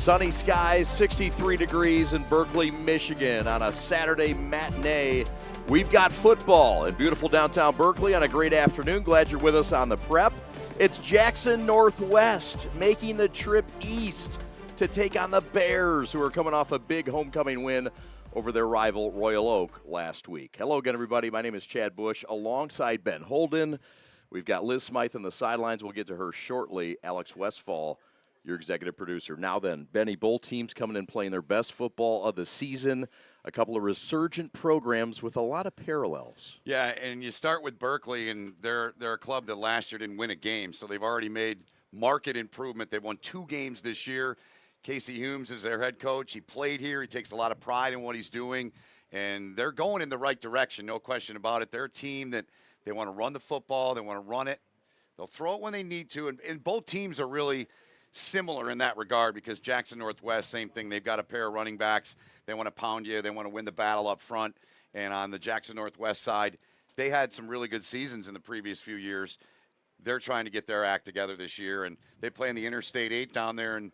Sunny skies, 63 degrees in Berkley, Michigan on a Saturday matinee. We've got football in beautiful downtown Berkley on a great afternoon. Glad you're with us on the prep. It's Jackson Northwest making the trip east to take on the Bears, who are coming off a big homecoming win over their rival Royal Oak last week. Hello again, everybody. My name is Chad Bush alongside Ben Holden. We've got Liz Smythe on the sidelines. We'll get to her shortly. Alex Westfall, your executive producer. Now then, Benny, both teams coming in playing their best football of the season. A couple of resurgent programs with a lot of parallels. Yeah, and you start with Berkley, and they're a club that last year didn't win a game, so they've already made market improvement. They won 2 games this year. Casey Humes is their head coach. He played here. He takes a lot of pride in what he's doing, and they're going in the right direction, no question about it. They're a team that they want to run the football. They want to run it. They'll throw it when they need to, and both teams are really similar in that regard because Jackson Northwest, same thing. They've got a pair of running backs. They want to pound you. They want to win the battle up front. And on the Jackson Northwest side, they had some really good seasons in the previous few years. They're trying to get their act together this year, and they play in the Interstate 8 down there in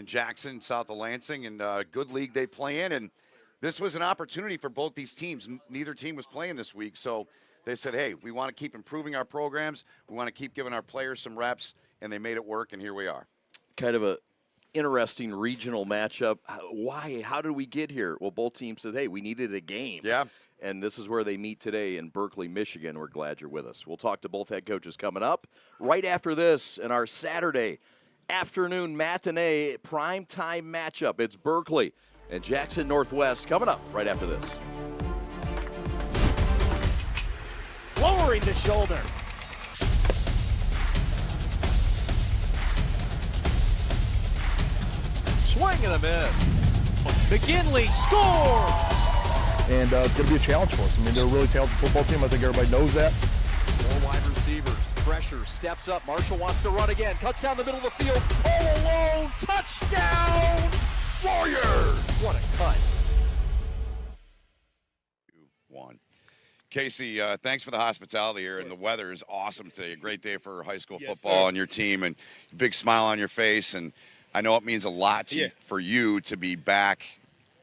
Jackson, south of Lansing, and a good league they play in. And this was an opportunity for both these teams. Neither team was playing this week, so they said, hey, we want to keep improving our programs. We want to keep giving our players some reps, and they made it work, and here we are. Kind of a interesting regional matchup. Why? How did we get here? Well, both teams said, hey, we needed a game. Yeah. And this is where they meet today in Berkley, Michigan. We're glad you're with us. We'll talk to both head coaches coming up right after this in our Saturday afternoon matinee primetime matchup. It's Berkley and Jackson Northwest coming up right after this. Lowering the shoulder. Swing and a miss. McGinley scores! And it's going to be a challenge for us. I mean, they're a really talented football team. I think everybody knows that. 4 wide receivers. Pressure. Steps up. Marshall wants to run again. Cuts down the middle of the field. All alone. Touchdown! Warriors! What a cut. 2-1. Casey, thanks for the hospitality here, and the weather is awesome today. A great day for high school football and your team, and big smile on your face. And I know it means a lot for you to be back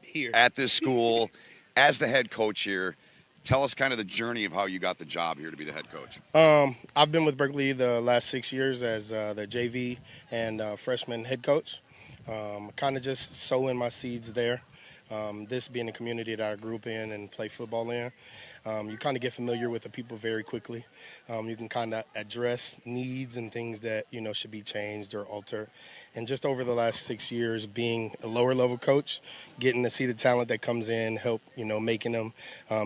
here at this school as the head coach here. Tell us kind of the journey of how you got the job here to be the head coach. I've been with Berkley the last 6 years as the JV and freshman head coach. Kind of just sowing my seeds there. This being a community that I grew up in and play football in, you kind of get familiar with the people very quickly. You can kind of address needs and things that, should be changed or altered. And just over the last 6 years, being a lower level coach, getting to see the talent that comes in, help, making them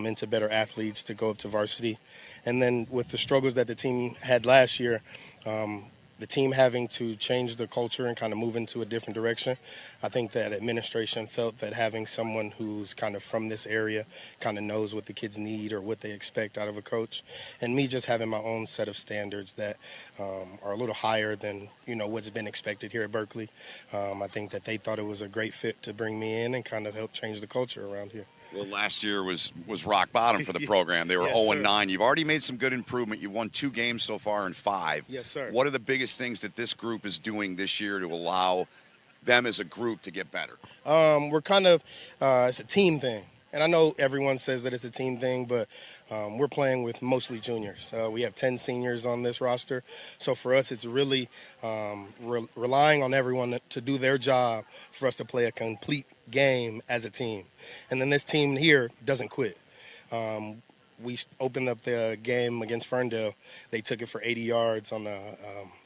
into better athletes to go up to varsity. And then with the struggles that the team had last year, the team having to change the culture and kind of move into a different direction, I think that administration felt that having someone who's kind of from this area kind of knows what the kids need or what they expect out of a coach, and me just having my own set of standards that are a little higher than what's been expected here at Berkley. I think that they thought it was a great fit to bring me in and kind of help change the culture around here. Well, last year was rock bottom for the program. They were 0-9. You've already made some good improvement. You've won 2 games so far in 5. Yes, sir. What are the biggest things that this group is doing this year to allow them as a group to get better? We're kind of it's a team thing. And I know everyone says that it's a team thing, but we're playing with mostly juniors. We have 10 seniors on this roster. So for us, it's really relying on everyone to do their job for us to play a complete game as a team. And then this team here doesn't quit. We opened up the game against Ferndale. They took it for 80 yards on the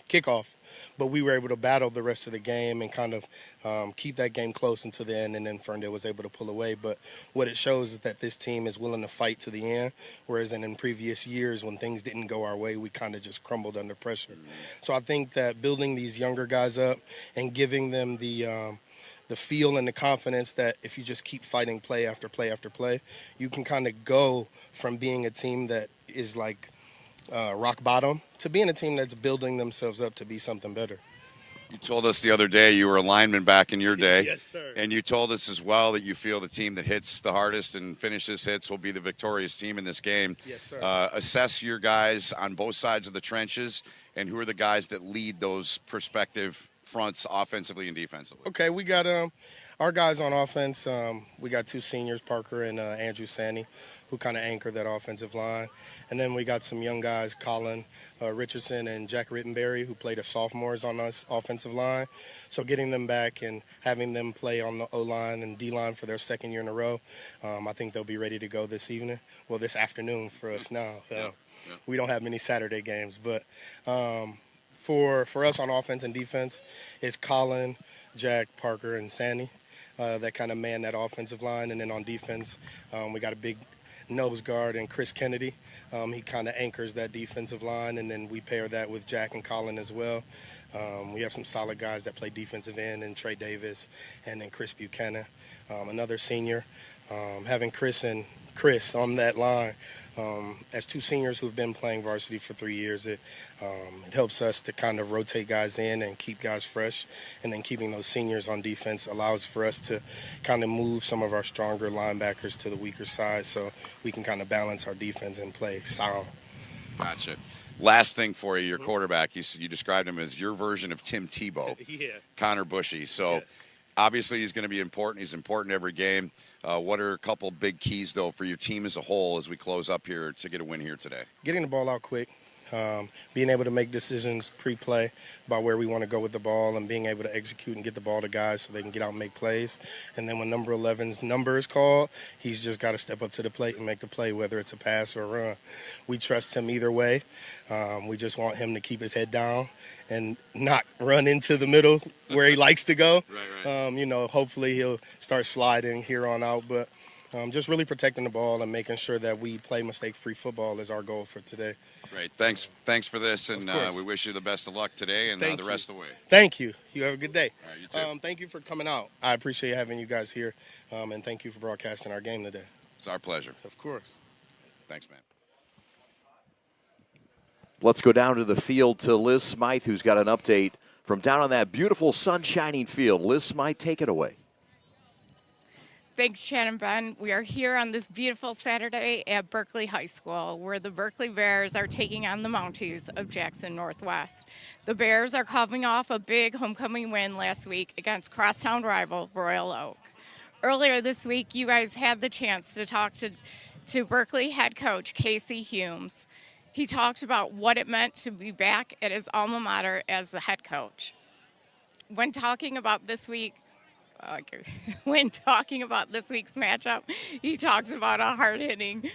kickoff, but we were able to battle the rest of the game and kind of keep that game close until the end, and then Ferndale was able to pull away. But what it shows is that this team is willing to fight to the end, whereas in previous years when things didn't go our way, we kind of just crumbled under pressure. So I think that building these younger guys up and giving them the feel and the confidence that if you just keep fighting play after play after play, you can kind of go from being a team that is like rock bottom to being a team that's building themselves up to be something better. You told us the other day you were a lineman back in your day. Yes, sir. And you told us as well that you feel the team that hits the hardest and finishes hits will be the victorious team in this game. Yes, sir. Assess your guys on both sides of the trenches, and who are the guys that lead those prospective fronts offensively and defensively. Okay, we got our guys on offense. We got 2 seniors, Parker and Andrew Sandy, who kind of anchor that offensive line. And then we got some young guys, Colin Richardson and Jack Rittenberry, who played as sophomores on us offensive line. So getting them back and having them play on the O-line and D-line for their second year in a row, I think they'll be ready to go this evening. Well, this afternoon for us now. We don't have many Saturday games, but for us on offense and defense, it's Colin, Jack, Parker, and Sandy that kind of man that offensive line. And then on defense, we got a big nose guard and Chris Kennedy. He kind of anchors that defensive line, and then we pair that with Jack and Colin as well. We have some solid guys that play defensive end, and Trey Davis, and then Chris Buchanan, another senior. Having Chris on that line, as 2 seniors who've been playing varsity for 3 years, it helps us to kind of rotate guys in and keep guys fresh. And then keeping those seniors on defense allows for us to kind of move some of our stronger linebackers to the weaker side so we can kind of balance our defense and play sound. Gotcha. Last thing for you, your quarterback, you described him as your version of Tim Tebow, Connor Bushy. So Yes. Obviously he's going to be important. He's important every game. What are a couple big keys, though, for your team as a whole as we close up here to get a win here today? Getting the ball out quick, being able to make decisions pre-play about where we want to go with the ball, and being able to execute and get the ball to guys so they can get out and make plays. And then when number 11's number is called, he's just got to step up to the plate and make the play, whether it's a pass or a run. We trust him either way. We just want him to keep his head down and not run into the middle where he likes to go. Right. Hopefully he'll start sliding here on out, but just really protecting the ball and making sure that we play mistake-free football is our goal for today. Great. Thanks for this, and we wish you the best of luck today and the rest of the way. Thank you. You have a good day. All right, you too. Thank you for coming out. I appreciate having you guys here, and thank you for broadcasting our game today. It's our pleasure. Of course. Thanks, man. Let's go down to the field to Liz Smythe, who's got an update from down on that beautiful sun-shining field. Liz Smythe, take it away. Thanks, Shannon Ben. We are here on this beautiful Saturday at Berkley High School, where the Berkley Bears are taking on the Mounties of Jackson Northwest. The Bears are coming off a big homecoming win last week against crosstown rival Royal Oak. Earlier this week, you guys had the chance to talk to Berkley head coach Casey Humes. He talked about what it meant to be back at his alma mater as the head coach. When talking about this week's matchup, he talked about a hard-hitting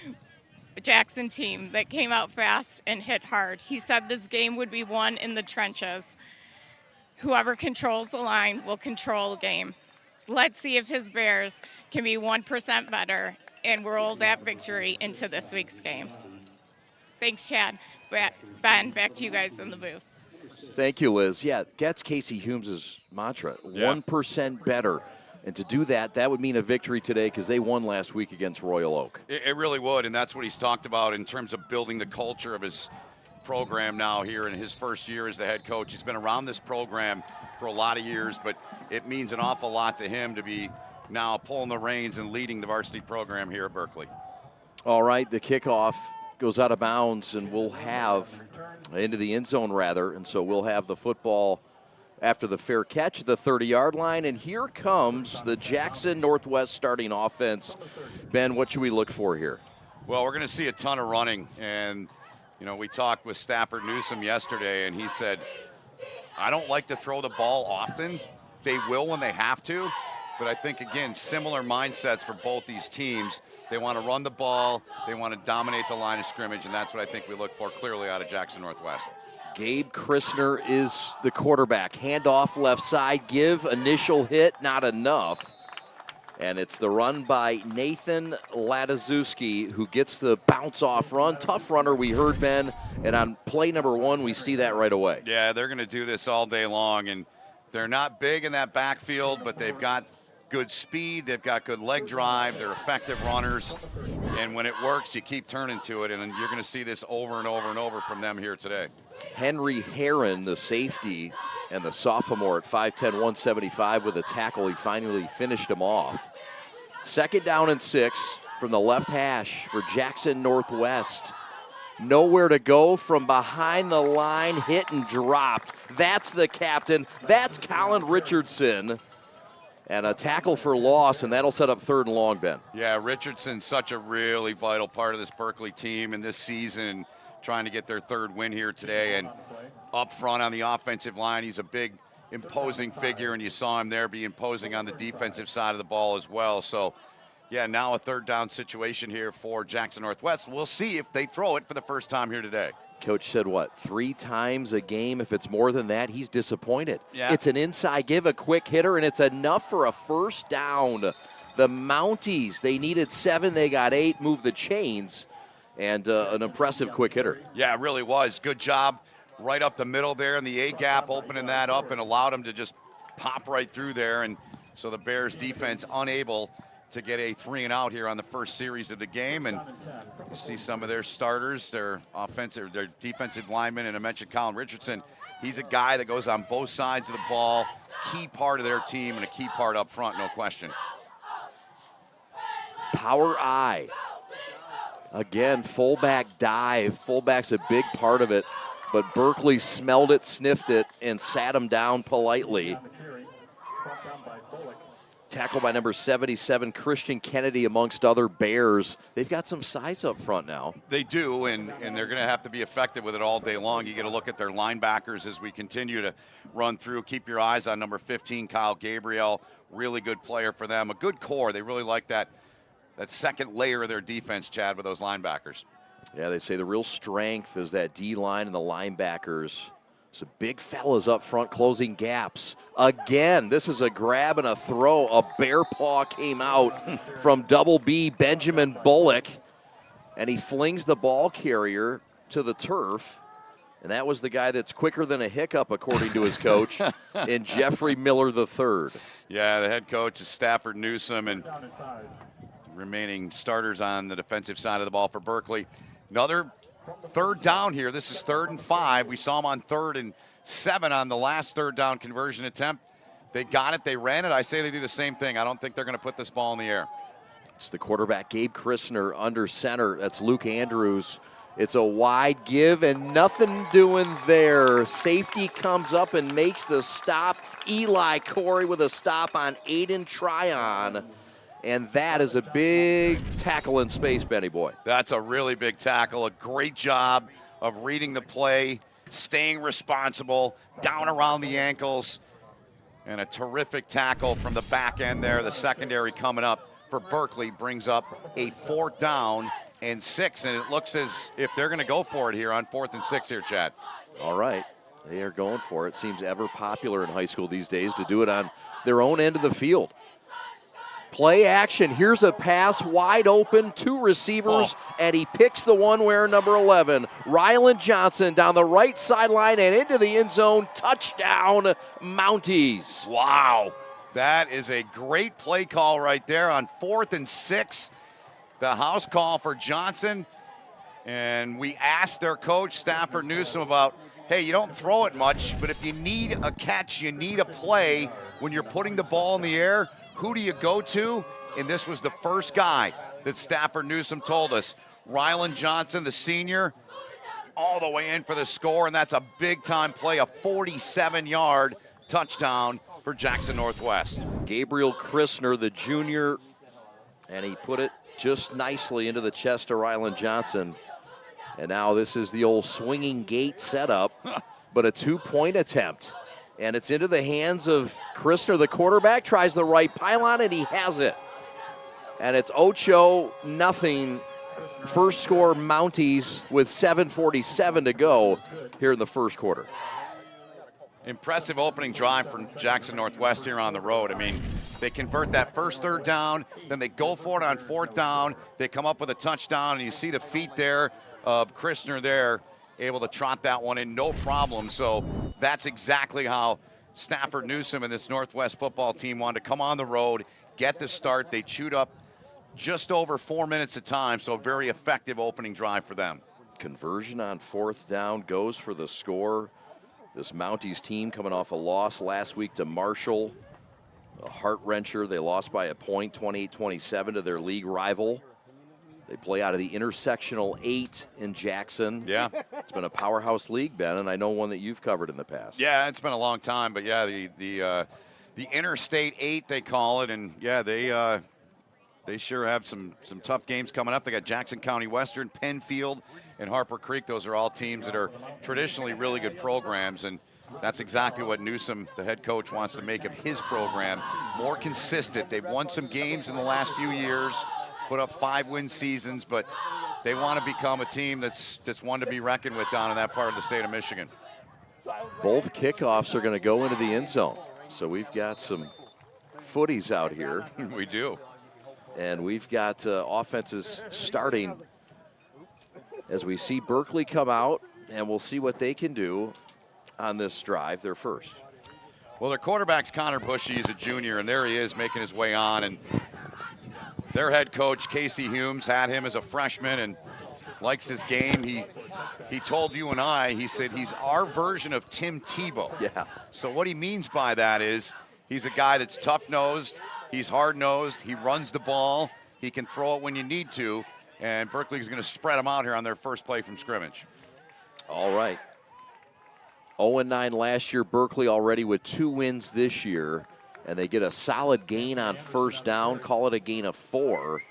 Jackson team that came out fast and hit hard. He said this game would be won in the trenches. Whoever controls the line will control the game. Let's see if his Bears can be 1% better and roll that victory into this week's game. Thanks, Chad. Ben, back to you guys in the booth. Thank you, Liz. Yeah, that's Casey Humes' mantra, 1% better. And to do that, that would mean a victory today because they won last week against Royal Oak. It really would, and that's what he's talked about in terms of building the culture of his program now here in his first year as the head coach. He's been around this program for a lot of years, but it means an awful lot to him to be now pulling the reins and leading the varsity program here at Berkley. All right, the kickoff goes out of bounds, and we'll have into the end zone, rather, and so we'll have the football after the fair catch at the 30-yard line, and here comes the Jackson Northwest starting offense. Ben, what should we look for here? Well, we're going to see a ton of running, and, we talked with Stafford Newsom yesterday, and he said, I don't like to throw the ball often. They will when they have to, but I think, again, similar mindsets for both these teams. They want to run the ball. They want to dominate the line of scrimmage, and that's what I think we look for clearly out of Jackson Northwest. Gabe Christner is the quarterback. Handoff left side, give, initial hit, not enough. And it's the run by Nathan Ladaszewski, who gets the bounce-off run. Tough runner, we heard, Ben. And on play number 1, we see that right away. Yeah, they're going to do this all day long, and they're not big in that backfield, but they've got good speed, they've got good leg drive, they're effective runners, and when it works, you keep turning to it, and you're going to see this over and over and over from them here today. Henry Herron, the safety, and the sophomore at 5'10", 175 with a tackle. He finally finished him off. 2nd down and 6 from the left hash for Jackson Northwest. nowhere to go from behind the line, hit and dropped. That's the captain. That's Colin Richardson. And a tackle for loss, and that'll set up 3rd and long, Ben. Yeah, Richardson's such a really vital part of this Berkley team in this season, trying to get their 3rd win here today. And up front on the offensive line, he's a big, imposing figure, and you saw him there be imposing on the defensive side of the ball as well. So, yeah, now a 3rd down situation here for Jackson Northwest. We'll see if they throw it for the first time here today. Coach said, what, 3 times a game? If it's more than that, he's disappointed. Yeah. It's an inside give, a quick hitter, and it's enough for a 1st down. The Mounties, they needed 7, they got 8, move the chains, and an impressive quick hitter. Yeah, it really was. Good job right up the middle there in the A-gap, opening that up and allowed him to just pop right through there. And so the Bears defense unable to get a 3-and-out here on the first series of the game. And you see some of their starters, their defensive linemen, and I mentioned Colin Richardson. He's a guy that goes on both sides of the ball, key part of their team and a key part up front, no question. Power I. Again, fullback dive. Fullback's a big part of it, but Berkley smelled it, sniffed it, and sat him down politely. Tackle by number 77, Christian Kennedy, amongst other Bears. They've got some size up front now. They do, and they're going to have to be effective with it all day long. You get a look at their linebackers as we continue to run through. Keep your eyes on number 15, Kyle Gabriel. Really good player for them. A good core. They really like that second layer of their defense, Chad, with those linebackers. Yeah, they say the real strength is that D-line and the linebackers. Some big fellas up front closing gaps. Again, this is a grab and a throw. A bear paw came out from double B, Benjamin Bullock, and he flings the ball carrier to the turf. And that was the guy that's quicker than a hiccup, according to his coach, in Jeffrey Miller III. Yeah, the head coach is Stafford Newsom, and remaining starters on the defensive side of the ball for Berkley. Another 3rd down here. This is 3rd and 5. We saw them on 3rd and 7 on the last 3rd down conversion attempt. They got it. They ran it. I say they do the same thing. I don't think they're going to put this ball in the air. It's the quarterback, Gabe Christner, under center. That's Luke Andrews. It's a wide give and nothing doing there. Safety comes up and makes the stop. Eli Corey with a stop on Aiden Tryon. And that is a big tackle in space, Benny Boy. That's a really big tackle. A great job of reading the play, staying responsible, down around the ankles, and a terrific tackle from the back end there. The secondary coming up for Berkley brings up a 4th down and 6, and it looks as if they're going to go for it here on 4th and 6 here, Chad. All right. They are going for it. Seems ever popular in high school these days to do it on their own end of the field. Play action. Here's a pass wide open, 2 receivers, and he picks the one wearing number 11. Rylan Johnson down the right sideline and into the end zone. Touchdown, Mounties. Wow. That is a great play call right there on 4th and 6. The house call for Johnson. And we asked their coach, Stafford Newsom, about, hey, you don't throw it much, but if you need a catch, you need a play when you're putting the ball in the air, who do you go to? And this was the first guy that Stafford Newsom told us. Rylan Johnson, the senior, all the way in for the score, and that's a big-time play, a 47-yard touchdown for Jackson Northwest. Gabriel Christner, the junior, and he put it just nicely into the chest of Rylan Johnson. And now this is the old swinging gate setup, but a 2-point attempt. And it's into the hands of Christner, the quarterback, tries the right pylon, and he has it. And it's Ocho, nothing. First score, Mounties, with 7:47 to go here in the first quarter. Impressive opening drive from Jackson Northwest here on the road. I mean, they convert that first 3rd down, then they go for it on 4th down. They come up with a touchdown, and you see the feet there of Christner there, able to trot that one in, no problem. So that's exactly how Stafford Newsom and this Northwest football team wanted to come on the road, get the start. They chewed up just over 4 minutes of time, so a very effective opening drive for them. Conversion on 4th down goes for the score. This Mounties team coming off a loss last week to Marshall, a heart-wrencher. They lost by a point, 28-27 to their league rival. They play out of the intersectional 8 in Jackson. Yeah. It's been a powerhouse league, Ben, and I know one that you've covered in the past. Yeah, it's been a long time, but yeah, the Interstate 8 they call it, and yeah, they sure have some tough games coming up. They got Jackson County Western, Penfield, and Harper Creek. Those are all teams that are traditionally really good programs, and that's exactly what Newsom, the head coach, wants to make of his program. More consistent. They've won some games in the last few years, put up 5-win seasons, but they want to become a team that's one to be reckoned with down in that part of the state of Michigan. Both kickoffs are going to go into the end zone. So we've got some footies out here. We do. And we've got offenses starting as we see Berkley come out, and we'll see what they can do on this drive. They're first. Well, their quarterback's Connor Bushy. He's a junior, and there he is making his way on. And their head coach, Casey Humes, had him as a freshman and likes his game. He told you and I, he said he's our version of Tim Tebow. Yeah. So what he means by that is he's a guy that's tough-nosed, he's hard-nosed, he runs the ball, he can throw it when you need to, and Berkley is going to spread them out here on their first play from scrimmage. All right. 0-9 last year, Berkley already with 2 wins this year, and they get a solid gain on first down, call it a gain of 4,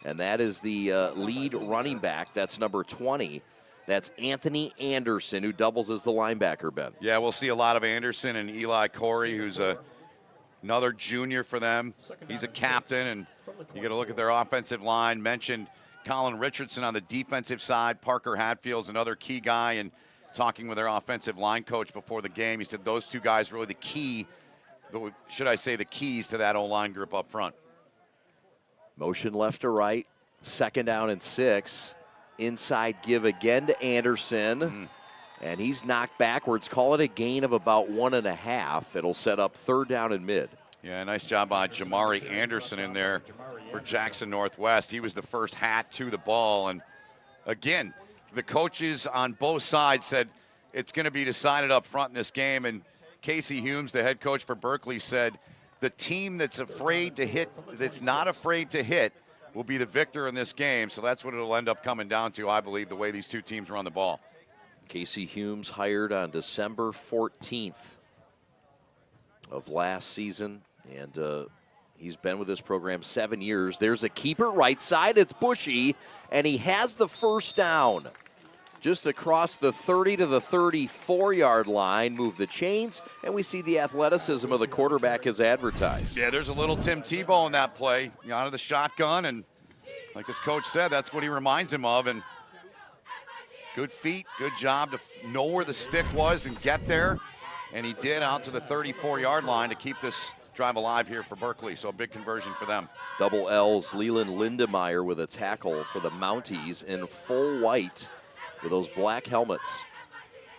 and that is the lead running back. That's number 20. That's Anthony Anderson, who doubles as the linebacker, Ben. Yeah, we'll see a lot of Anderson and Eli Corey, who's another junior for them. He's a captain, and you got to look at their offensive line. Mentioned Colin Richardson on the defensive side. Parker Hatfield's another key guy, and talking with their offensive line coach before the game, he said those 2 guys really the key, should I say the keys to that O-line group up front. Motion left to right, 2nd down and 6. Inside give again to Anderson, and he's knocked backwards. Call it a gain of about 1.5. It'll set up 3rd down and mid. Yeah, nice job by Jamari Anderson in there for Jackson Northwest. He was the first hat to the ball, and again, the coaches on both sides said it's going to be decided up front in this game, and Casey Humes, the head coach for Berkley, said the team that's afraid to hit, that's not afraid to hit, will be the victor in this game. So that's what it'll end up coming down to, I believe, the way these 2 teams run the ball. Casey Humes hired on December 14th of last season, and he's been with this program 7 years. There's a keeper right side. It's Bushy, and he has the first down. Just across the 30 to the 34-yard line, move the chains, and we see the athleticism of the quarterback as advertised. Yeah, there's a little Tim Tebow in that play, out of the shotgun, and like his coach said, that's what he reminds him of. And good feet, good job to know where the stick was and get there, and he did out to the 34-yard line to keep this drive alive here for Berkley, so a big conversion for them. Double L's, Leland Lindemeyer with a tackle for the Mounties in full white with those black helmets.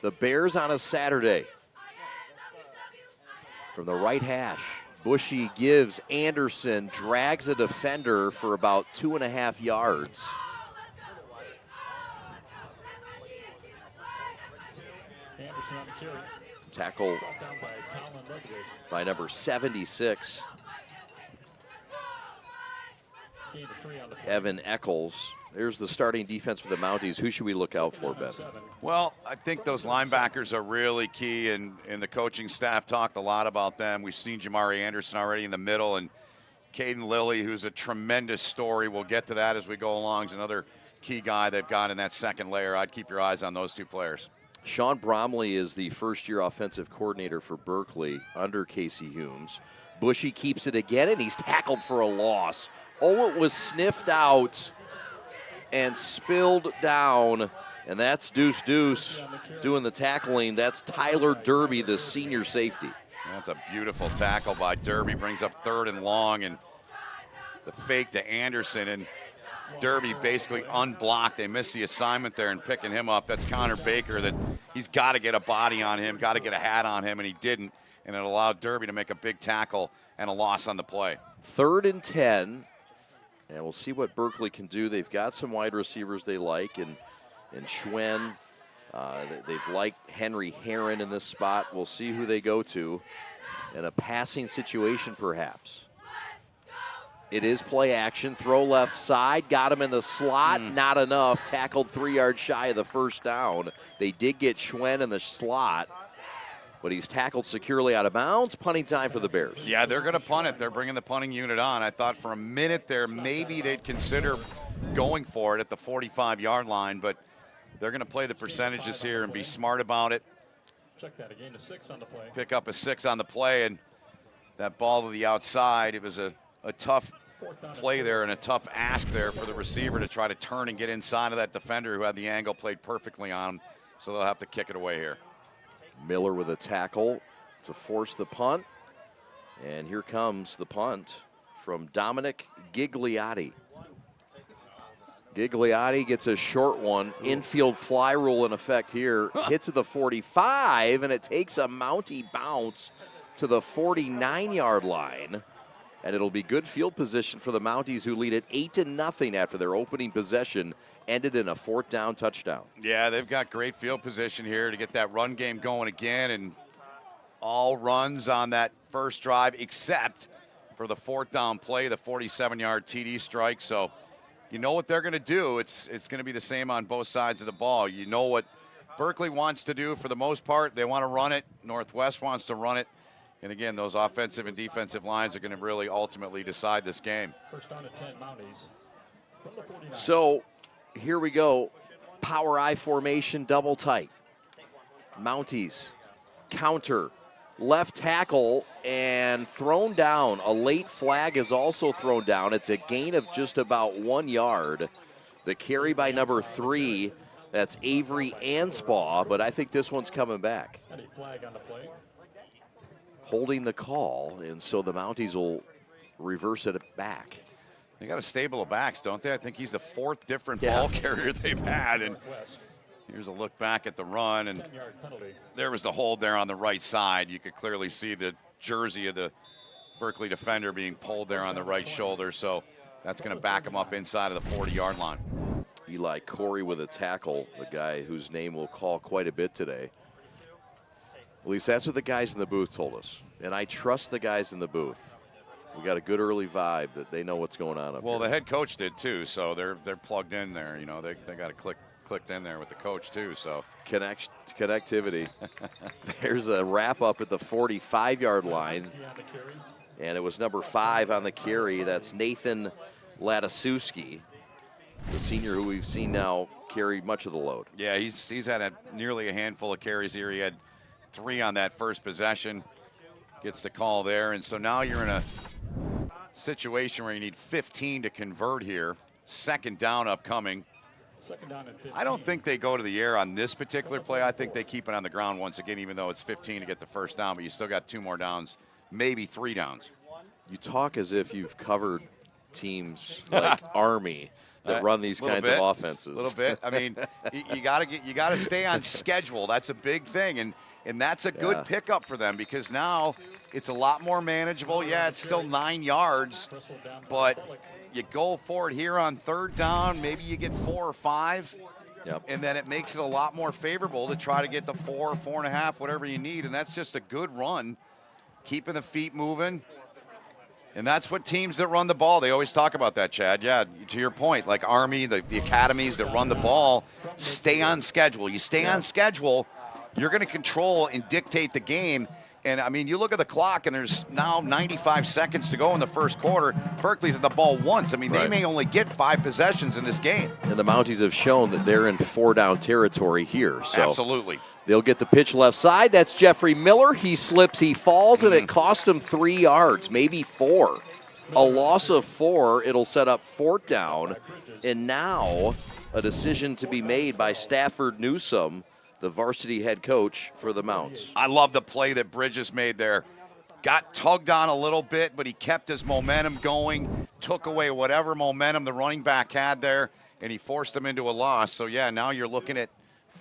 The Bears on a Saturday. From the right hash, Bushy gives Anderson, drags a defender for about 2.5 yards. Tackle by number 76, Evan Eccles. There's the starting defense for the Mounties. Who should we look out for, Ben? Well, I think those linebackers are really key, and the coaching staff talked a lot about them. We've seen Jamari Anderson already in the middle, and Caden Lilly, who's a tremendous story. We'll get to that as we go along. Is another key guy they've got in that second layer. I'd keep your eyes on those 2 players. Sean Bromley is the first-year offensive coordinator for Berkley under Casey Humes. Bushy keeps it again, and he's tackled for a loss. Oh, it was sniffed out and spilled down, and that's Deuce doing the tackling. That's Tyler Derby, the senior safety. That's a beautiful tackle by Derby. Brings up 3rd and long, and the fake to Anderson, and Derby basically unblocked. They missed the assignment there and picking him up. That's Connor Baker. That he's got to get a body on him, got to get a hat on him, and he didn't. And it allowed Derby to make a big tackle and a loss on the play. 3rd and 10, and we'll see what Berkley can do. They've got some wide receivers they like, and Schwen. They've liked Henry Herron in this spot. We'll see who they go to in a passing situation, perhaps. It is play action. Throw left side. Got him in the slot. Not enough. Tackled 3 yards shy of the first down. They did get Schwen in the slot, but he's tackled securely out of bounds. Punting time for the Bears. Yeah, they're going to punt it. They're bringing the punting unit on. I thought for a minute there maybe they'd consider going for it at the 45-yard line, but they're going to play the percentages here and be smart about it. Check that again, a 6 on the play. Pick up a 6 on the play, and that ball to the outside, it was a tough play there and a tough ask there for the receiver to try to turn and get inside of that defender who had the angle played perfectly on him, so they'll have to kick it away here. Miller with a tackle to force the punt, and here comes the punt from Dominic Gigliotti. Gigliotti gets a short one. Infield fly rule in effect here. Hits at the 45, and it takes a Mountie bounce to the 49-yard line. And it'll be good field position for the Mounties, who lead it 8-0 after their opening possession ended in a 4th down touchdown. Yeah, they've got great field position here to get that run game going again, and all runs on that first drive except for the 4th down play, the 47-yard TD strike. So you know what they're going to do. It's going to be the same on both sides of the ball. You know what Berkley wants to do for the most part. They want to run it. Northwest wants to run it. And again, those offensive and defensive lines are going to really ultimately decide this game. First down at 10, Mounties. From the 49. So here we go. Power I formation, double tight. Mounties, counter, left tackle, and thrown down. A late flag is also thrown down. It's a gain of just about 1 yard. The carry by number 3, that's Avery Anspaugh, but I think this one's coming back. And a flag on the play. Holding the call, and so the Mounties will reverse it back. They got a stable of backs, don't they? I think he's the 4th different ball carrier they've had. And here's a look back at the run, and there was the hold there on the right side. You could clearly see the jersey of the Berkley defender being pulled there on the right shoulder, so that's going to back him up inside of the 40-yard line. Eli Corey with a tackle, the guy whose name we'll call quite a bit today. At least that's what the guys in the booth told us. And I trust the guys in the booth. We got a good early vibe that they know what's going on up Well, here. the head coach did too, so they're plugged in there. You know, they got to clicked in there with the coach too. So connectivity. There's a wrap up at the 45-yard line. And it was number 5 on the carry. That's Nathan Lataszewski, the senior who we've seen now carry much of the load. Yeah, he's had nearly a handful of carries here. He had 3 on that first possession, gets the call there. And so now you're in a situation where you need 15 to convert here. 2nd down upcoming. Second down at 15. I don't think they go to the air on this particular play. I think they keep it on the ground once again, even though it's 15 to get the first down, but you still got 2 more downs, maybe 3 downs. You talk as if you've covered teams like Army that run these kinds of offenses. A little bit. I mean, you got to stay on schedule. That's a big thing, and that's a good pickup for them because now it's a lot more manageable. Yeah, it's still 9 yards, but you go for it here on 3rd down. Maybe you get 4 or 5, and then it makes it a lot more favorable to try to get the 4, 4.5, whatever you need, and that's just a good run, keeping the feet moving. And that's what teams that run the ball, they always talk about that, Chad. Yeah, to your point, like Army, the academies that run the ball, stay on schedule. You stay on schedule, you're going to control and dictate the game. And, I mean, you look at the clock, and there's now 95 seconds to go in the first quarter. Berkeley's at the ball once. I mean, they may only get 5 possessions in this game. And the Mounties have shown that they're in 4-down territory here. So absolutely. They'll get the pitch left side. That's Jeffrey Miller. He slips, he falls, and it cost him 3 yards, maybe 4. A loss of 4. It'll set up 4th down. And now a decision to be made by Stafford Newsome, the varsity head coach for the Mounts. I love the play that Bridges made there. Got tugged on a little bit, but he kept his momentum going, took away whatever momentum the running back had there, and he forced him into a loss. So, yeah, now you're looking at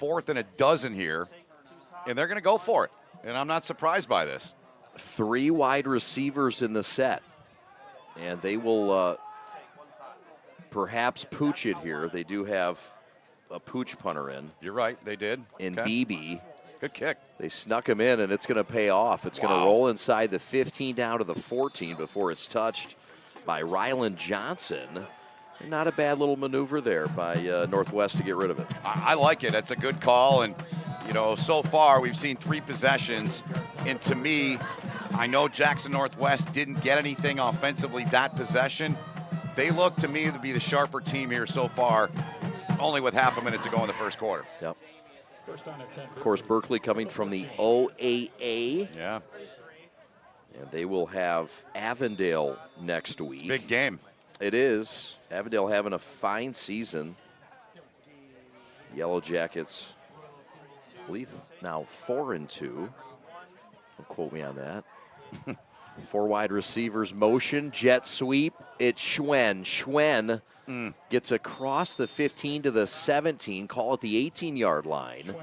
4th and 12 here, and they're going to go for it. And I'm not surprised by this. 3 wide receivers in the set, and they will perhaps pooch it here. They do have a pooch punter in. You're right, they did. In BB. Good kick. They snuck him in, and it's going to pay off. It's going to roll inside the 15 down to the 14 before it's touched by Ryland Johnson. Not a bad little maneuver there by Northwest to get rid of it. I like it. That's a good call. And, you know, so far we've seen 3 possessions. And to me, I know Jackson Northwest didn't get anything offensively that possession. They look to me to be the sharper team here so far, only with half a minute to go in the first quarter. Yep. Of course, Berkley coming from the OAA. Yeah. And they will have Avondale next week. Big game. It is. Avondale having a fine season. Yellow Jackets, I believe now 4-2. Don't quote me on that. 4 wide receivers motion, jet sweep. It's Schwen. Schwen gets across the 15 to the 17, call it the 18-yard line.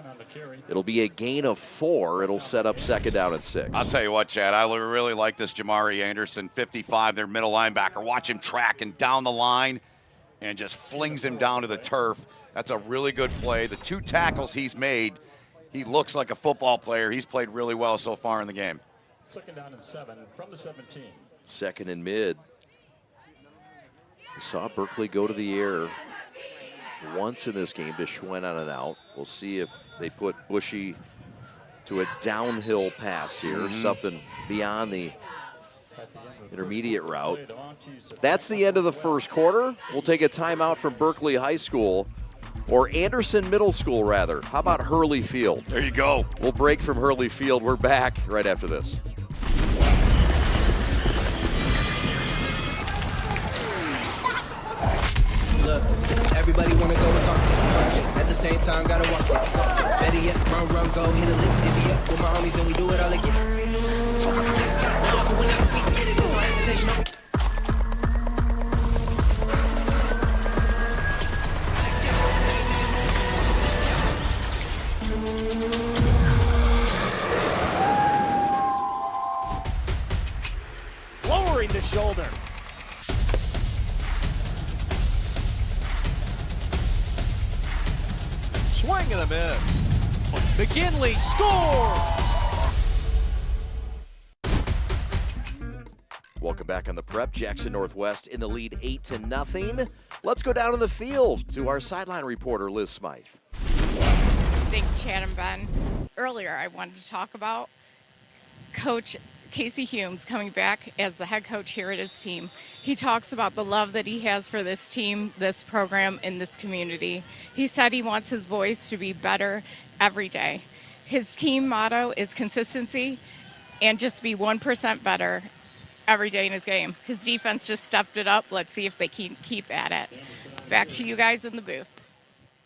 It'll be a gain of 4. It'll set up 2nd down and 6. I'll tell you what, Chad, I really like this Jamari Anderson, 55, their middle linebacker. Watch him tracking down the line and just flings him down to the turf. That's a really good play. The 2 tackles he's made, he looks like a football player. He's played really well so far in the game. 2nd down and 7 from the 17. 2nd and mid. We saw Berkley go to the air once in this game to Schwen on an out. We'll see if they put Bushy to a downhill pass here, something beyond the intermediate route. That's the end of the first quarter. We'll take a timeout from Berkley High School, or Anderson Middle School, rather. How about Hurley Field? There you go. We'll break from Hurley Field. We're back right after this. Look, everybody wanna go and talk. At the same time, gotta walk it. Better yet, run, go, hit a lick, divvy up with my homies, and we do it all again. Whenever we get it, there's no hesitation. Lowering the shoulder. Swing and a miss. McGinley scores! Welcome back on the prep. Jackson Northwest in the lead 8-0. Let's go down to the field to our sideline reporter, Liz Smythe. Thanks, Chad and Ben. Earlier, I wanted to talk about Coach Casey Humes coming back as the head coach here at his team. He talks about the love that he has for this team, this program, and this community. He said he wants his boys to be better every day. His team motto is consistency and just be 1% better every day in his game. His defense just stepped it up. Let's see if they keep at it. Back to you guys in the booth.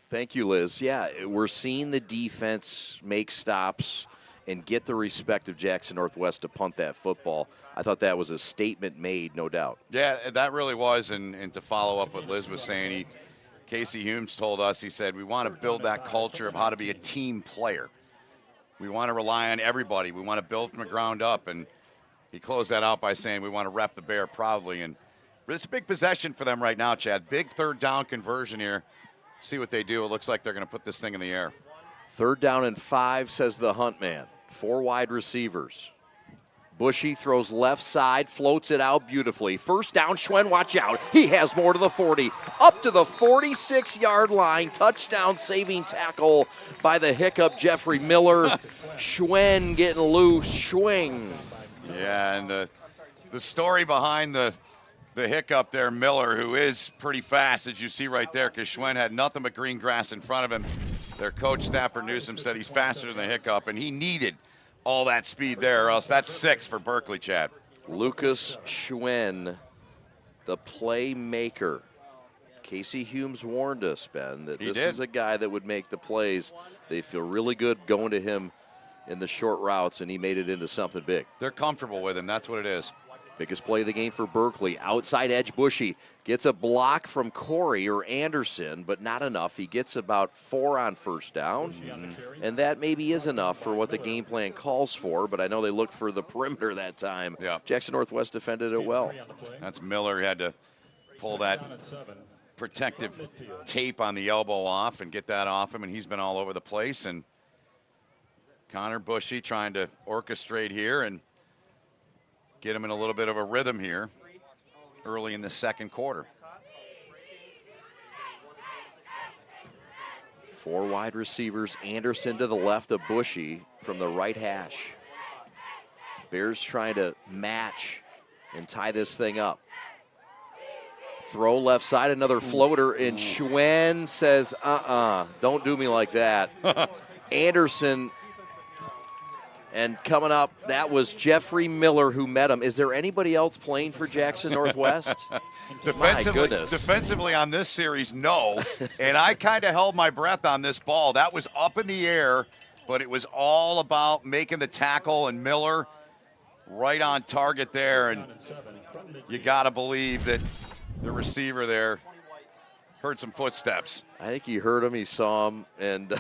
Thank you, Liz. Yeah, we're seeing the defense make stops and get the respect of Jackson Northwest to punt that football. I thought that was a statement made, no doubt. Yeah, that really was. And to follow up what Liz was saying, Casey Humes told us, he said, we want to build that culture of how to be a team player. We want to rely on everybody. We want to build from the ground up. And he closed that out by saying we want to rep the Bear proudly. And it's a big possession for them right now, Chad. Big 3rd down conversion here. See what they do. It looks like they're going to put this thing in the air. 3rd down and 5, says the Hunt man. 4 wide receivers. Bushy throws left side, floats it out beautifully. 1st down, Schwen, watch out. He has more to the 40. Up to the 46-yard line. Touchdown saving tackle by the hiccup, Jeffrey Miller. Schwen getting loose. Swing. Yeah, and the story behind the hiccup there, Miller, who is pretty fast, as you see right there, because Schwen had nothing but green grass in front of him. Their coach, Stafford Newsom, said he's faster than the hiccup, and he needed all that speed there, or else that's 6 for Berkley, Chad. Lucas Schwen, the playmaker. Casey Humes warned us, Ben, that this is a guy that would make the plays. They feel really good going to him in the short routes, and he made it into something big. They're comfortable with him. That's what it is. Biggest play of the game for Berkley. Outside edge, Bushy gets a block from Corey or Anderson, but not enough. He gets about 4 on 1st down, and that maybe is enough for what the game plan calls for, but I know they looked for the perimeter that time. Yeah. Jackson Northwest defended it well. That's Miller. He had to pull that protective tape on the elbow off and get that off him, and he's been all over the place. And Connor Bushy trying to orchestrate here and get him in a little bit of a rhythm here. early in the second quarter. 4 wide receivers. Anderson to the left of Bushy from the right hash. Bears trying to match and tie this thing up. Throw left side, another floater, and Schwen says, don't do me like that. Anderson, and coming up, that was Jeffrey Miller who met him. Is there anybody else playing for Jackson Northwest? Defensively on this series, no. And I kind of held my breath on this ball. That was up in the air, but it was all about making the tackle, and Miller right on target there. And you got to believe that the receiver there heard some footsteps. I think he heard him, he saw him, and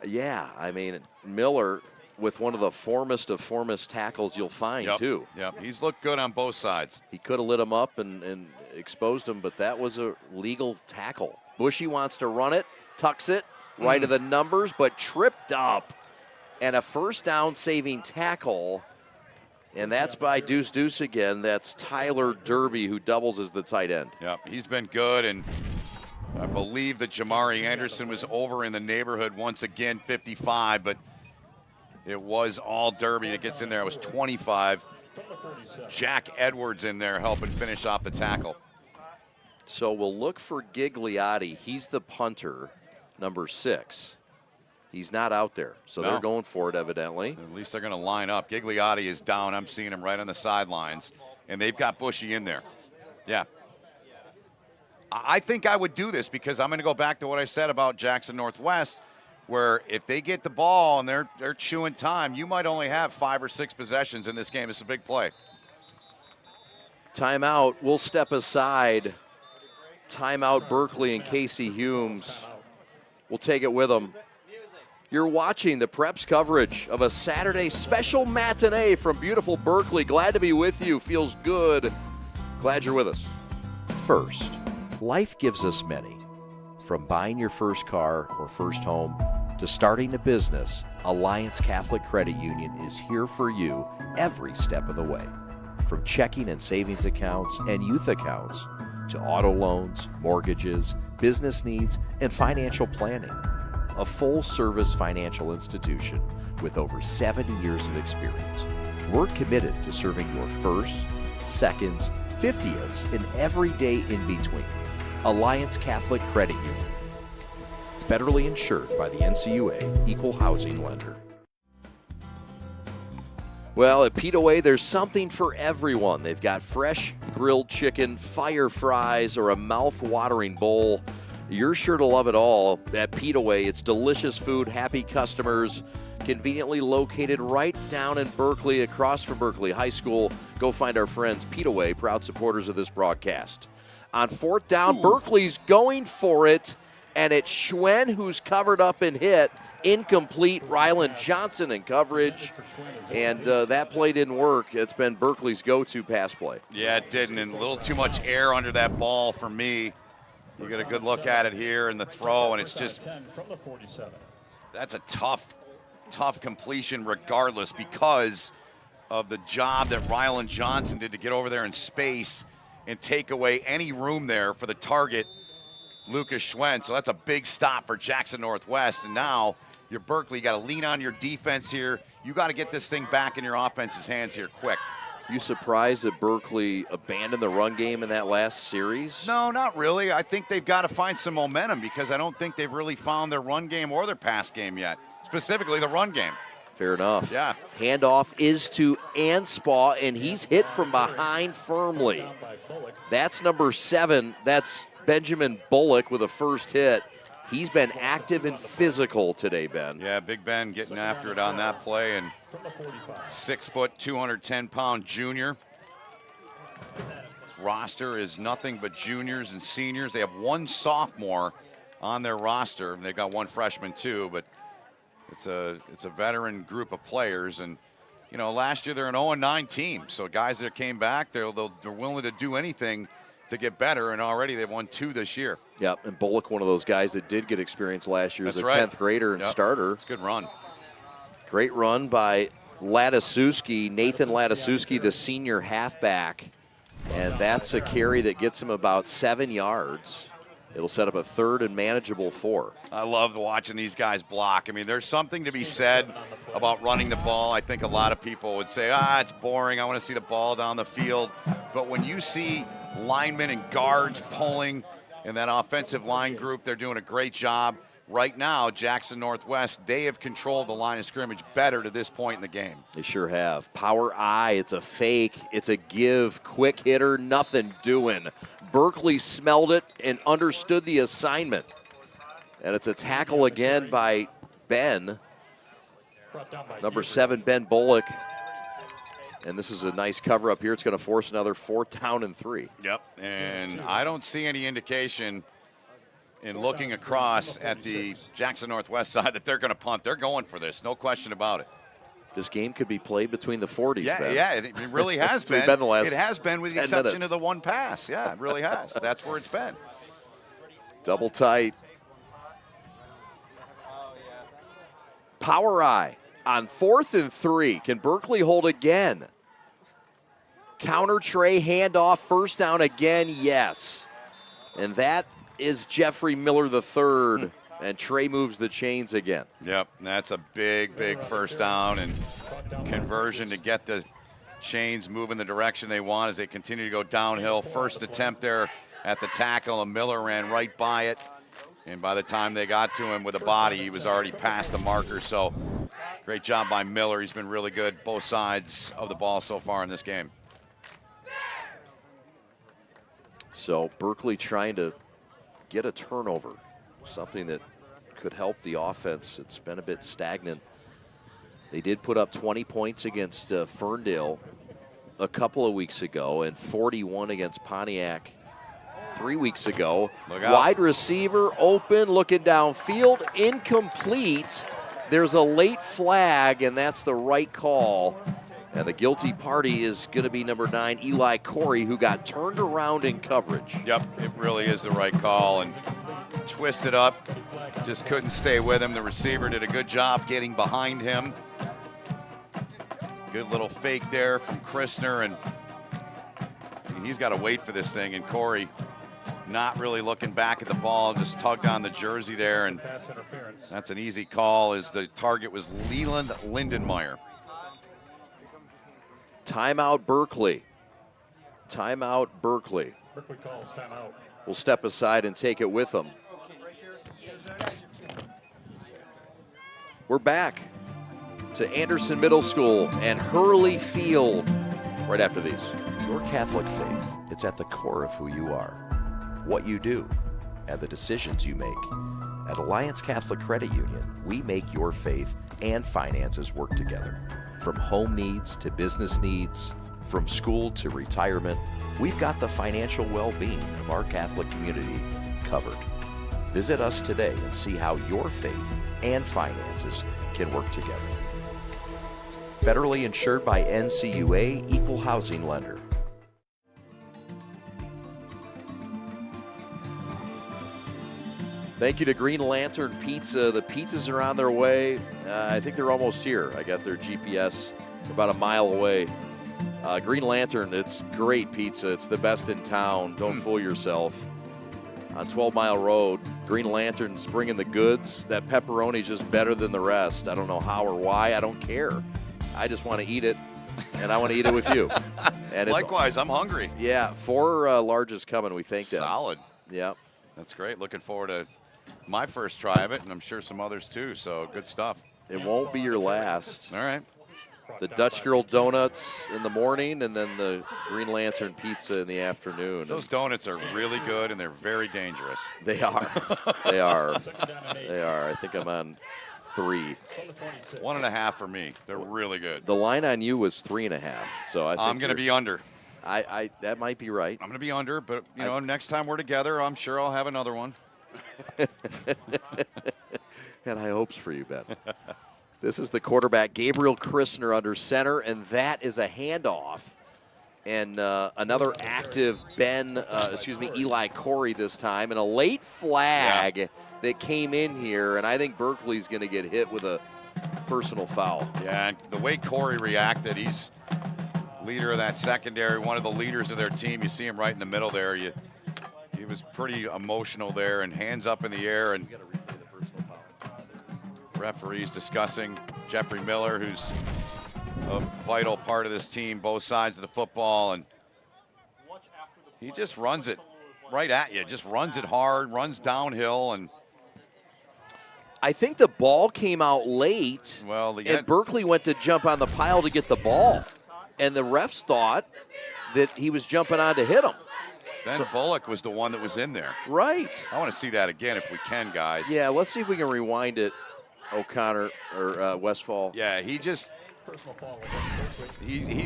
yeah, I mean, Miller with one of the formest tackles you'll find, too. Yep, he's looked good on both sides. He could have lit him up and exposed him, but that was a legal tackle. Bushy wants to run it, tucks it, right of the numbers, but tripped up, and a first down saving tackle. And that's by Deuce again. That's Tyler Derby, who doubles as the tight end. Yep, he's been good, and I believe that Jamari Anderson was over in the neighborhood once again, 55, but it was all Derby that gets in there. It was 25. Jack Edwards in there helping finish off the tackle. So we'll look for Gigliotti. He's the punter, number 6. He's not out there, so they're going for it, evidently. At least they're going to line up. Gigliotti is down. I'm seeing him right on the sidelines, and they've got Bushy in there. Yeah. I think I would do this because I'm going to go back to what I said about Jackson Northwest, where if they get the ball and they're chewing time, you might only have 5 or 6 possessions in this game. It's a big play. Timeout. We'll step aside. Timeout Berkley and Casey Humes. We'll take it with them. You're watching the Preps coverage of a Saturday special matinee from beautiful Berkley. Glad to be with you. Feels good. Glad you're with us. First, life gives us many. From buying your first car or first home to starting a business, Alliance Catholic Credit Union is here for you every step of the way. From checking and savings accounts and youth accounts to auto loans, mortgages, business needs, and financial planning. A full-service financial institution with over 70 years of experience. We're committed to serving your firsts, seconds, 50ths, and every day in between. Alliance Catholic Credit Union. Federally insured by the NCUA, Equal Housing Lender. Well, at Petaway, there's something for everyone. They've got fresh grilled chicken, fire fries, or a mouth-watering bowl. You're sure to love it all at Petaway. It's delicious food, happy customers, conveniently located right down in Berkley, across from Berkley High School. Go find our friends, Petaway, proud supporters of this broadcast. On 4th down, Berkley's going for it, and it's Schwen who's covered up and hit. Incomplete. Ryland Johnson in coverage, and that play didn't work. It's been Berkley's go-to pass play. Yeah, it didn't, and a little too much air under that ball for me. You get a good look at it here in the throw, and it's just, that's a tough completion regardless because of the job that Ryland Johnson did to get over there in space and take away any room there for the target, Lucas Schwen. So that's a big stop for Jackson Northwest, and now your Berkley got to lean on your defense here. You got to get this thing back in your offense's hands here quick. You surprised that Berkley abandoned the run game in that last series? No, not really. I think they've got to find some momentum because I don't think they've really found their run game or their pass game yet, specifically the run game. Fair enough. Yeah. Handoff is to Anspaugh, and he's hit from behind firmly. That's number 7. That's Benjamin Bullock with a first hit. He's been active and physical today, Ben. Yeah, Big Ben getting after it on that play, and 6 foot, 210-pound junior. This roster is nothing but juniors and seniors. They have 1 sophomore on their roster. They've got 1 freshman too, but it's a veteran group of players. And you know, last year they're an 0-9 team, so guys that came back, they're willing to do anything to get better, and already they've won 2 this year. Yep, and Bullock, one of those guys that did get experience last year as a 10th grader and starter. It's a good run. Great run by Lataszewski, Nathan Lataszewski, the senior halfback And that's a carry that gets him about 7 yards. It'll set up a 3rd and manageable 4. I love watching these guys block. I mean, there's something to be said about running the ball. I think a lot of people would say, it's boring. I want to see the ball down the field. But when you see linemen and guards pulling in that offensive line group, they're doing a great job. Right now, Jackson Northwest, they have controlled the line of scrimmage better to this point in the game. They sure have. Power I, it's a fake, it's a give, quick hitter, nothing doing. Berkley smelled it and understood the assignment. And it's a tackle again by Ben. Number 7, Ben Bullock. And this is a nice cover up here. It's going to force another 4th down and 3. Yep, and I don't see any indication in looking across at the Jackson Northwest side that they're going to punt. They're going for this, no question about it. This game could be played between the 40s, Ben. Yeah, it really has been. It has been with the exception of the one pass. Yeah, it really has. That's where it's been. Double tight. Power I on 4th and 3. Can Berkley hold again? Counter Trey, handoff, 1st down again, yes. And that is Jeffrey Miller III, and Trey moves the chains again. Yep, that's a big, big 1st down and conversion to get the chains moving the direction they want as they continue to go downhill. First attempt there at the tackle, and Miller ran right by it. And by the time they got to him with a body, he was already past the marker. So great job by Miller. He's been really good both sides of the ball so far in this game. So Berkley trying to get a turnover, something that could help the offense. It's been a bit stagnant. They did put up 20 points against Ferndale a couple of weeks ago and 41 against Pontiac 3 weeks ago. Wide receiver open, looking downfield, incomplete. There's a late flag, and that's the right call. And the guilty party is going to be number 9, Eli Corey, who got turned around in coverage. Yep, it really is the right call. And twisted up, just couldn't stay with him. The receiver did a good job getting behind him. Good little fake there from Christner, and he's got to wait for this thing. And Corey not really looking back at the ball, just tugged on the jersey there, and that's an easy call as the target was Leland Lindenmeyer. Timeout Berkley. Timeout Berkley. Berkley calls timeout. We'll step aside and take it with them. We're back to Anderson Middle School and Hurley Field right after these. Your Catholic faith, it's at the core of who you are, what you do, and the decisions you make. At Alliance Catholic Credit Union, we make your faith and finances work together. From home needs to business needs, from school to retirement, we've got the financial well-being of our Catholic community covered. Visit us today and see how your faith and finances can work together. Federally insured by NCUA, Equal Housing Lender. Thank you to Green Lantern Pizza. The pizzas are on their way. I think they're almost here. I got their GPS about a mile away. Green Lantern, it's great pizza. It's the best in town. Don't fool yourself. On 12 Mile Road, Green Lantern's bringing the goods. That pepperoni's just better than the rest. I don't know how or why. I don't care. I just want to eat it, and I want to eat it with you. And Likewise, I'm hungry. Yeah, 4 large is coming. We think that. Solid. Yeah. That's great. Looking forward to my first try of it, and I'm sure some others too, so good stuff. It won't be your last. All right. The Dutch Girl donuts in the morning, and then the Green Lantern pizza in the afternoon. Those donuts are really good, and they're very dangerous. They are. They are. They are. I think I'm on 3. 1.5 for me. They're really good. The line on you was 3.5, so I think I'm going to be under. I that might be right. I'm going to be under, but you know, next time we're together, I'm sure I'll have another one. Had high hopes for you, Ben. This is the quarterback, Gabriel Christner, under center, and that is a handoff. And another active Eli Corey this time, and a late flag that came in here, and I think Berkley's going to get hit with a personal foul. Yeah, and the way Corey reacted, he's leader of that secondary, one of the leaders of their team. You see him right in the middle there. He was pretty emotional there, and hands up in the air. And referees discussing Jeffrey Miller, who's a vital part of this team, both sides of the football, and he just runs it right at you. Just runs it hard, runs downhill, and I think the ball came out late, and Berkley went to jump on the pile to get the ball, and the refs thought that he was jumping on to hit him. Ben Bullock was the one that was in there. Right. I want to see that again if we can, guys. Yeah, let's see if we can rewind it, O'Connor or Westfall. Yeah, he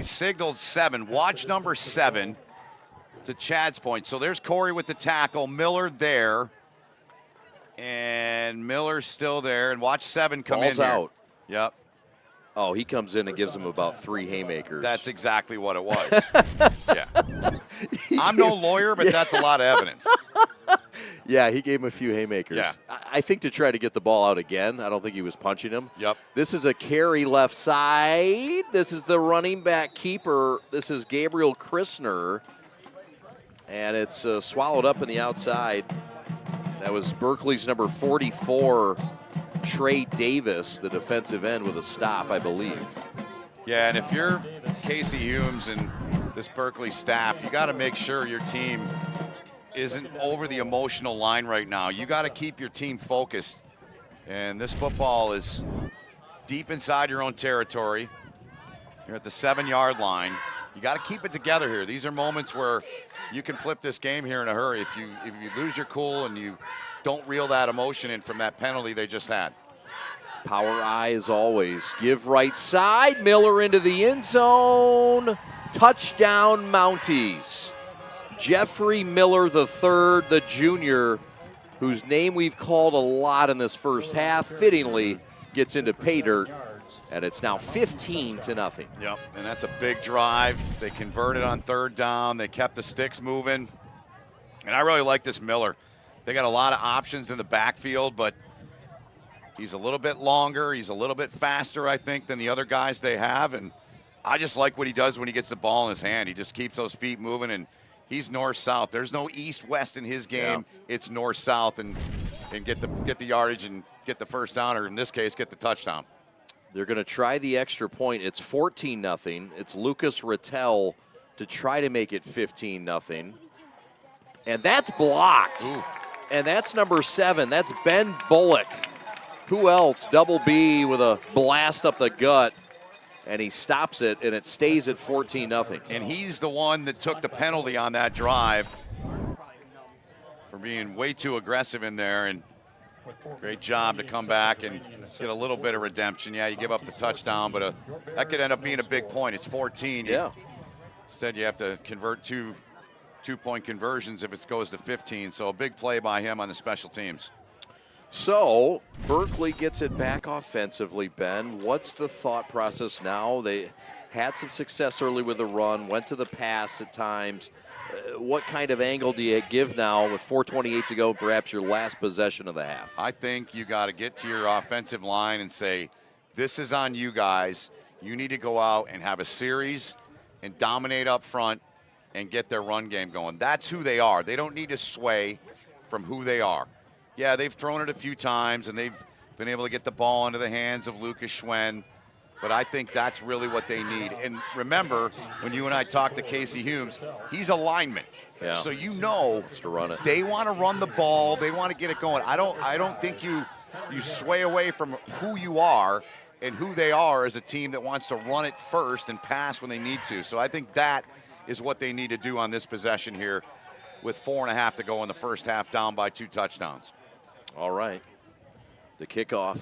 signaled 7. Watch number 7 to Chad's point. So there's Corey with the tackle, Miller there, and Miller's still there. And watch 7 come Ball's in here. out. Yep. Oh, he comes in and gives him about 3 haymakers. That's exactly what it was. Yeah. I'm no lawyer, but that's a lot of evidence. Yeah, he gave him a few haymakers. Yeah. I think to try to get the ball out again. I don't think he was punching him. Yep. This is a carry left side. This is the running back keeper. This is Gabriel Christner. And it's swallowed up in the outside. That was Berkeley's number 44, Trey Davis, the defensive end, with a stop, I believe. Yeah, and if you're Casey Humes and this Berkeley staff, you got to make sure your team isn't over the emotional line right now. You got to keep your team focused. And this football is deep inside your own territory. You're at the 7-yard line. You got to keep it together here. These are moments where you can flip this game here in a hurry if you lose your cool and you don't reel that emotion in from that penalty they just had. Power eye as always. Give right side. Miller into the end zone. Touchdown Mounties. Jeffrey Miller III, the junior, whose name we've called a lot in this first half, fittingly gets into pay dirt, and it's now 15-0. Yep, and that's a big drive. They converted on 3rd down. They kept the sticks moving. And I really like this Miller. They got a lot of options in the backfield, but he's a little bit longer. He's a little bit faster, I think, than the other guys they have. And I just like what he does when he gets the ball in his hand. He just keeps those feet moving, and he's north-south. There's no east-west in his game. Yeah. It's north-south, and get the yardage and get the first down, or in this case, get the touchdown. They're going to try the extra point. It's 14-0. It's Lucas Rattel to try to make it 15-0. And that's blocked. Ooh. And that's number 7. That's Ben Bullock. Who else? Double B with a blast up the gut. And he stops it, and it stays at 14-0. And he's the one that took the penalty on that drive for being way too aggressive in there. And great job to come back and get a little bit of redemption. Yeah, you give up the touchdown, but that could end up being a big point. It's 14. Yeah. Instead, you have to convert two-point conversions if it goes to 15. So a big play by him on the special teams. So Berkley gets it back offensively, Ben. What's the thought process now? They had some success early with the run, went to the pass at times. What kind of angle do you give now with 4:28 to go, perhaps your last possession of the half? I think you got to get to your offensive line and say, this is on you guys. You need to go out and have a series and dominate up front and get their run game going. That's who they are. They don't need to sway from who they are. Yeah, they've thrown it a few times, and they've been able to get the ball into the hands of Lucas Schwen, but I think that's really what they need. And remember, when you and I talked to Casey Humes, he's a lineman. Yeah. So you know to run it. They want to run the ball. They want to get it going. I don't think you sway away from who you are and who they are as a team that wants to run it first and pass when they need to. So I think that is what they need to do on this possession here with 4.5 to go in the first half, down by 2 touchdowns. All right. The kickoff.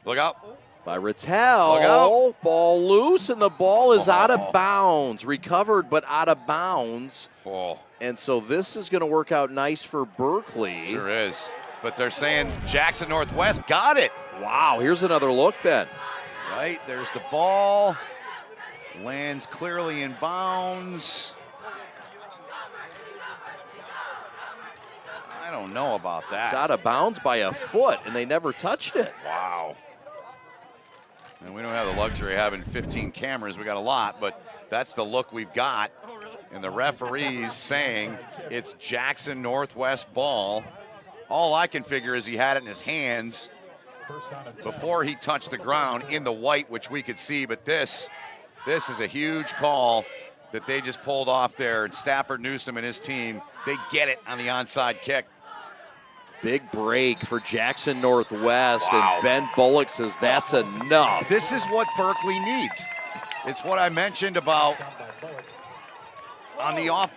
Look out. By Rattel. Look out. Ball loose, and the ball is out of bounds. Recovered, but out of bounds. Oh. And so this is going to work out nice for Berkley. Sure is. But they're saying Jackson Northwest got it. Wow, here's another look, Ben. Right, there's the ball. Lands clearly in bounds. I don't know about that. It's out of bounds by a foot, and they never touched it. Wow. And we don't have the luxury of having 15 cameras. We got a lot, but That's the look we've got. And the referee's saying it's Jackson Northwest ball. All I can figure is he had it in his hands before he touched the ground in the white, which we could see. But this is a huge call that they just pulled off there. And Stafford Newsom and his team, they get it on the onside kick. Big break for Jackson Northwest, Wow. and Ben Bullock says that's enough. This is what Berkley needs. It's what I mentioned about on the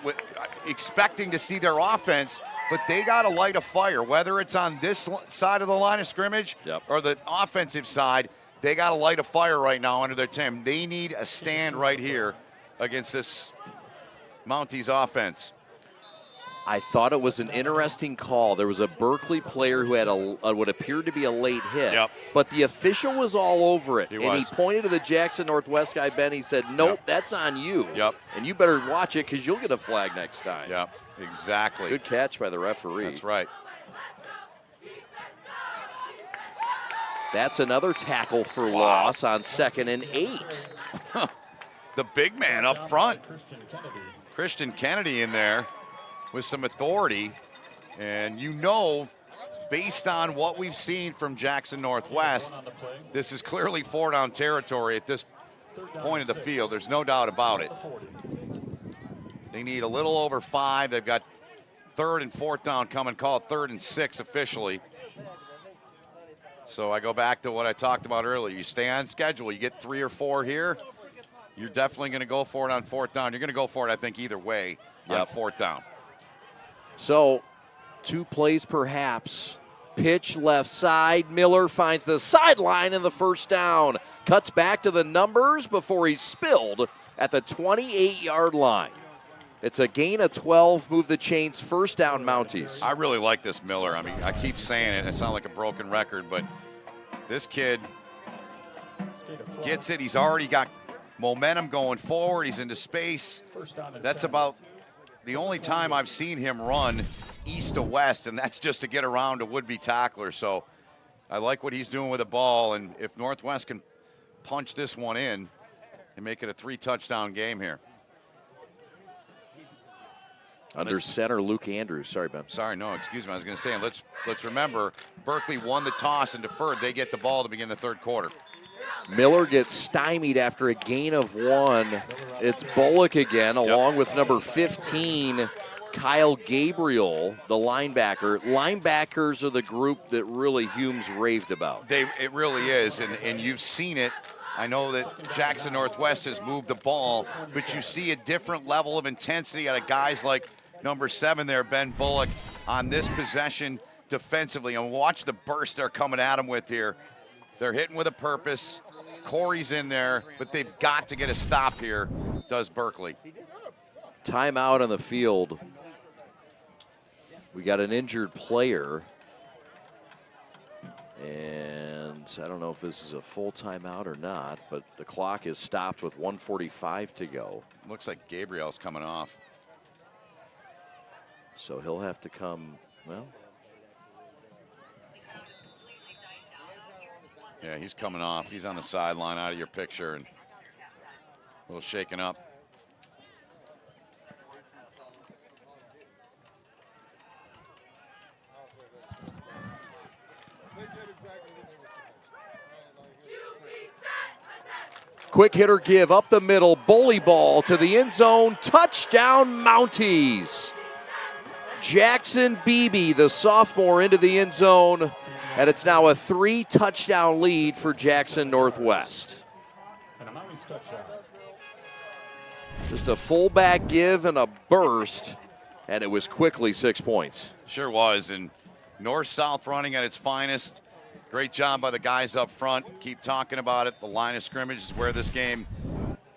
expecting to see their offense, but they got to light a fire, whether it's on this side of the line of scrimmage or the offensive side. They got to light a fire right now under their team. They need a stand right here against this Mounties offense. I thought it was an interesting call. There was a Berkeley player who had what appeared to be a late hit, but the official was all over it. He pointed to the Jackson Northwest guy, Ben. He said, nope, that's on you. And you better watch it because you'll get a flag next time. Exactly. Good catch by the referee. That's right. That's another tackle for loss on 2nd and 8. The big man up front. Christian Kennedy in there with some authority. And you know, based on what we've seen from Jackson Northwest, this is clearly 4-down territory at this point of the field. There's no doubt about it. They need a little over 5. They've got 3rd and 4th down coming, call it 3rd and 6 officially. So I go back to what I talked about earlier. You stay on schedule. You get 3 or 4 here, you're definitely going to go for it on 4th down. You're going to go for it, I think, either way on 4th down. So 2 plays perhaps. Pitch left side. Miller finds the sideline in the 1st down. Cuts back to the numbers before he's spilled at the 28-yard line. It's a gain of 12, move the chains, 1st down Mounties. I really like this Miller. I mean, I keep saying it. It sounds like a broken record, but this kid gets it. He's already got momentum going forward. He's into space. That's about the only time I've seen him run east to west, and that's just to get around a would-be tackler. So I like what he's doing with the ball, and if Northwest can punch this one in and make it a 3-touchdown game here. Under center, Luke Andrews. Sorry, Ben. Sorry, no, excuse me. I was going to say, let's remember, Berkley won the toss and deferred. They get the ball to begin the 3rd quarter. Miller gets stymied after a gain of 1. It's Bullock again, along with number 15, Kyle Gabriel, the linebacker. Linebackers are the group that really Humes raved about. It really is, and you've seen it. I know that Jackson Northwest has moved the ball, but you see a different level of intensity out of guys like number 7 there, Ben Bullock, on this possession defensively. And watch the burst they're coming at him with here. They're hitting with a purpose. Corey's in there, but they've got to get a stop here, does Berkley. Timeout on the field. We got an injured player. And I don't know if this is a full timeout or not, but the clock is stopped with 1:45 to go. Looks like Gabriel's coming off. So he'll have to come, well. Yeah, he's coming off. He's on the sideline out of your picture and a little shaken up. Quick hitter give up the middle, bully ball to the end zone, touchdown Mounties. Jackson Beebe, the sophomore, into the end zone, and it's now a 3-touchdown lead for Jackson Northwest. Just a fullback give and a burst, and it was quickly 6 points. Sure was, and north-south running at its finest. Great job by the guys up front. Keep talking about it. The line of scrimmage is where this game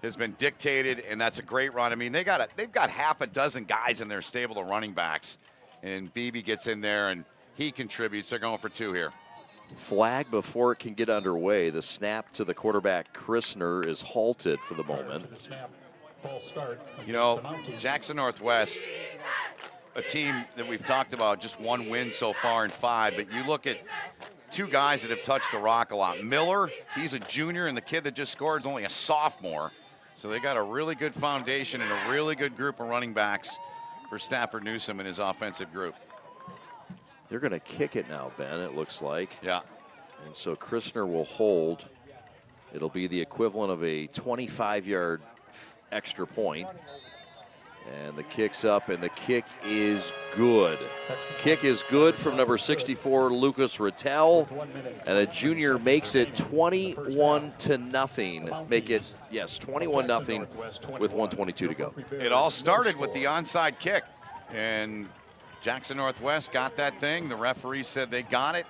has been dictated, and that's a great run. I mean, they've got half a dozen guys in their stable of running backs, and Beebe gets in there, and he contributes. They're going for 2 here. Flag before it can get underway. The snap to the quarterback, Christner, is halted for the moment. You know, Jackson Northwest, a team that we've talked about, just 1 win so far in 5, but you look at 2 guys that have touched the rock a lot. Miller, he's a junior, and the kid that just scored is only a sophomore. So they got a really good foundation and a really good group of running backs for Stafford Newsome and his offensive group. They're going to kick it now, Ben, it looks like. Yeah. And so Christner will hold. It'll be the equivalent of a 25-yard extra point. And the kick's up, and the kick is good. Kick is good from number 64, Lucas Rattel. And the junior makes it 21-0. Make it, yes, 21-0 with 1:22 to go. It all started with the onside kick. And Jackson Northwest got that thing. The referee said they got it.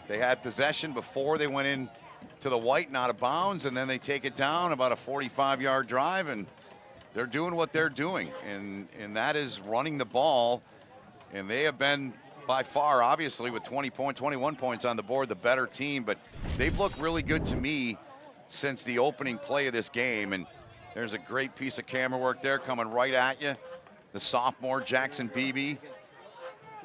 They had possession before they went in to the white and out of bounds, and then they take it down about a 45-yard drive, and they're doing what they're doing, and that is running the ball. And they have been by far, obviously, with 21 points on the board, the better team, but they've looked really good to me since the opening play of this game. And there's a great piece of camera work there coming right at you. The sophomore, Jackson Beebe.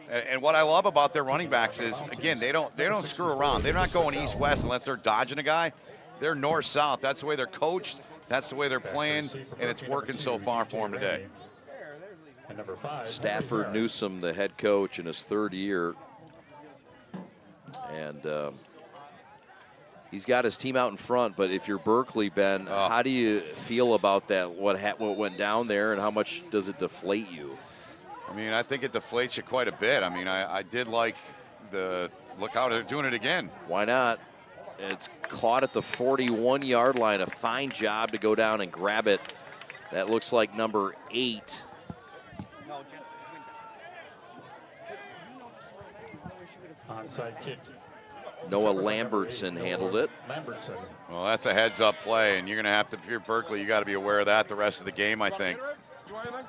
And what I love about their running backs is, again, they don't screw around. They're not going east-west unless they're dodging a guy. They're north-south. That's the way they're coached. That's the way they're playing, and it's working so far for them today. Stafford Newsome, the head coach in his third year. And he's got his team out in front, but if you're Berkley, Ben, how do you feel about that, what went down there, and how much does it deflate you? I mean, I think it deflates you quite a bit. I mean, I did like the look how they're doing it again. Why not? It's caught at the 41-yard line. A fine job to go down and grab it. That looks like number 8. Onside kick. Noah Lambertson handled it. Lambertson. Well, that's a heads-up play, and you're going to have to, if you're Berkley, you got to be aware of that the rest of the game, I think.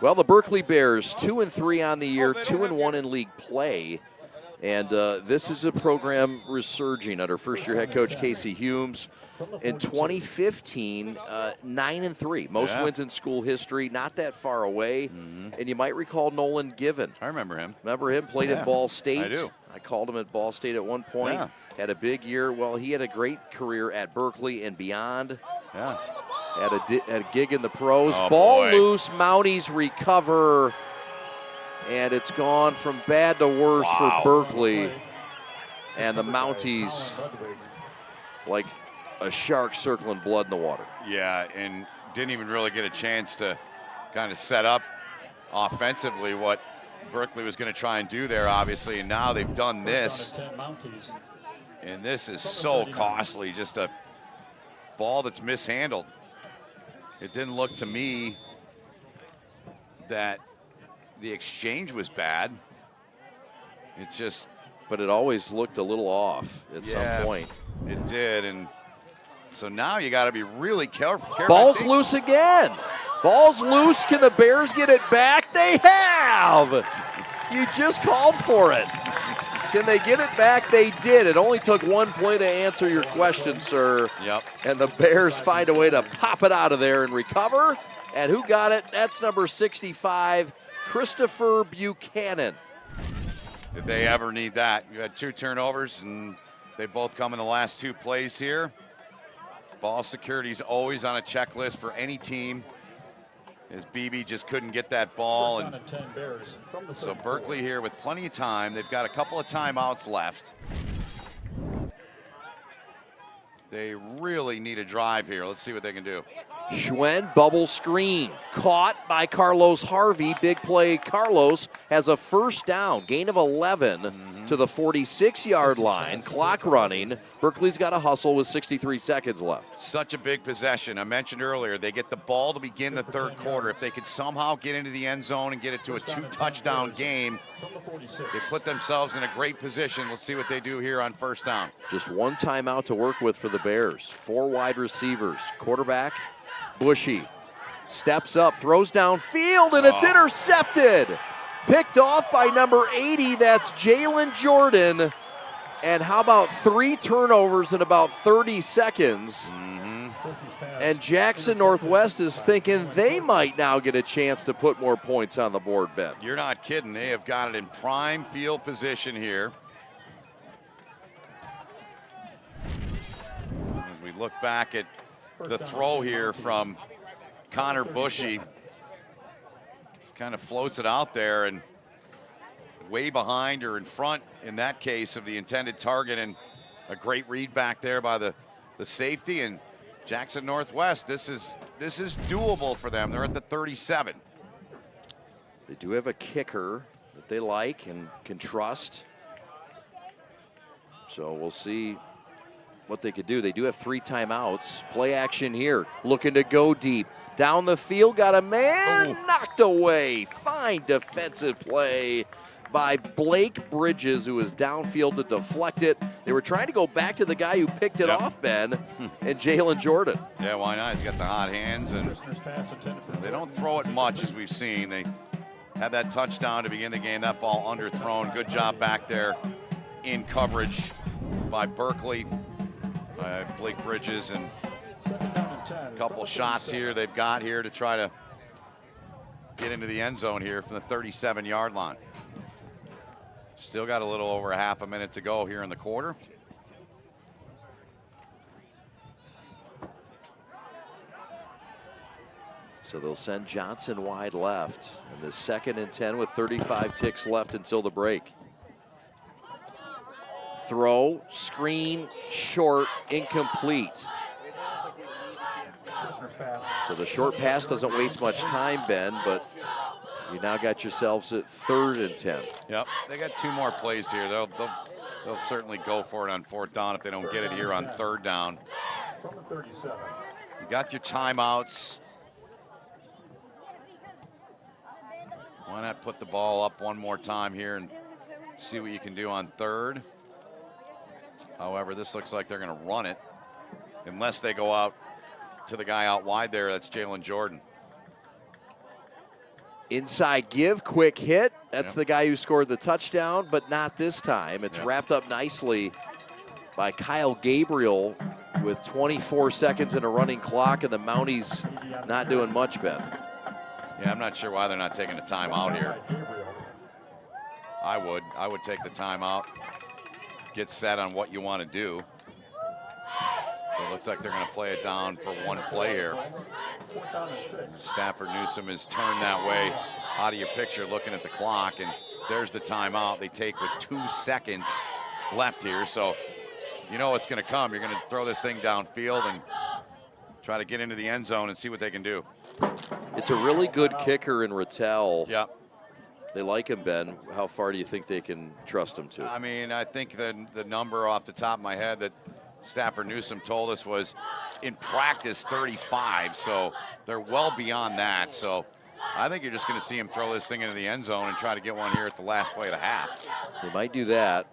Well, the Berkley Bears, 2-3 on the year, 2-1 in league play. And this is a program resurging under first-year head coach Casey Humes. In 2015, 9-3, most wins in school history, not that far away. And you might recall Nolan Given. I remember him. Remember him? Played at Ball State. I do. I called him at Ball State at one point. Had a big year. Well, he had a great career at Berkeley and beyond. Yeah. Had a gig in the pros. Oh, Ball boy. loose. Mounties recover. And it's gone from bad to worse for Berkeley. And the Mounties, like a shark circling blood in the water. Yeah, and didn't even really get a chance to kind of set up offensively what Berkley was going to try and do there, obviously. And now they've done this. And this is so costly, just a ball that's mishandled. It didn't look to me that the exchange was bad. It just... But it always looked a little off at some point. It did, and so now you got to be really careful. Ball's loose again. Ball's loose. Can the Bears get it back? They have. You just called for it. Can they get it back? They did. It only took one play to answer your question, sir. Yep. And the Bears find a way to pop it out of there and recover. And who got it? That's number 65, Christopher Buchanan. Did they ever need that? You had 2 turnovers, and they both come in the last 2 plays here. Ball security is always on a checklist for any team, as Beebe just couldn't get that ball. And so Berkley here with plenty of time. They've got a couple of timeouts left. They really need a drive here. Let's see what they can do. Schwen bubble screen. Caught by Carlos Harvey. Big play. Carlos has a first down. Gain of 11 to the 46-yard line. Clock running. Berkeley's got to hustle with 63 seconds left. Such a big possession. I mentioned earlier, they get the ball to begin the third quarter. If they could somehow get into the end zone and get it to a 2-touchdown game, they put themselves in a great position. Let's see what they do here on first down. Just one timeout to work with for the Bears. 4 wide receivers. Quarterback, Bushy, steps up, throws downfield, and it's intercepted. Picked off by number 80, that's Jalen Jordan. And how about 3 turnovers in about 30 seconds? And Jackson Northwest is thinking they might now get a chance to put more points on the board, Ben. You're not kidding. They have got it in prime field position here. As we look back at the throw here from Connor Bushy kind of floats it out there and way behind or in front, in that case, of the intended target, and a great read back there by the safety. And Jackson Northwest, this is doable for them. They're at the 37. They do have a kicker that they like and can trust. So we'll see what they could do. They do have 3 timeouts. Play action here, looking to go deep. Down the field, got a man knocked away. Fine defensive play by Blake Bridges, who was downfield to deflect it. They were trying to go back to the guy who picked it off, Ben, and Jalen Jordan. Yeah, why not? He's got the hot hands, and they don't throw it much, as we've seen. They had that touchdown to begin the game, that ball underthrown. Good job back there in coverage by Berkley, Blake Bridges, and a couple shots here they've got here to try to get into the end zone here from the 37-yard line. Still got a little over a half a minute to go here in the quarter. So they'll send Johnson wide left. And the 2nd and 10 with 35 ticks left until the break. Throw, screen, short, incomplete. So the short pass doesn't waste much time, Ben, but you now got yourselves at 3rd and 10. Yep, they got 2 more plays here. They'll certainly go for it on 4th down if they don't get it here on 3rd down. You got your timeouts. Why not put the ball up one more time here and see what you can do on 3rd? However, this looks like they're going to run it unless they go out to the guy out wide there. That's Jalen Jordan. Inside give, quick hit. That's the guy who scored the touchdown, but not this time. It's wrapped up nicely by Kyle Gabriel with 24 seconds in a running clock, and the Mounties not doing much, Ben. Yeah, I'm not sure why they're not taking a timeout here. I would take the timeout, get set on what you want to do. It looks like they're going to play it down for one play here. Stafford Newsom is turned that way out of your picture looking at the clock, and there's the timeout they take with 2 seconds left here. So you know what's going to come. You're going to throw this thing downfield and try to get into the end zone and see what they can do. It's a really good kicker in Rattel. Yeah. They like him, Ben. How far do you think they can trust him to? I mean, I think the number off the top of my head that Stafford Newsom told us was in practice 35, so they're well beyond that. So I think you're just going to see him throw this thing into the end zone and try to get one here at the last play of the half. They might do that.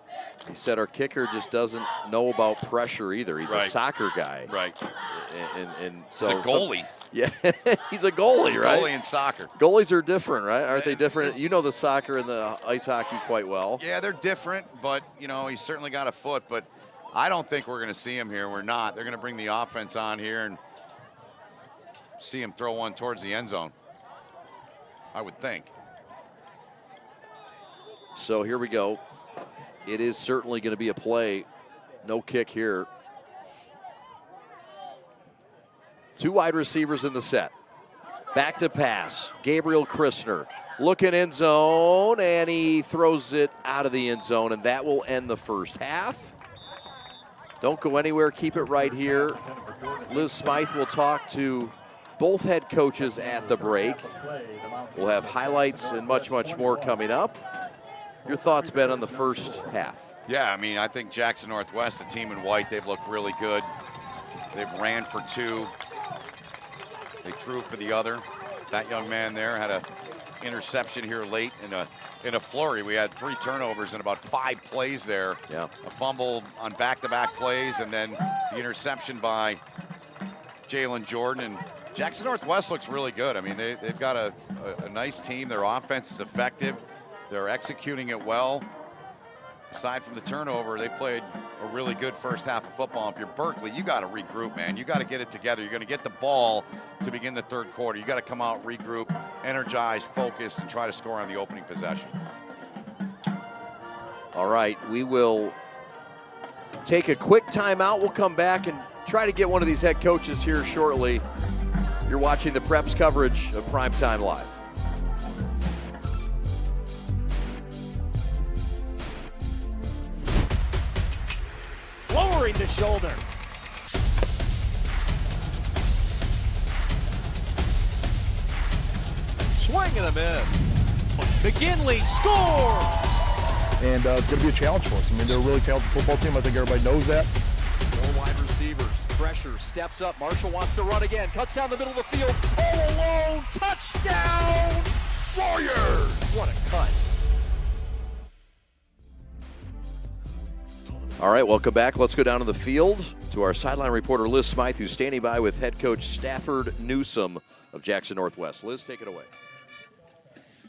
He said our kicker just doesn't know about pressure either. He's a soccer guy. Right. And so he's a goalie. Yeah, he's a goalie, right? Goalie in soccer. Goalies are different, right? Aren't they different? You know the soccer and the ice hockey quite well. Yeah, they're different, but, you know, he's certainly got a foot. But I don't think we're going to see him here. We're not. They're going to bring the offense on here and see him throw one towards the end zone, I would think. So here we go. It is certainly going to be a play. No kick here. 2 wide receivers in the set. Back to pass. Gabriel Christner looking end zone, and he throws it out of the end zone, and that will end the first half. Don't go anywhere. Keep it right here. Liz Smythe will talk to both head coaches at the break. We'll have highlights and much, much more coming up. Your thoughts, Ben, on the first half? Yeah, I mean, I think Jackson Northwest, the team in white, they've looked really good. They've ran for 2. They threw for the other. That young man there had an interception here late in a flurry. We had 3 turnovers in about 5 plays there. Yeah. A fumble on back-to-back plays, and then the interception by Jalen Jordan. And Jackson Northwest looks really good. I mean, they've got a nice team. Their offense is effective. They're executing it well. Aside from the turnover, they played a really good first half of football. If you're Berkley, you got to regroup, man. You got to get it together. You're going to get the ball to begin the 3rd quarter. You got to come out, regroup, energize, focus, and try to score on the opening possession. All right, we will take a quick timeout. We'll come back and try to get one of these head coaches here shortly. You're watching the Preps coverage of Primetime Live. Lowering the shoulder. Swing and a miss. McGinley scores! And it's going to be a challenge for us. I mean, they're a really talented football team. I think everybody knows that. No wide receivers. Pressure. Steps up. Marshall wants to run again. Cuts down the middle of the field. All alone. Touchdown! Warriors! What a cut. All right, welcome back. Let's go down to the field to our sideline reporter, Liz Smythe, who's standing by with head coach Stafford Newsome of Jackson Northwest. Liz, take it away.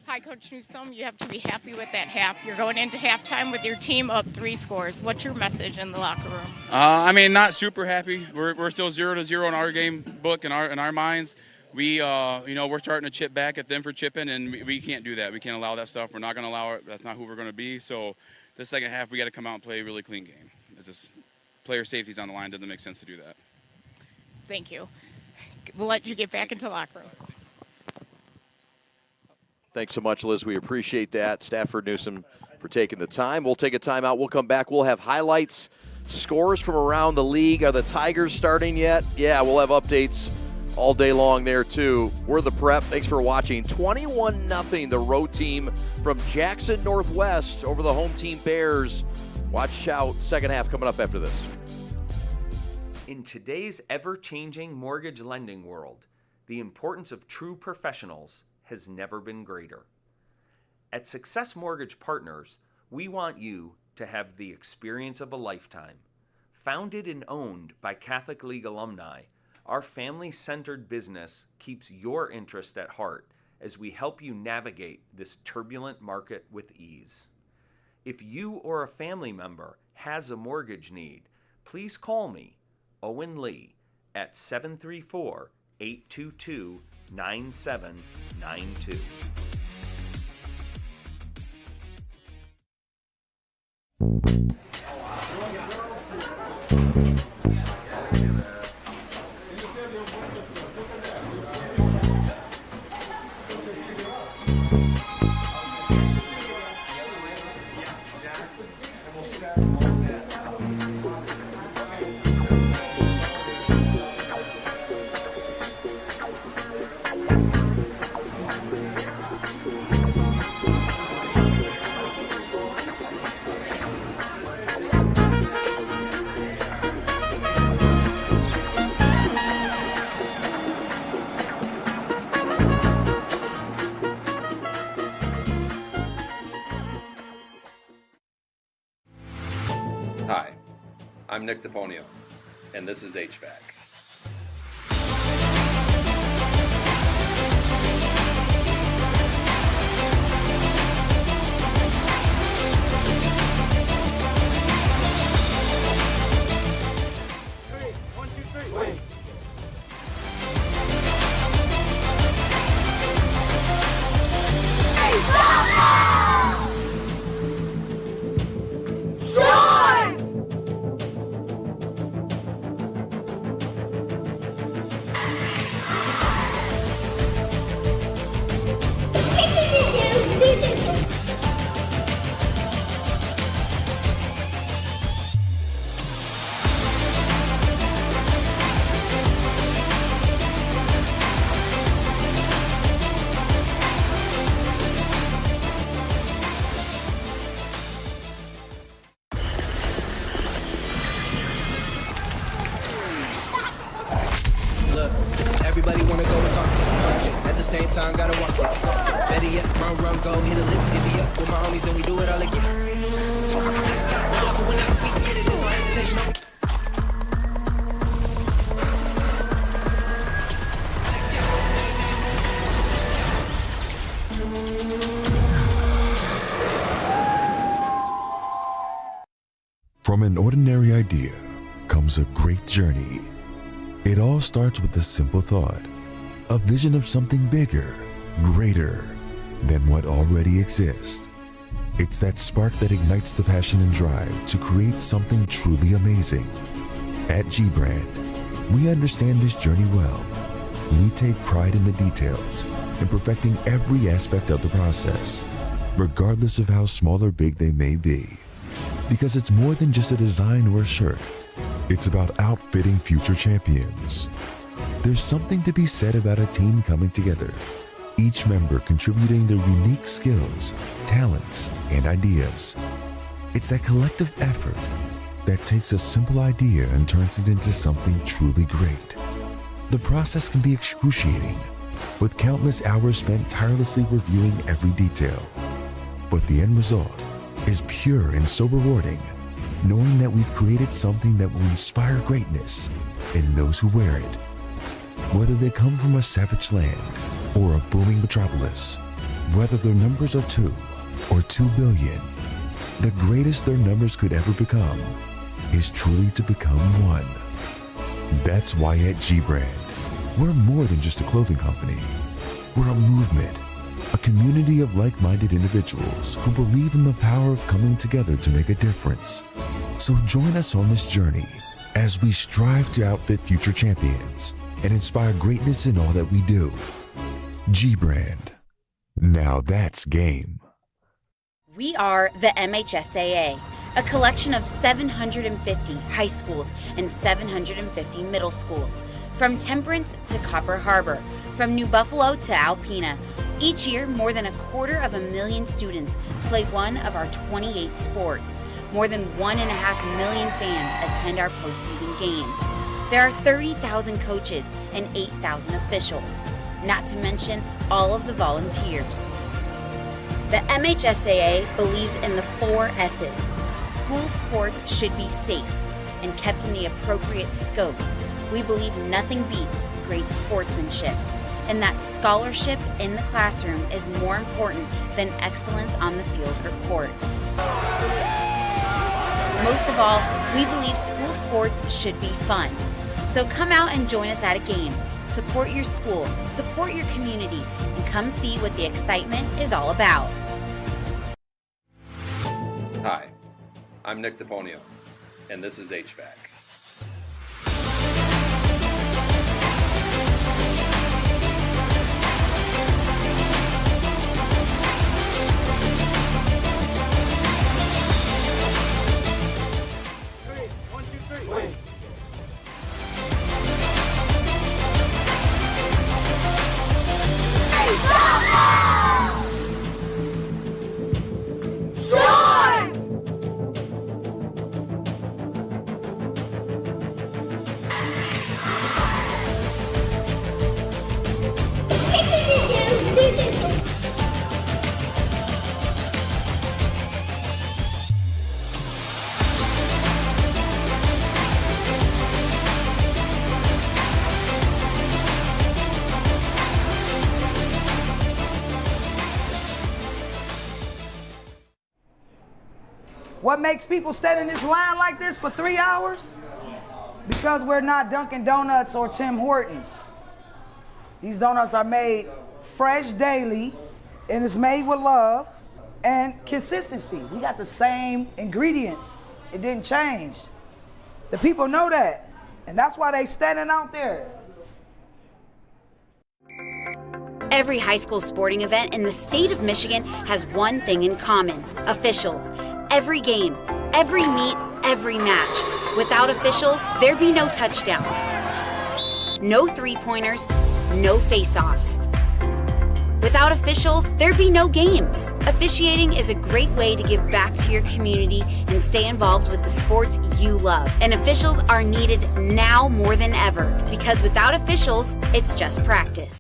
Hi, Coach Newsome. You have to be happy with that half. You're going into halftime with your team up 3 scores. What's your message in the locker room? I mean, not super happy. We're still 0-0 in our game book in our minds. We, we're starting to chip back at them for chipping, and we can't do that. We can't allow that stuff. We're not going to allow it. That's not who we're going to be. So the second half, we got to come out and play a really clean game. It's just player safety's on the line. Doesn't make sense to do that. Thank you. We'll let you get back into the locker room. Thanks so much, Liz. We appreciate that. Stafford Newsome for taking the time. We'll take a timeout. We'll come back. We'll have highlights, scores from around the league. Are the Tigers starting yet? Yeah, we'll have updates all day long there, too. We're the Prep. Thanks for watching. 21-0, the road team from Jackson Northwest over the home team Bears. Watch out. Second half coming up after this. In today's ever-changing mortgage lending world, the importance of true professionals has never been greater. At Success Mortgage Partners, we want you to have the experience of a lifetime. Founded and owned by Catholic League alumni, our family-centered business keeps your interest at heart as we help you navigate this turbulent market with ease. If you or a family member has a mortgage need, please call me, Owen Lee, at 734-822-9792. Hi, I'm Nick DePonio, and this is HVAC. Everybody wanna go and talk it. At the same time, gotta walk it. Better yet, run, go, hit a lick, divvy up with my homies, and we do it all again. Whenever we get it, there's no hesitation. From an ordinary idea comes a great journey. It all starts with the simple thought, a vision of something bigger, greater than what already exists. It's that spark that ignites the passion and drive to create something truly amazing. At G-Brand, we understand this journey well. we take pride in the details and perfecting every aspect of the process, regardless of how small or big they may be. Because it's more than just a design or a shirt. It's about outfitting future champions. There's something to be said about a team coming together, each member contributing their unique skills, talents, and ideas. It's that collective effort that takes a simple idea and turns it into something truly great. The process can be excruciating, with countless hours spent tirelessly reviewing every detail. But the end result is pure and so rewarding, knowing that we've created something that will inspire greatness in those who wear it. Whether they come from a savage land or a booming metropolis, whether their numbers are 2 or 2 billion, the greatest their numbers could ever become is truly to become one. That's why at G-Brand, we're more than just a clothing company. We're a movement, a community of like-minded individuals who believe in the power of coming together to make a difference. So join us on this journey as we strive to outfit future champions and inspire greatness in all that we do. G-Brand. Now that's game. We are the MHSAA, a collection of 750 high schools and 750 middle schools, from Temperance to Copper Harbor, from New Buffalo to Alpena. Each year, more than 250,000 students play one of our 28 sports. More than 1.5 million fans attend our postseason games. There are 30,000 coaches and 8,000 officials, not to mention all of the volunteers. The MHSAA believes in the 4 S's. School sports should be safe and kept in the appropriate scope. We believe nothing beats great sportsmanship, and that scholarship in the classroom is more important than excellence on the field or court. Most of all, we believe school sports should be fun. So come out and join us at a game. Support your school, support your community, and come see what the excitement is all about. Hi, I'm Nick DePonio, and this is HVAC. What makes people stand in this line like this for 3 hours? Because we're not Dunkin' Donuts or Tim Hortons. These donuts are made fresh daily, and it's made with love and consistency. We got the same ingredients. It didn't change. The people know that, and that's why they standing out there. Every high school sporting event in the state of Michigan has one thing in common: officials. Every game, every meet, every match. Without officials, there'd be no touchdowns, no three-pointers, no face-offs. Without officials, there'd be no games. Officiating is a great way to give back to your community and stay involved with the sports you love. And officials are needed now more than ever, because without officials, it's just practice.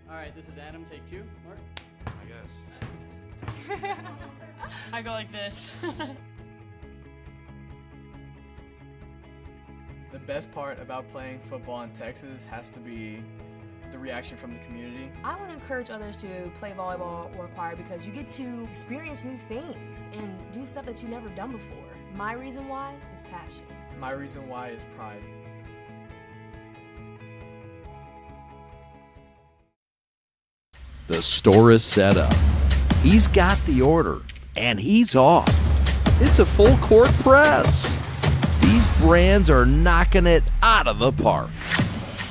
All right, this is Adam, take 2. Mark? I guess. I go like this. The best part about playing football in Texas has to be the reaction from the community. I want to encourage others to play volleyball or choir because you get to experience new things and do stuff that you've never done before. My reason why is passion. My reason why is pride. The store is set up. He's got the order, and he's off. It's a full court press. These brands are knocking it out of the park.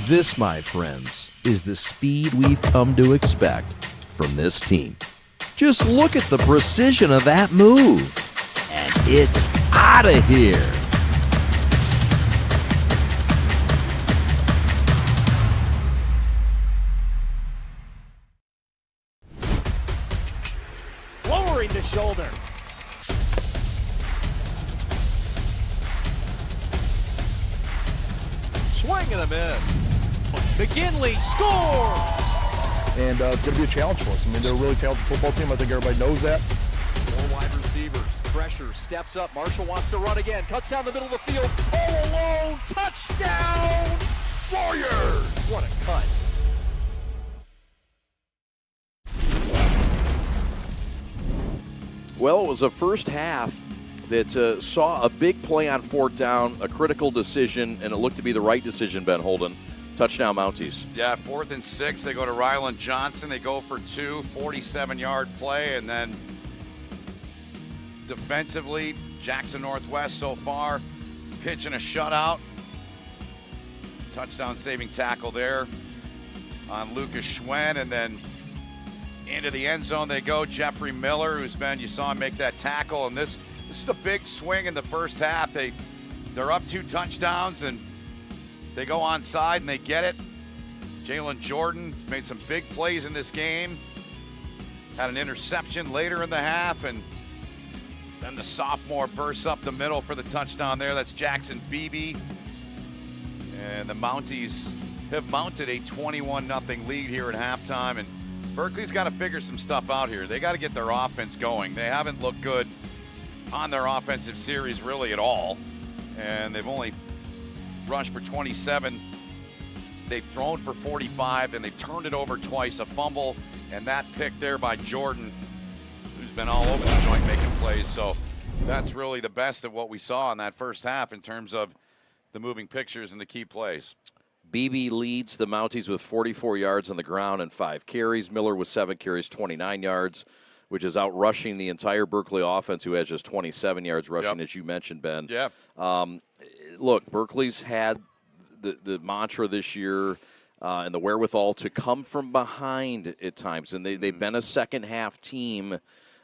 This, my friends, is the speed we've come to expect from this team. Just look at the precision of that move. And it's out of here. Lowering the shoulder. Swing and a miss. McGinley scores! And it's going to be a challenge for us. I mean, they're a really talented football team. I think everybody knows that. 4 wide receivers. Pressure, steps up. Marshall wants to run again. Cuts down the middle of the field. All alone. Touchdown! Warriors! What a cut. Well, it was a first half that saw a big play on 4th down, a critical decision, and it looked to be the right decision, Ben Holden. Touchdown Mounties. Yeah, 4th and 6. They go to Ryland Johnson. They go for 2, 47-yard play. And then defensively, Jackson Northwest so far pitching a shutout. Touchdown saving tackle there on Lucas Schwen. And then into the end zone they go. Jeffrey Miller, you saw him make that tackle. And this is a big swing in the first half. They're up 2 touchdowns and they go onside and they get it. Jalen Jordan made some big plays in this game. Had an interception later in the half, and then the sophomore bursts up the middle for the touchdown there. That's Jackson Beebe. And the Mounties have mounted a 21-0 lead here at halftime, and Berkeley's got to figure some stuff out here. They got to get their offense going. They haven't looked good on their offensive series really at all, and they've only rushed for 27. They've thrown for 45, and they've turned it over twice. A fumble, and that pick there by Jordan, who's been all over the joint making plays. So that's really the best of what we saw in that first half in terms of the moving pictures and the key plays. BB leads the Mounties with 44 yards on the ground and 5 carries. Miller with 7 carries, 29 yards, which is out rushing the entire Berkeley offense, who has just 27 yards rushing, as you mentioned, Ben. Yeah. Look, Berkeley's had the mantra this year and the wherewithal to come from behind at times, and they've been a second-half team.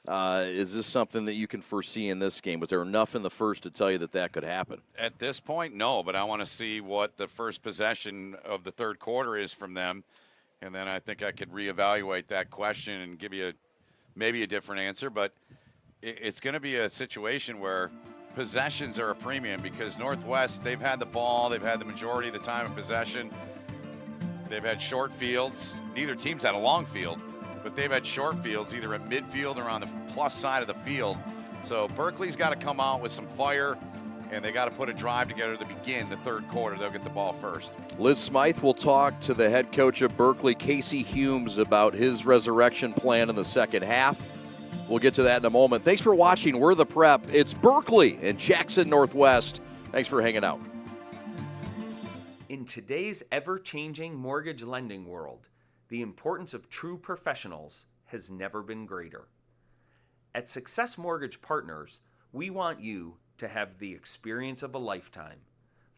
Is this something that you can foresee in this game? Was there enough in the first to tell you that could happen? At this point, no, but I want to see what the first possession of the third quarter is from them, and then I think I could reevaluate that question and give you maybe a different answer. But it's going to be a situation where possessions are a premium because Northwest, they've had the ball, they've had the majority of the time of possession. They've had short fields. Neither team's had a long field, but they've had short fields either at midfield or on the plus side of the field. So Berkeley's got to come out with some fire, and they got to put a drive together to begin the third quarter. They'll get the ball first. Liz Smythe will talk to the head coach of Berkeley, Casey Humes, about his resurrection plan in the second half. We'll get to that in a moment. Thanks for watching. We're the Prep. It's Berkeley and Jackson Northwest. Thanks for hanging out. In today's ever-changing mortgage lending world, the importance of true professionals has never been greater. At Success Mortgage Partners, we want you to have the experience of a lifetime.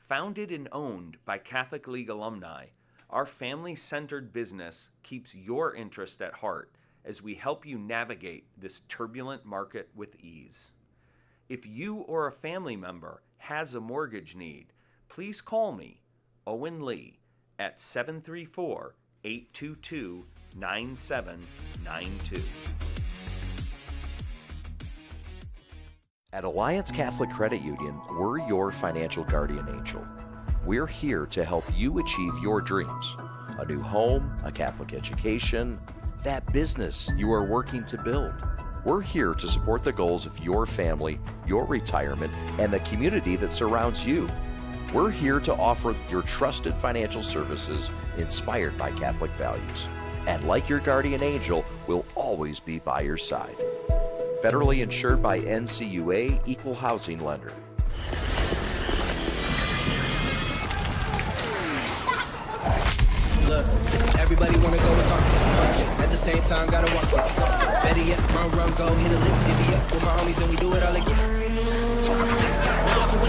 Founded and owned by Catholic League alumni, our family-centered business keeps your interest at heart as we help you navigate this turbulent market with ease. If you or a family member has a mortgage need, please call me, Owen Lee, at 734-822-9792. At Alliance Catholic Credit Union, we're your financial guardian angel. We're here to help you achieve your dreams. A new home, a Catholic education, that business you are working to build. We're here to support the goals of your family, your retirement, and the community that surrounds you. We're here to offer your trusted financial services inspired by Catholic values. And like your guardian angel, we'll always be by your side. Federally insured by NCUA, Equal Housing Lender. Look, everybody wanna go and talk. At the same time, gotta walk it. Better yet, run, go, hit a lick, divvy up with my homies, and we do it all again. Whenever we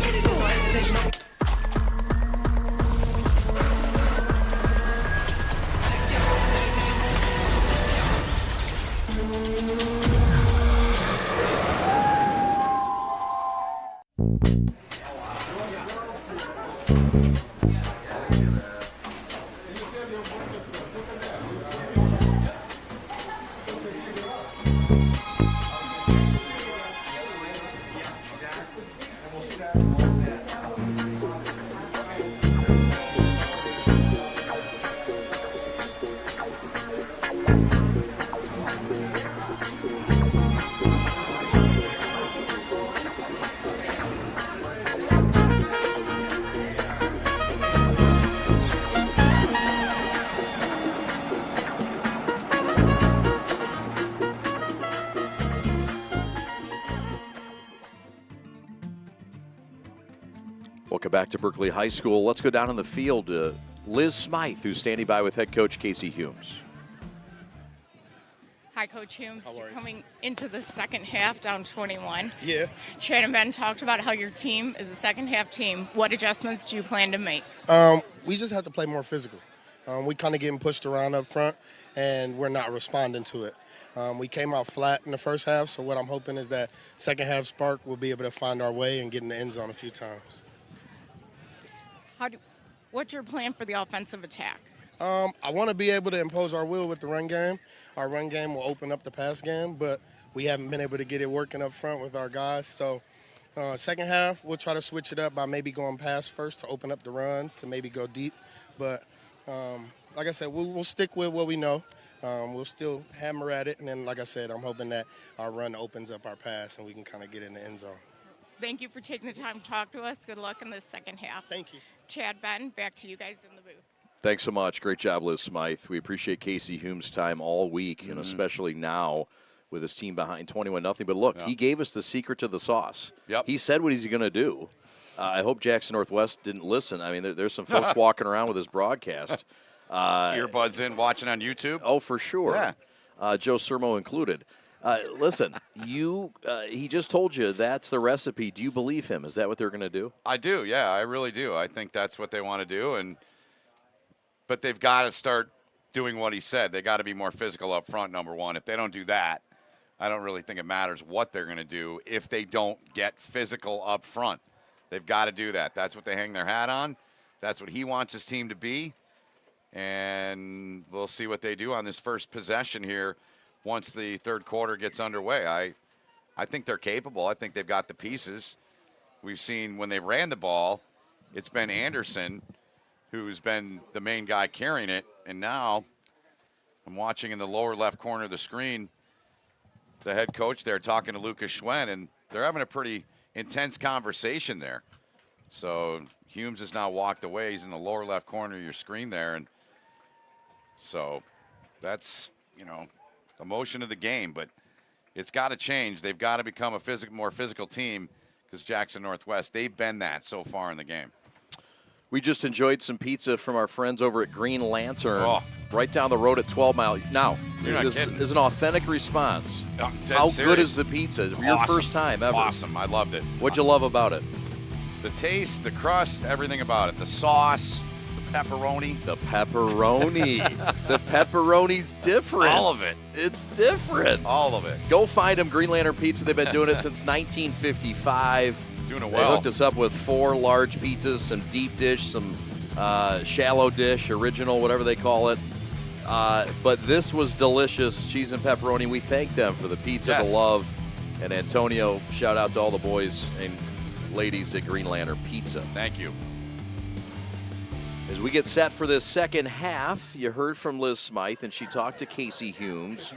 get it, there's no hesitation. Welcome back to Berkley High School. Let's go down on the field. Liz Smythe, who's standing by with head coach Casey Humes. Hi, Coach Humes. You're coming into the second half down 21. Yeah. Chad and Ben talked about how your team is a second half team. What adjustments do you plan to make? We just have to play more physical. We kind of getting pushed around up front, and we're not responding to it. We came out flat in the first half, so what I'm hoping is that second half spark will be able to find our way and get in the end zone a few times. What's your plan for the offensive attack? I want to be able to impose our will with the run game. Our run game will open up the pass game, but we haven't been able to get it working up front with our guys. So second half, we'll try to switch it up by maybe going pass first to open up the run, to maybe go deep. But like I said, we'll stick with what we know. We'll still hammer at it. And then, like I said, I'm hoping that our run opens up our pass and we can kind of get in the end zone. Thank you for taking the time to talk to us. Good luck in this second half. Thank you. Chad, Ben, back to you guys in the booth. Thanks so much. Great job, Liz Smythe. We appreciate Casey Humes' time all week, and especially now with his team behind 21-0. But look, he gave us the secret to the sauce. Yep. He said what he's going to do. I hope Jackson Northwest didn't listen. I mean, there's some folks walking around with his broadcast. Earbuds in, watching on YouTube. Oh, for sure. Yeah. Joe Sermo included. Listen, he just told you that's the recipe. Do you believe him? Is that what they're going to do? I do, yeah, I really do. I think that's what they want to do, but they've got to start doing what he said. They got to be more physical up front, number one. If they don't do that, I don't really think it matters what they're going to do if they don't get physical up front. They've got to do that. That's what they hang their hat on. That's what he wants his team to be, and we'll see what they do on this first possession here once the third quarter gets underway. I think they're capable. I think they've got the pieces. We've seen when they ran the ball, it's been Anderson who's been the main guy carrying it. And now I'm watching in the lower left corner of the screen the head coach there talking to Lucas Schwen, and they're having a pretty intense conversation there. So Humes has now walked away. He's in the lower left corner of your screen there. And so that's, the motion of the game, but it's got to change. They've got to become a more physical team because Jackson Northwest, they've been that so far in the game. We just enjoyed some pizza from our friends over at Green Lantern, right down the road at 12 Mile. Now, this is an authentic response. How good is the pizza? Your first time ever. Awesome. I loved it. What'd you love about it? The taste, the crust, everything about it. The sauce, the pepperoni. The pepperoni. The pepperoni's different. All of it. It's different. All of it. Go find them, Green Lantern Pizza. They've been doing it since 1955. Doing it They well. hooked us up with 4 large pizzas, some deep dish, some shallow dish, original, whatever they call it. But this was delicious, cheese and pepperoni. We thank them for the pizza, the love. And Antonio, shout out to all the boys and ladies at Green Lantern Pizza. Thank you. As we get set for this second half, you heard from Liz Smythe, and she talked to Casey Humes,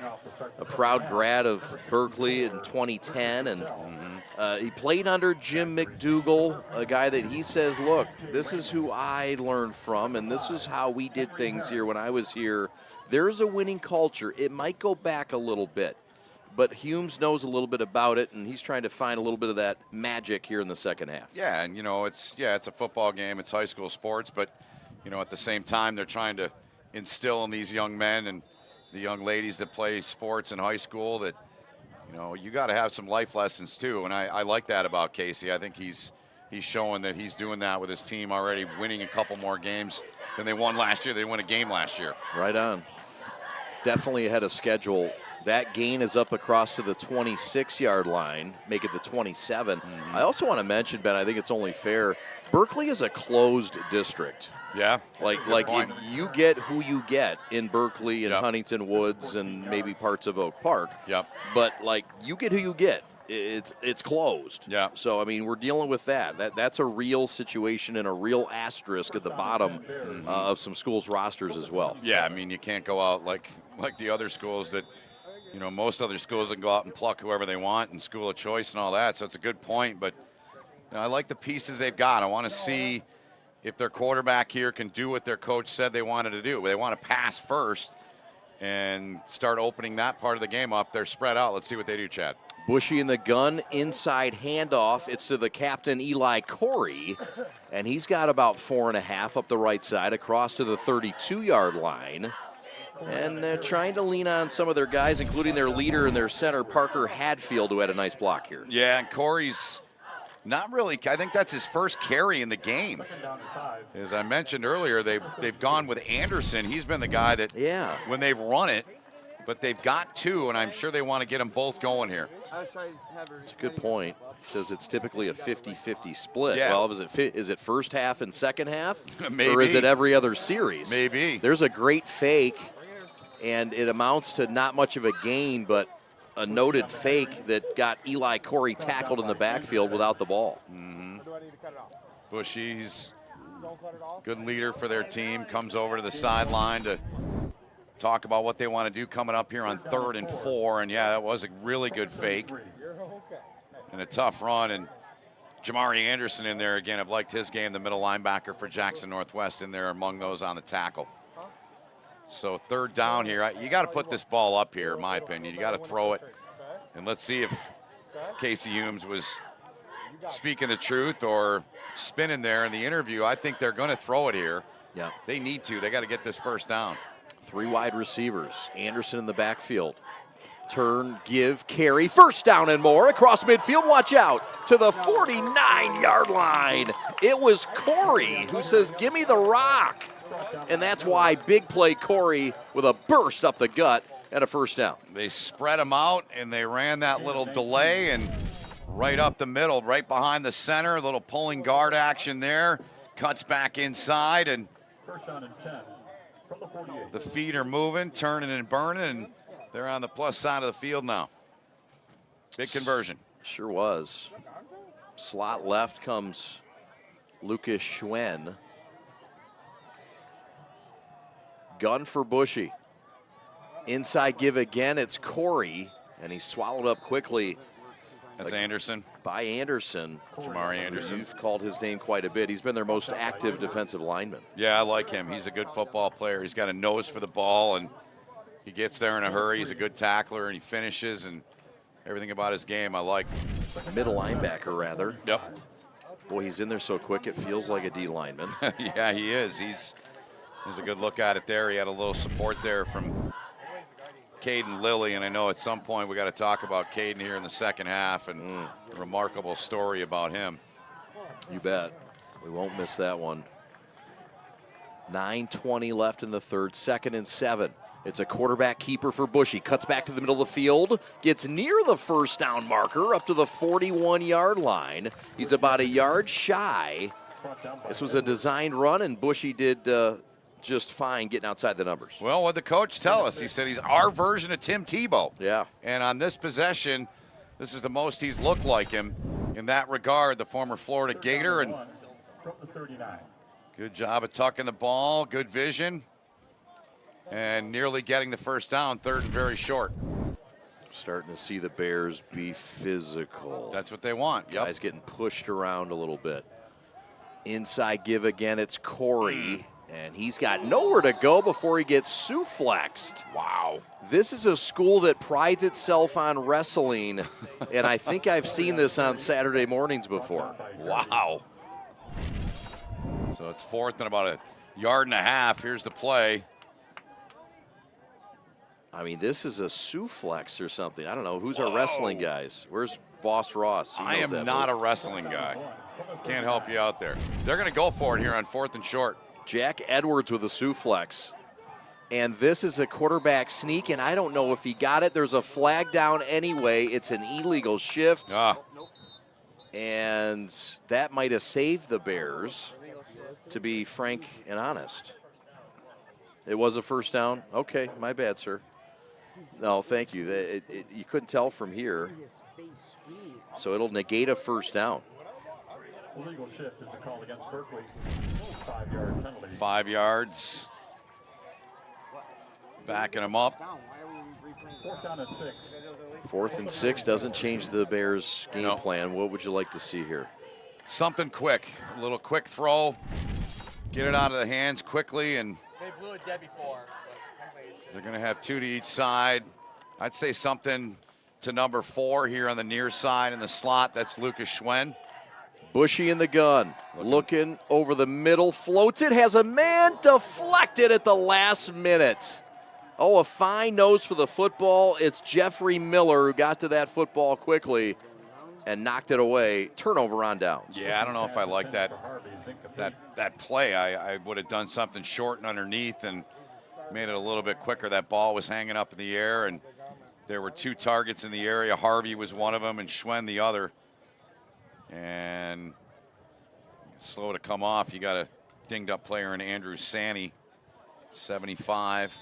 a proud grad of Berkley in 2010, and he played under Jim McDougal, a guy that he says, look, this is who I learned from, and this is how we did things here when I was here. There's a winning culture. It might go back a little bit, but Humes knows a little bit about it, and he's trying to find a little bit of that magic here in the second half. Yeah, and it's a football game. It's high school sports, but at the same time, they're trying to instill in these young men and the young ladies that play sports in high school that, you got to have some life lessons too. And I like that about Casey. I think he's showing that he's doing that with his team already, winning a couple more games than they won last year. They won a game last year. Right on. Definitely ahead of schedule That gain is up across to the 26-yard line, make it the 27. I also want to mention, Ben, I think it's only fair, Berkley is a closed district. Yeah. Like if you get who you get in Berkley and Huntington Woods and maybe parts of Oak Park. Yep. But like you get who you get. It's closed. Yeah. So I mean we're dealing with that. That's a real situation and a real asterisk at the bottom of some schools' rosters as well. Yeah, I mean you can't go out like the other schools that, most other schools can go out and pluck whoever they want and school of choice and all that. So it's a good point, but I like the pieces they've got. I want to see if their quarterback here can do what their coach said they wanted to do. They want to pass first and start opening that part of the game up. They're spread out. Let's see what they do, Chad. Bushy in the gun, inside handoff. It's to the captain, Eli Corey, and he's got about 4.5 up the right side, across to the 32-yard line. And they're trying to lean on some of their guys, including their leader and their center, Parker Hadfield, who had a nice block here. Yeah, and Corey's not really. I think that's his first carry in the game. As I mentioned earlier, they've gone with Anderson. He's been the guy that, when they've run it, but they've got two, and I'm sure they want to get them both going here. That's a good point. He says it's typically a 50-50 split. Yeah. Well, is it first half and second half? Maybe. Or is it every other series? Maybe. There's a great fake, and it amounts to not much of a gain, but a noted fake that got Eli Corey tackled in the backfield without the ball. Bushy's good leader for their team, comes over to the sideline to talk about what they want to do coming up here on 3rd and 4. And yeah, that was a really good fake and a tough run. And Jamari Anderson in there again. I've liked his game, the middle linebacker for Jackson Northwest, in there among those on the tackle. So 3rd down here. You got to put this ball up here, in my opinion. You got to throw it. And let's see if Casey Humes was speaking the truth or spinning there in the interview. I think they're going to throw it here. Yeah. They need to. They got to get this first down. 3 wide receivers. Anderson in the backfield. Turn, give, carry. First down and more across midfield. Watch out to the 49-yard line. It was Corey who says, "Give me the rock." And that's why big play Corey with a burst up the gut and a first down. They spread them out, and they ran that little delay and right up the middle, right behind the center. A little pulling guard action there. Cuts back inside, and the feet are moving, turning and burning, and they're on the plus side of the field now. Big conversion. Sure was. Slot left comes Lucas Schwen. Gun for Bushy. Inside give again, it's Corey, and he's swallowed up quickly. That's Anderson. By Anderson. Jamari Anderson. You've called his name quite a bit. He's been their most active defensive lineman. Yeah, I like him. He's a good football player. He's got a nose for the ball, and he gets there in a hurry. He's a good tackler, and he finishes, and everything about his game I like. Middle linebacker, rather. Yep. Boy, he's in there so quick it feels like a D lineman. Yeah, he is. He's a good look at it there. He had a little support there from Caden Lilly, and I know at some point we got to talk about Caden here in the second half, and a remarkable story about him. You bet. We won't miss that one. 9:20 left in the third, 2nd and 7. It's a quarterback keeper for Bushy. Cuts back to the middle of the field, gets near the first down marker, up to the 41-yard line. He's about a yard shy. This was a designed run, and Bushy did just fine getting outside the numbers. Well, what did the coach tell us? He said he's our version of Tim Tebow. Yeah. And on this possession, this is the most he's looked like him in that regard, the former Florida Gator. And good job of tucking the ball, good vision, and nearly getting the first down, 3rd and very short. Starting to see the Bears be physical. That's what they want. Yep. Guys getting pushed around a little bit. Inside give again, it's Corey. And he's got nowhere to go before he gets suplexed. Wow. This is a school that prides itself on wrestling, and I think I've seen this on Saturday mornings before. Wow. So it's 4th and about a yard and a half. Here's the play. I mean, this is a suplex or something. I don't know. Who's our wrestling guys? Where's Boss Ross? I am not a wrestling guy. Can't help you out there. They're going to go for it here on 4th and short. Jack Edwards with a suplex. And this is a quarterback sneak, and I don't know if he got it. There's a flag down anyway. It's an illegal shift. And that might have saved the Bears, to be frank and honest. It was a first down? Okay, my bad, sir. No, thank you. You couldn't tell from here. So it'll negate a first down. Illegal shift is a call against Berkley. 5-yard penalty. 5 yards. Backing them up. 4th down and 6. 4th and 6 doesn't change the Bears' game plan. What would you like to see here? Something quick. A little quick throw. Get it out of the hands quickly, and They blew it dead before. they're going to have 2 to each side. I'd say something to number 4 here on the near side in the slot. That's Lucas Schwen. Bushy in the gun, looking over the middle, floats it, has a man deflected at the last minute. Oh, a fine nose for the football. It's Jeffrey Miller who got to that football quickly and knocked it away. Turnover on downs. Yeah, I don't know if I like that play. I would have done something short and underneath and made it a little bit quicker. That ball was hanging up in the air, and there were 2 targets in the area. Harvey was one of them and Schwen the other. And slow to come off. You got a dinged up player in Andrew Sanney, 75.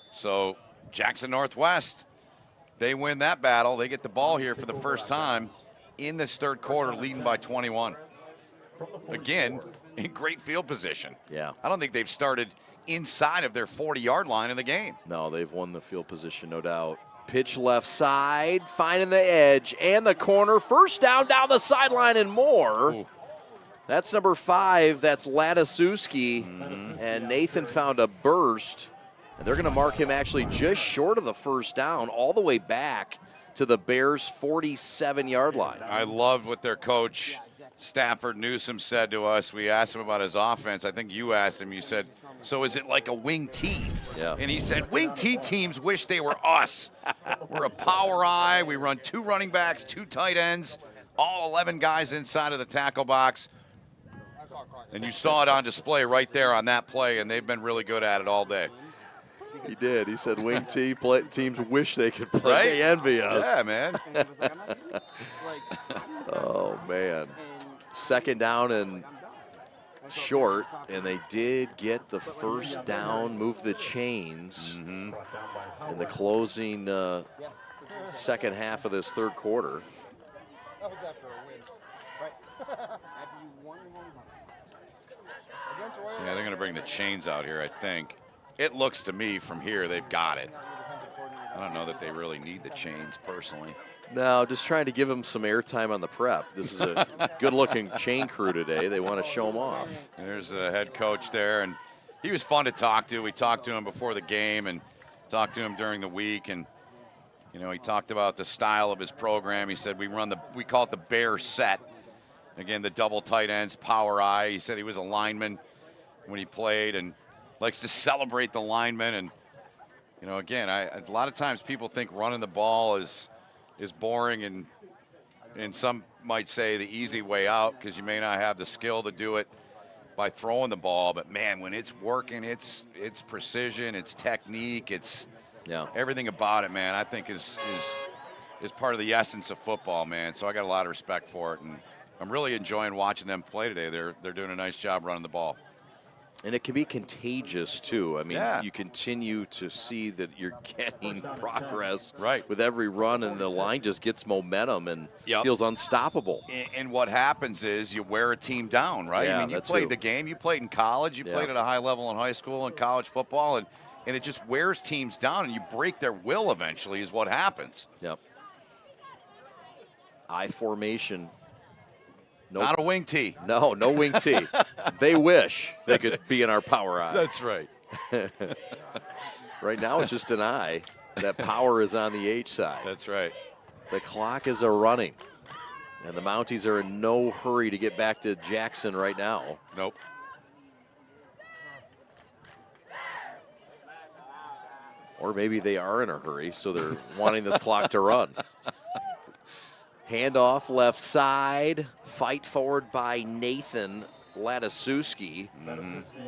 So Jackson Northwest, they win that battle. They get the ball here for the first time in this third quarter, leading by 21. Again, in great field position. Yeah. I don't think they've started inside of their 40-yard line in the game. No, they've won the field position, no doubt. Pitch left side, finding the edge and the corner. First down the sideline and more. Ooh. That's number 5. That's Ladaszewski. And Nathan found a burst. And they're going to mark him actually just short of the first down, all the way back to the Bears' 47-yard line. I loved what their coach, Stafford Newsom, said to us. We asked him about his offense. I think you asked him. You said, so is it like a wing T? Yeah. And he said, wing T teams wish they were us. We're a power I. We run 2 running backs, 2 tight ends, all 11 guys inside of the tackle box. And you saw it on display right there on that play, and they've been really good at it all day. He did. He said wing T teams wish they could play. Right? They envy us. Yeah, man. Oh, man. Second down and short, and they did get the first down, move the chains in the closing second half of this third quarter. Yeah, they're going to bring the chains out here, I think. It looks to me from here they've got it. I don't know that they really need the chains personally. No, just trying to give them some airtime on the prep. This is a good-looking chain crew today. They want to show them off. There's the head coach there, and he was fun to talk to. We talked to him before the game and talked to him during the week, and you know, he talked about the style of his program. He said we call it the Bear set. Again, the double tight ends, power I. He said he was a lineman when he played and likes to celebrate the linemen. And you know, again, a lot of times people think running the ball is boring, and some might say the easy way out because you may not have the skill to do it by throwing the ball. But man, when it's working, it's precision, it's technique, it's everything about it, man. I think is part of the essence of football, man. So I got a lot of respect for it, and I'm really enjoying watching them play today. They're doing a nice job running the ball. And it can be contagious, too. I mean, you continue to see that you're getting progress with every run, and the line just gets momentum and feels unstoppable. And what happens is you wear a team down, right? Yeah, I mean, you played the game. You played in college. You played at a high level in high school and college football, and it just wears teams down, and you break their will eventually is what happens. Yep. I formation. Nope. Not a wing T. No wing T. They wish they could be in our power eye. That's right. Right now it's just an I. That power is on the H side. That's right. The clock is running. And the Mounties are in no hurry to get back to Jackson right now. Nope. Or maybe they are in a hurry, so they're wanting this clock to run. Handoff left side. Fight forward by Nathan. Ladisuski,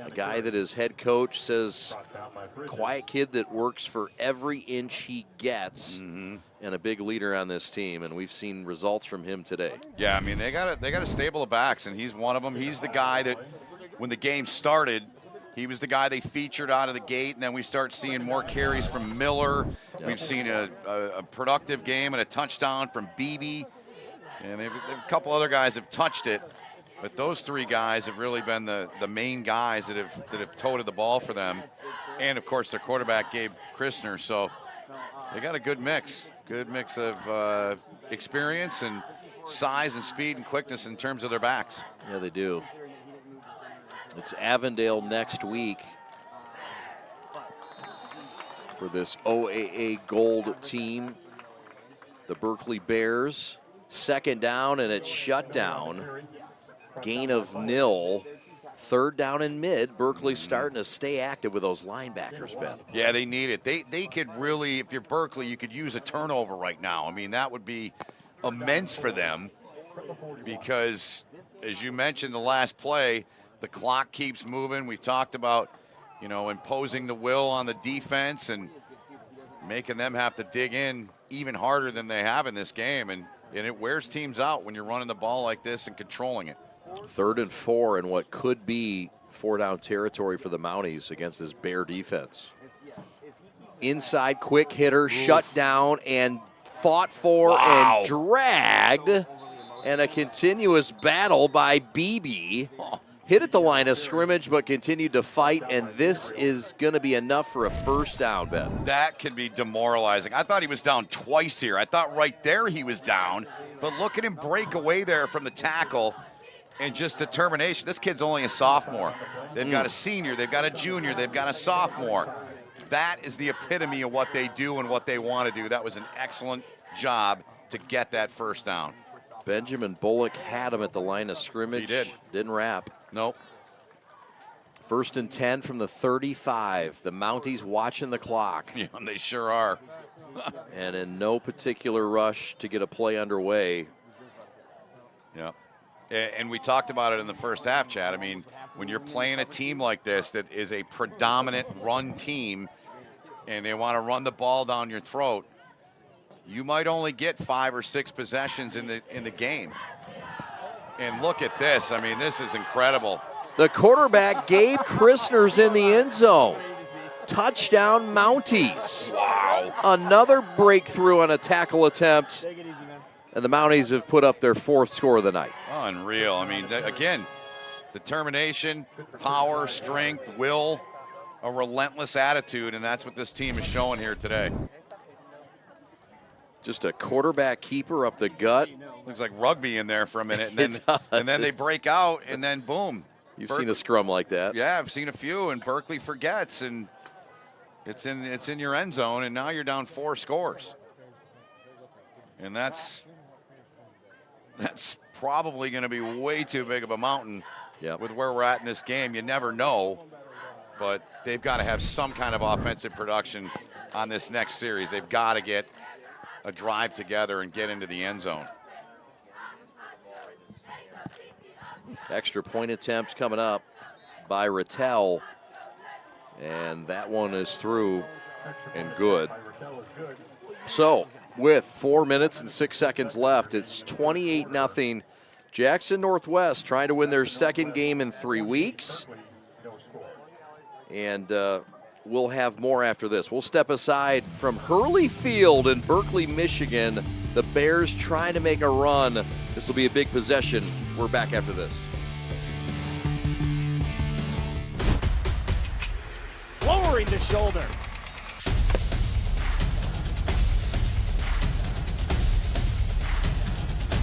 a guy that his head coach says, quiet kid that works for every inch he gets, and a big leader on this team, and we've seen results from him today. Yeah, I mean, they got a stable of backs, and he's one of them. He's the guy that, when the game started, he was the guy they featured out of the gate, and then we start seeing more carries from Miller. Yep. We've seen a productive game and a touchdown from Beebe, and a couple other guys have touched it, but those three guys have really been the main guys that have toted the ball for them, and of course their quarterback Gabe Christner. So they got a good mix of experience and size and speed and quickness in terms of their backs. Yeah, they do. It's Avondale next week for this OAA Gold team. The Berkley Bears, second down, and it's shut down. Gain of nil. Third down and mid. Berkley starting to stay active with those linebackers, Ben. Yeah, they need it. They could really, if you're Berkley, you could use a turnover right now. I mean, that would be immense for them because, as you mentioned, the last play, the clock keeps moving. We talked about, imposing the will on the defense and making them have to dig in even harder than they have in this game. And it wears teams out when you're running the ball like this and controlling it. 3rd and 4 in what could be 4-down territory for the Mounties against this Bear defense. Inside quick hitter, shut down and fought for and dragged. And a continuous battle by Beebe. Hit at the line of scrimmage, but continued to fight, and this is going to be enough for a first down, Ben. That can be demoralizing. I thought he was down twice here. I thought right there he was down, but look at him break away there from the tackle and just determination. This kid's only a sophomore. They've got a senior, they've got a junior, they've got a sophomore. That is the epitome of what they do and what they want to do. That was an excellent job to get that first down. Benjamin Bullock had him at the line of scrimmage. He did. Didn't wrap. Nope. 1st and 10 from the 35. The Mounties watching the clock. Yeah, they sure are. And in no particular rush to get a play underway. Yeah. And we talked about it in the first half, Chad. I mean, when you're playing a team like this that is a predominant run team and they want to run the ball down your throat, you might only get 5 or 6 possessions in the game. And look at this. I mean, this is incredible. The quarterback, Gabe Christner's in the end zone. Touchdown Mounties. Wow. Another breakthrough on a tackle attempt. And the Mounties have put up their 4th score of the night. Unreal. I mean, again, determination, power, strength, will, a relentless attitude, and that's what this team is showing here today. Just a quarterback keeper up the gut. Looks like rugby in there for a minute, and then they break out, and then boom. You've seen a scrum like that. Yeah, I've seen a few, and Berkley forgets, and it's in your end zone, and now you're down 4 scores. And that's probably going to be way too big of a mountain with where we're at in this game. You never know, but they've got to have some kind of offensive production on this next series. They've got to get a drive together and get into the end zone. Extra point attempts coming up by Rattel, and that one is through and good. So with 4 minutes and 6 seconds left, it's 28-0. Jackson Northwest trying to win their 2nd game in 3 weeks. And we'll have more after this. We'll step aside from Hurley Field in Berkley, Michigan. The Bears trying to make a run. This will be a big possession. We're back after this. Lowering the shoulder.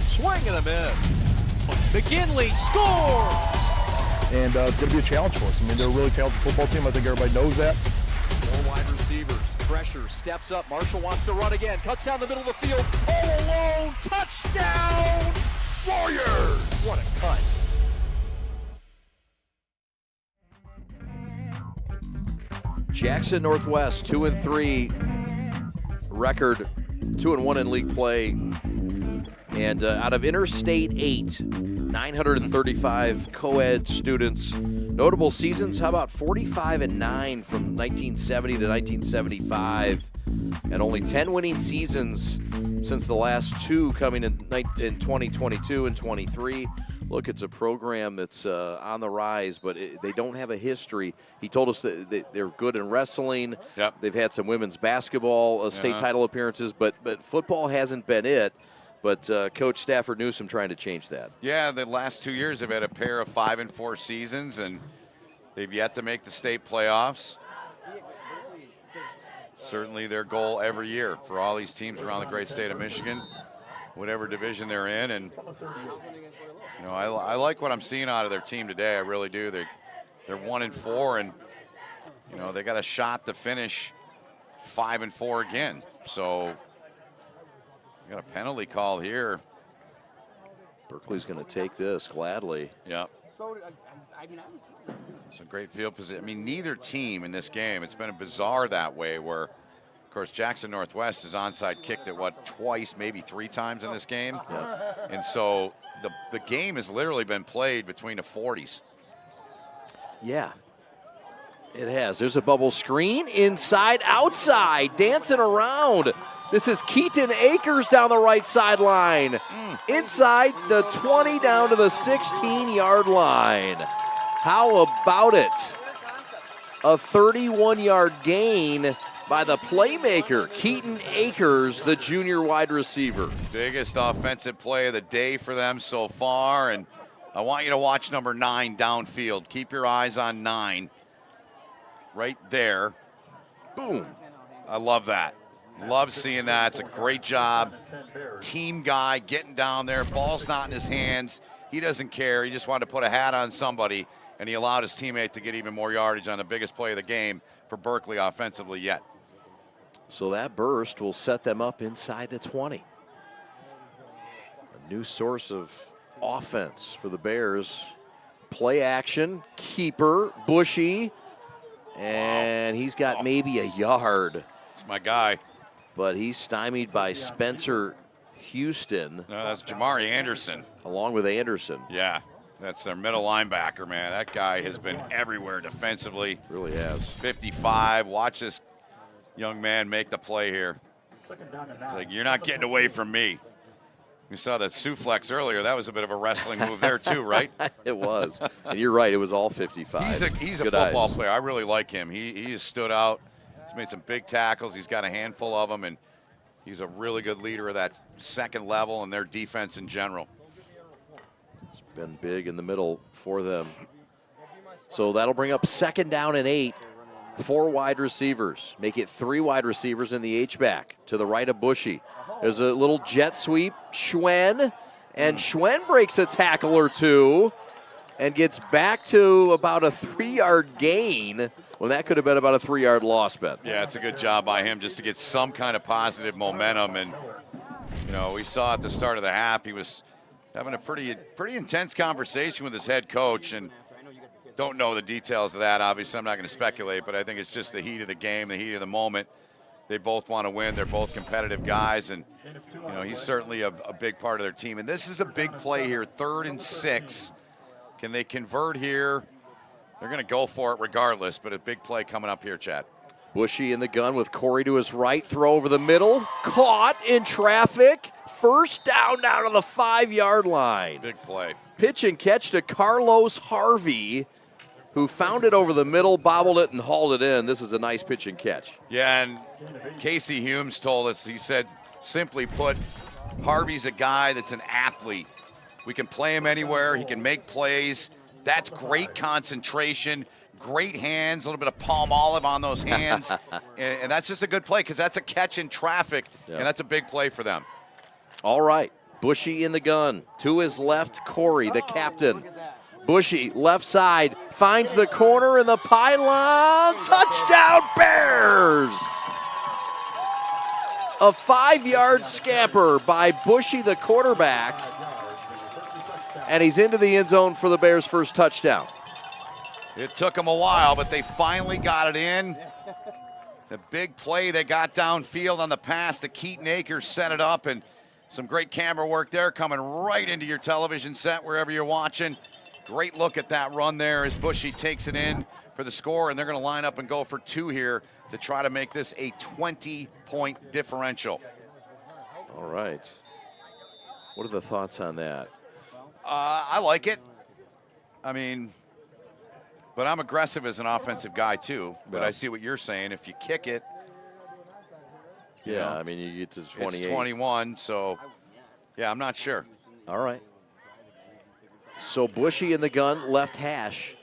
Swing and a miss. McGinley scores! And it's going to be a challenge for us. I mean, they're a really talented football team. I think everybody knows that. 4 wide receivers. Pressure, steps up. Marshall wants to run again. Cuts down the middle of the field. All alone. Touchdown! Warriors! What a cut. Jackson Northwest 2-3 record, 2-1 in league play. And out of Interstate 8, 935 co-ed students. Notable seasons, how about 45-9 from 1970 to 1975, and only 10 winning seasons since the last two coming in 2022 and 23. Look, it's a program that's on the rise, but they don't have a history. He told us that they're good in wrestling. Yep. They've had some women's basketball state title appearances, but football hasn't been it. But Coach Stafford Newsom trying to change that. Yeah, the last 2 years they've had a pair of 5-4 seasons, and they've yet to make the state playoffs. Certainly their goal every year for all these teams around the great state of Michigan, whatever division they're in. And you know, I like what I'm seeing out of their team today. I really do. They're 1-4, and you know, they got a shot to finish 5-4 again. So we got a penalty call here. Berkley's going to take this gladly. Yep. It's a great field position. I mean, neither team in this game, it's been bizarre that way where, of course, Jackson Northwest is onside kicked at twice, maybe 3 times in this game. Yep. And so the game has literally been played between the 40s. Yeah, it has. There's a bubble screen, inside, outside, dancing around. This is Keaton Akers down the right sideline. Inside the 20 down to the 16-yard line. How about it? A 31-yard gain by the playmaker, Keaton Akers, the junior wide receiver. Biggest offensive play of the day for them so far. And I want you to watch number 9 downfield. Keep your eyes on 9. Right there. Boom. I love that. Love seeing that. It's a great job. Team guy getting down there. Ball's not in his hands. He doesn't care. He just wanted to put a hat on somebody, and he allowed his teammate to get even more yardage on the biggest play of the game for Berkley offensively yet. So that burst will set them up inside the 20. A new source of offense for the Bears. Play action, keeper, Bushy, and he's got maybe a yard. It's my guy. But he's stymied by Spencer Houston. No, that's Jamari Anderson. Along with Anderson. Yeah, that's their middle linebacker, man. That guy has been everywhere defensively. Really has. 55. Watch this young man make the play here. It's like, you're not getting away from me. We saw that suplex earlier. That was a bit of a wrestling move there too, right? It was. And you're right, it was all 55. He's a football player. I really like him. He has stood out. He's made some big tackles. He's got a handful of them, and he's a really good leader of that second level and their defense in general. It's been big in the middle for them. So that'll bring up 2nd down and 8. 4 wide receivers. Make it 3 wide receivers in the H-back to the right of Bushy. There's a little jet sweep. Schwen, and Schwen breaks a tackle or two and gets back to about a 3-yard gain. Well, that could have been about a 3-yard loss, Ben. Yeah, it's a good job by him just to get some kind of positive momentum. And, you know, we saw at the start of the half he was having a pretty intense conversation with his head coach. And don't know the details of that. Obviously, I'm not going to speculate, but I think it's just the heat of the game, the heat of the moment. They both want to win. They're both competitive guys. And, you know, he's certainly a big part of their team. And this is a big play here, 3rd and 6. Can they convert here? They're going to go for it regardless, but a big play coming up here, Chad. Bushy in the gun with Corey to his right. Throw over the middle. Caught in traffic. 1st down to the 5-yard line. Big play. Pitch and catch to Carlos Harvey, who found it over the middle, bobbled it, and hauled it in. This is a nice pitch and catch. Yeah, and Casey Humes told us, he said, simply put, Harvey's a guy that's an athlete. We can play him anywhere. He can make plays. That's great concentration, great hands, a little bit of palm olive on those hands. and that's just a good play because that's a catch in traffic, and that's a big play for them. All right, Bushy in the gun. To his left, Corey, the captain. Bushy, left side, finds the corner in the pylon. Touchdown, Bears! A 5-yard scamper by Bushy, the quarterback. And he's into the end zone for the Bears' first touchdown. It took them a while, but they finally got it in. The big play they got downfield on the pass to Keaton Akers set it up, and Some great camera work there, coming right into your television set wherever you're watching. Great look at that run there as Bushy takes it in for the score, and they're going to line up and go for 2 here to try to make this a 20-point differential. All right. What are the thoughts on that? I like it. I mean, but I'm aggressive as an offensive guy too. But I see what you're saying. If you kick it, yeah, I mean, you get to 28. It's 21, so yeah, I'm not sure. All right. So Bushy in the gun, left hash.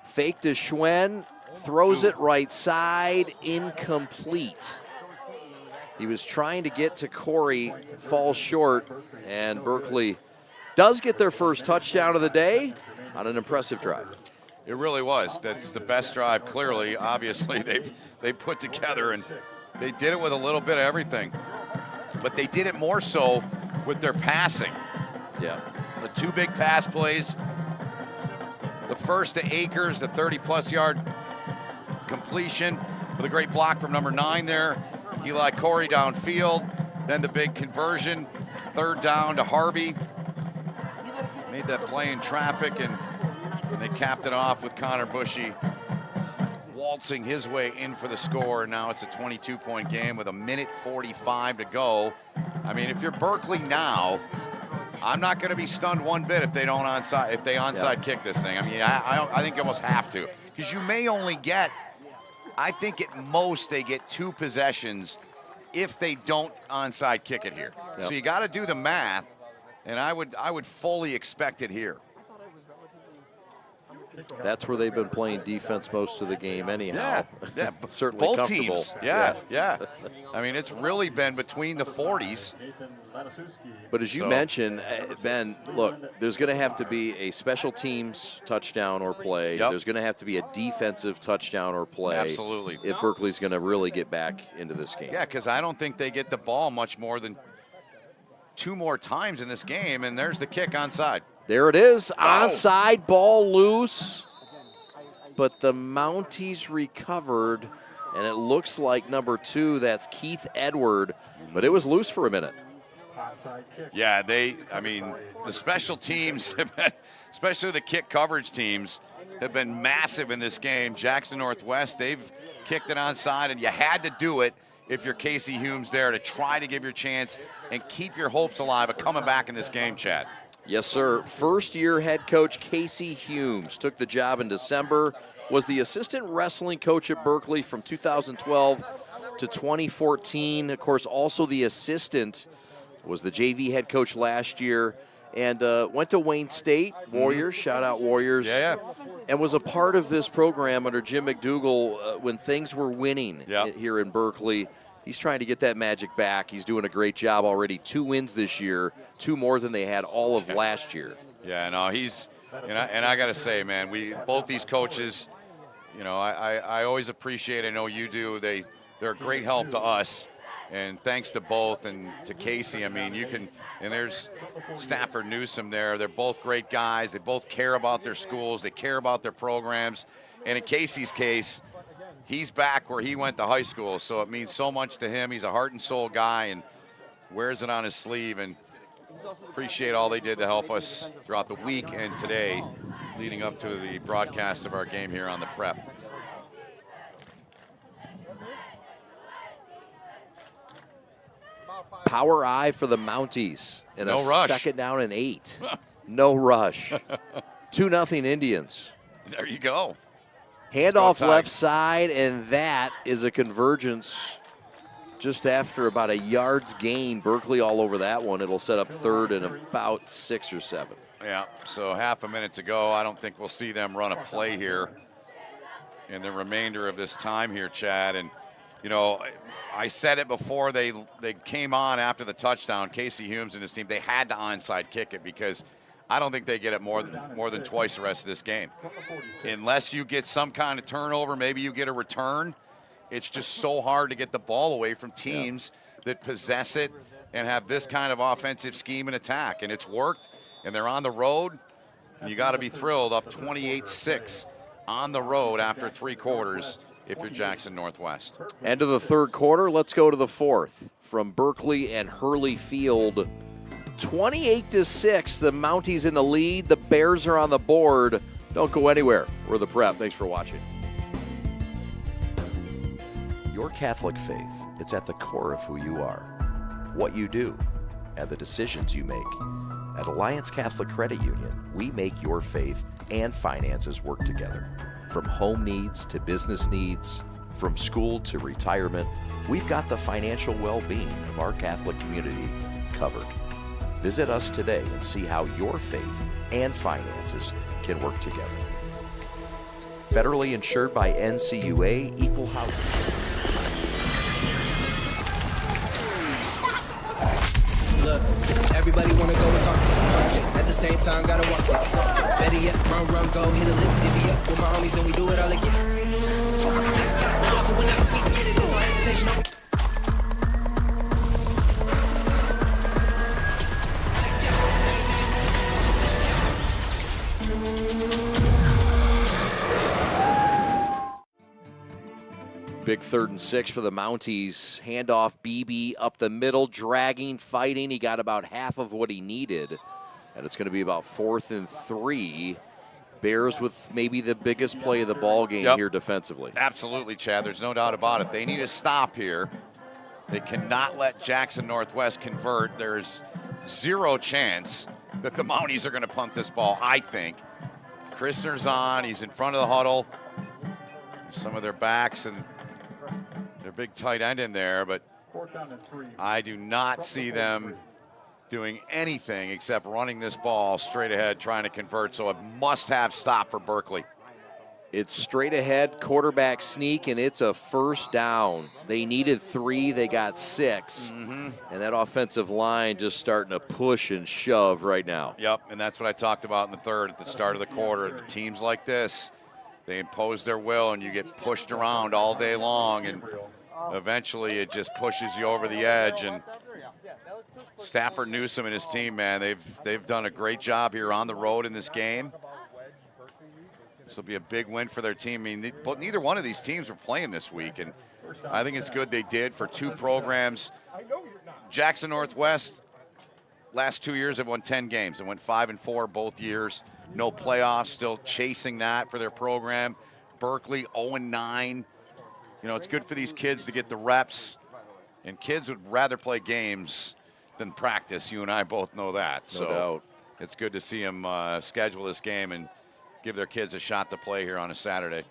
Fake to Schwen, throws it right side, incomplete. He was trying to get to Corey, falls short, and Berkley does get their first touchdown of the day on an impressive drive. It really was. That's the best drive, clearly. Obviously, they put together, and they did it with a little bit of everything. But they did it more so with their passing. Yeah. The 2 big pass plays. The first to Akers, the 30-plus yard completion with a great block from number 9 there. Eli Corey downfield. Then the big conversion. 3rd down to Harvey. Made that play in traffic, and they capped it off with Connor Bushy waltzing his way in for the score. Now it's a 22-point game with 1:45 to go. I mean, if you're Berkley now, I'm not going to be stunned one bit if they don't onside kick this thing. I mean, I think you almost have to, because you may only get, I think at most they get 2 possessions if they don't onside kick it here. Yep. So you got to do the math, and I would fully expect it here. That's where they've been playing defense most of the game anyhow. Yeah. Certainly Both comfortable. teams. Yeah. I mean, it's really been between the 40s. But as you mentioned, Ben, look, there's going to have to be a special teams touchdown or play. Yep. There's going to have to be a defensive touchdown or play. Absolutely. If Berkeley's going to really get back into this game. Yeah, because I don't think they get the ball much more than 2 more times in this game, and there's the kick onside. There it is, onside, ball loose. But the Mounties recovered, and it looks like number 2, that's Keith Edward, but it was loose for a minute. Yeah, I mean, the special teams, have been, especially the kick coverage teams, have been massive in this game. Jackson Northwest, they've kicked it onside, and you had to do it if you're Casey Humes there to try to give your chance and keep your hopes alive of coming back in this game, Chad. Yes, sir. First-year head coach Casey Humes took the job in December, was the assistant wrestling coach at Berkley from 2012 to 2014. Of course, also the assistant, was the JV head coach last year, and went to Wayne State Warriors, shout out Warriors, and was a part of this program under Jim McDougall when things were winning here in Berkley. He's trying to get that magic back. He's doing a great job already. 2 wins this year, 2 more than they had all of last year. Yeah, no, and I got to say, man, both these coaches, you know, I always appreciate, I know you do, they're a great help to us. And thanks to both, and to Casey, I mean, and there's Stafford Newsom there. They're both great guys. They both care about their schools. They care about their programs. And in Casey's case, he's back where he went to high school, so it means so much to him. He's a heart and soul guy and wears it on his sleeve, and appreciate all they did to help us throughout the week and today leading up to the broadcast of our game here on the Prep. Power I for the Mounties in No a rush. 2nd down and 8. No rush. 2-0 Indians. There you go. Handoff left side, and that is a convergence just after about a yard's gain. Berkley all over that one. It'll set up 3rd and about 6 or 7. Yeah, so half a minute to go. I don't think we'll see them run a play here in the remainder of this time here, Chad. And, you know, I said it before they came on after the touchdown, Casey Humes and his team, they had to onside kick it, because I don't think they get it more than twice the rest of this game. Unless you get some kind of turnover, maybe you get a return. It's just so hard to get the ball away from teams that possess it and have this kind of offensive scheme and attack. And it's worked, and they're on the road. And you got to be thrilled, up 28-6 on the road after 3 quarters if you're Jackson Northwest. End of the third quarter. Let's go to the fourth. From Berkley and Hurley Field, 28-6. The Mounties in the lead. The Bears are on the board. Don't go anywhere. We're the Prep. Thanks for watching. Your Catholic faith, it's at the core of who you are, what you do, and the decisions you make. At Alliance Catholic Credit Union, we make your faith and finances work together. From home needs to business needs, from school to retirement, we've got the financial well-being of our Catholic community covered. Visit us today and see how your faith and finances can work together. Federally insured by NCUA Equal Housing. Look, everybody wanna go and talk. At the same time, gotta walk it. Better yet, run, go, hit a lick, divvy up with my homies, and we do it all again. Whenever we get it, there's no hesitation. Big 3rd and 6 for the Mounties. Handoff, BB up the middle, dragging, fighting. He got about half of what he needed. And it's going to be about 4th and 3. Bears with maybe the biggest play of the ball game here defensively. Absolutely, Chad. There's no doubt about it. They need a stop here. They cannot let Jackson Northwest convert. There's zero chance that the Mounties are going to punt this ball, I think. Christner's on. He's in front of the huddle. Some of their backs and their big tight end in there, but I do not see them doing anything except running this ball straight ahead, trying to convert. So a must-have stop for Berkley. It's straight ahead, quarterback sneak, and it's a first down. They needed 3, they got 6. And that offensive line just starting to push and shove right now. Yep, and that's what I talked about in the third at the start of the quarter. Teams like this, they impose their will, and you get pushed around all day long, and eventually it just pushes you over the edge. And Stafford Newsom and his team, man, they've done a great job here on the road in this game. This will be a big win for their team. I mean, but neither one of these teams were playing this week, and I think it's good they did for 2 programs. Jackson Northwest, last 2 years have won 10 games and went 5-4 both years. No playoffs, still chasing that for their program. Berkley 0-9. You know, it's good for these kids to get the reps, and kids would rather play games than practice. You and I both know that. No doubt. It's good to see them schedule this game and give their kids a shot to play here on a Saturday.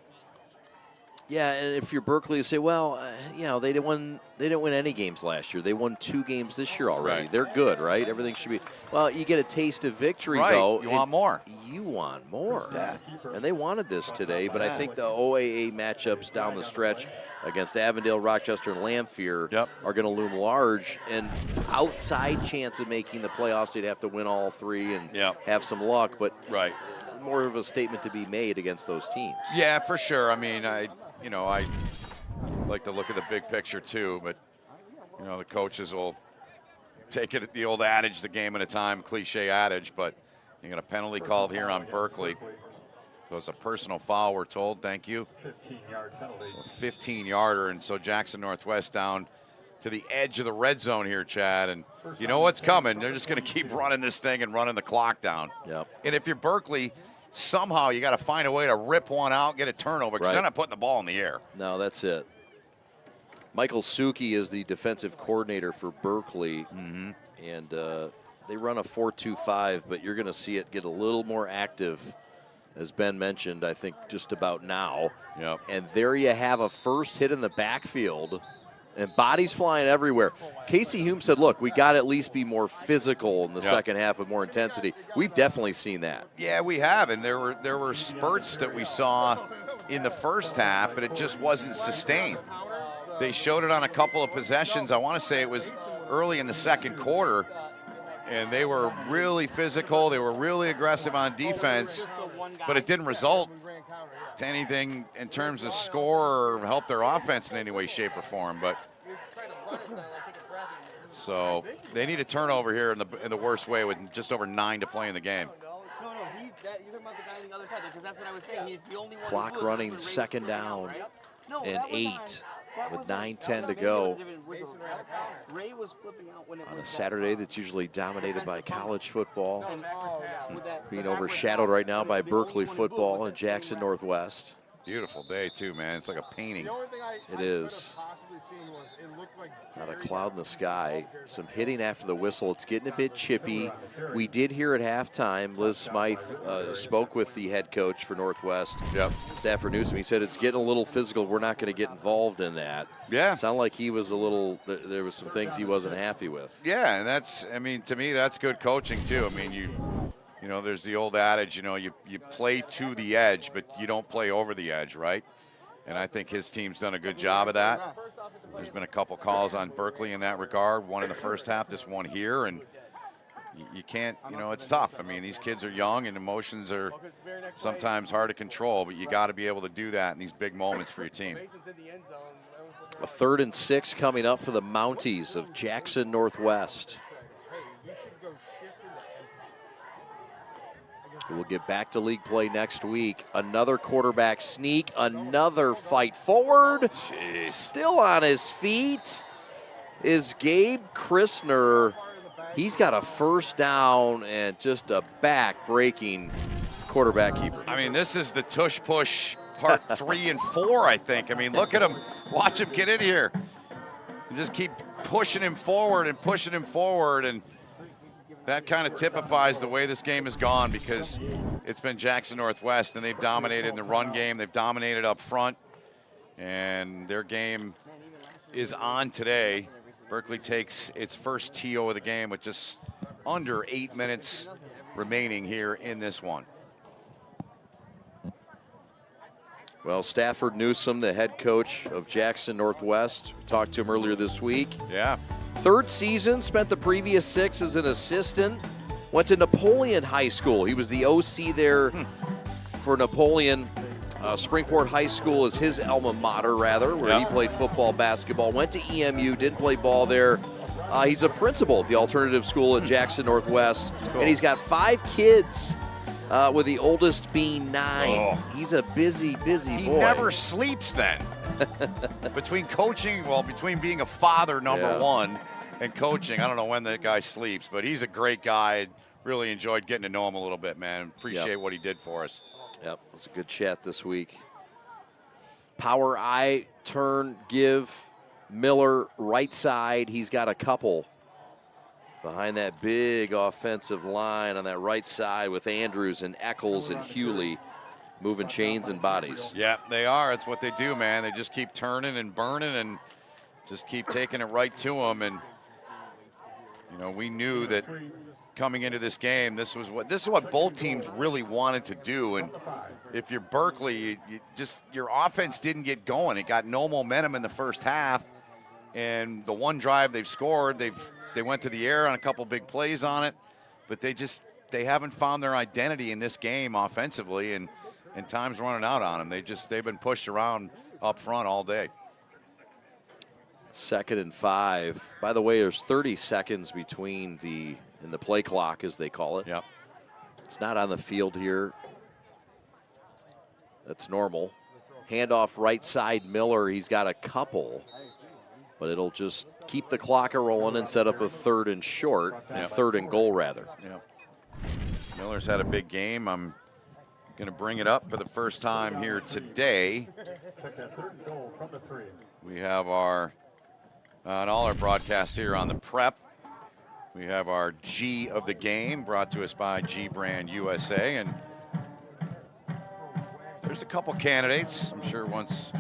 Yeah, and if you're Berkley, you say, well, you know, they didn't win any games last year. They won 2 games this year already. Right. They're good, right? Everything should be. Well, you get a taste of victory, Right. though. You want more. You want more. Yeah. And they wanted this today, but I think the OAA matchups down the stretch against Avondale, Rochester, and Lamphere are going to loom large. And outside chance of making the playoffs, they'd have to win all 3 and have some luck. But more of a statement to be made against those teams. Yeah, for sure. I mean, I like to look at the big picture too, but you know, the coaches will take it at the old adage, the game at a time, cliche adage, but you got a penalty called here on Berkley. So it's a personal foul, we're told. Thank you. 15-yard penalty. So 15-yarder, and so Jackson Northwest down to the edge of the red zone here, Chad, and you know what's coming. They're just going to keep running this thing and running the clock down. Yep. And if you're Berkley, somehow you got to find a way to rip one out, get a turnover, because they're not putting the ball in the air. No, that's it. Michael Suki is the defensive coordinator for Berkley, and they run a 4-2-5, but you're going to see it get a little more active, as Ben mentioned, I think just about now. Yep. And there you have a first hit in the backfield, and bodies flying everywhere. Casey Hume said, look, we got to at least be more physical in the second half with more intensity. We've definitely seen that. Yeah, we have, and there were spurts that we saw in the first half, but it just wasn't sustained. They showed it on a couple of possessions. I want to say it was early in the second quarter, and they were really physical. They were really aggressive on defense, but it didn't result to anything in terms of score or help their offense in any way, shape, or form. But so they need a turnover here in the worst way with just over 9 to play in the game. No, you're talking about the guy on the other side, because that's what I was saying. He's the only one. Clock running, second down. and 8 with 9:10 to go on a Saturday that's usually dominated by college football, being overshadowed right now by Berkeley football and Jackson Northwest. Beautiful day, too, man. It's like a painting. It is. Not a cloud in the sky. Some hitting after the whistle. It's getting a bit chippy. We did hear at halftime, Liz Smythe spoke with the head coach for Northwest, Stafford Newsom. He said it's getting a little physical. We're not going to get involved in that. Yeah. Sounded like he was a little, there was some things he wasn't happy with. Yeah, and that's, I mean, to me, that's good coaching, too. I mean, you know, there's the old adage, you know, you play to the edge, but you don't play over the edge, right? And I think his team's done a good job of that. There's been a couple calls on Berkley in that regard, one in the first half, this one here, and you can't, you know, it's tough. I mean, these kids are young and emotions are sometimes hard to control, but you got to be able to do that in these big moments for your team. A 3rd and 6 coming up for the Mounties of Jackson Northwest. We'll get back to league play next week. Another quarterback sneak, another fight forward. Jeez. Still on his feet is Gabe Christner. He's got a first down and just a back-breaking quarterback keeper. I mean, this is the tush-push part 3 and 4, I think. I mean, look at him. Watch him get in here. And just keep pushing him forward and pushing him forward. And that kind of typifies the way this game has gone, because it's been Jackson Northwest, and they've dominated in the run game. They've dominated up front, and their game is on today. Berkley takes its first TO of the game with just under 8 minutes remaining here in this one. Well, Stafford Newsom, the head coach of Jackson Northwest, we talked to him earlier this week. Yeah. 3rd season, spent the previous 6 as an assistant, went to Napoleon High School. He was the OC there for Napoleon. Springport High School is his alma mater, rather, where he played football, basketball, went to EMU, didn't play ball there. He's a principal at the alternative school at Jackson Northwest, and he's got 5 kids, with the oldest being 9. Oh. He's a busy boy. He never sleeps then. Between coaching, well, between being a father, number one, and coaching, I don't know when that guy sleeps, but he's a great guy. Really enjoyed getting to know him a little bit, man. Appreciate what he did for us. Yep, it was a good chat this week. Power I, turn, give, Miller, right side. He's got a couple behind that big offensive line on that right side with Andrews and Eccles and Hewley moving chains and bodies. Yeah, they are. It's what they do, man. They just keep turning and burning and just keep taking it right to them. And, you know, we knew that coming into this game, this is what both teams really wanted to do. And if you're Berkley, your offense didn't get going. It got no momentum in the first half. And the one drive they've scored, they went to the air on a couple big plays on it, but they haven't found their identity in this game offensively, and time's running out on them. They've been pushed around up front all day. 2nd and 5. By the way, there's 30 seconds between in the play clock, as they call it. Yep. It's not on the field here. That's normal. Handoff right side, Miller. He's got a couple, but it'll just keep the clock rolling and set up a 3rd and short, and 3rd and goal, rather. Yep. Miller's had a big game. I'm going to bring it up for the first time here today. We have on all our broadcasts here on the Prep, we have our G of the game brought to us by G Brand USA. And there's a couple candidates. I'm sure once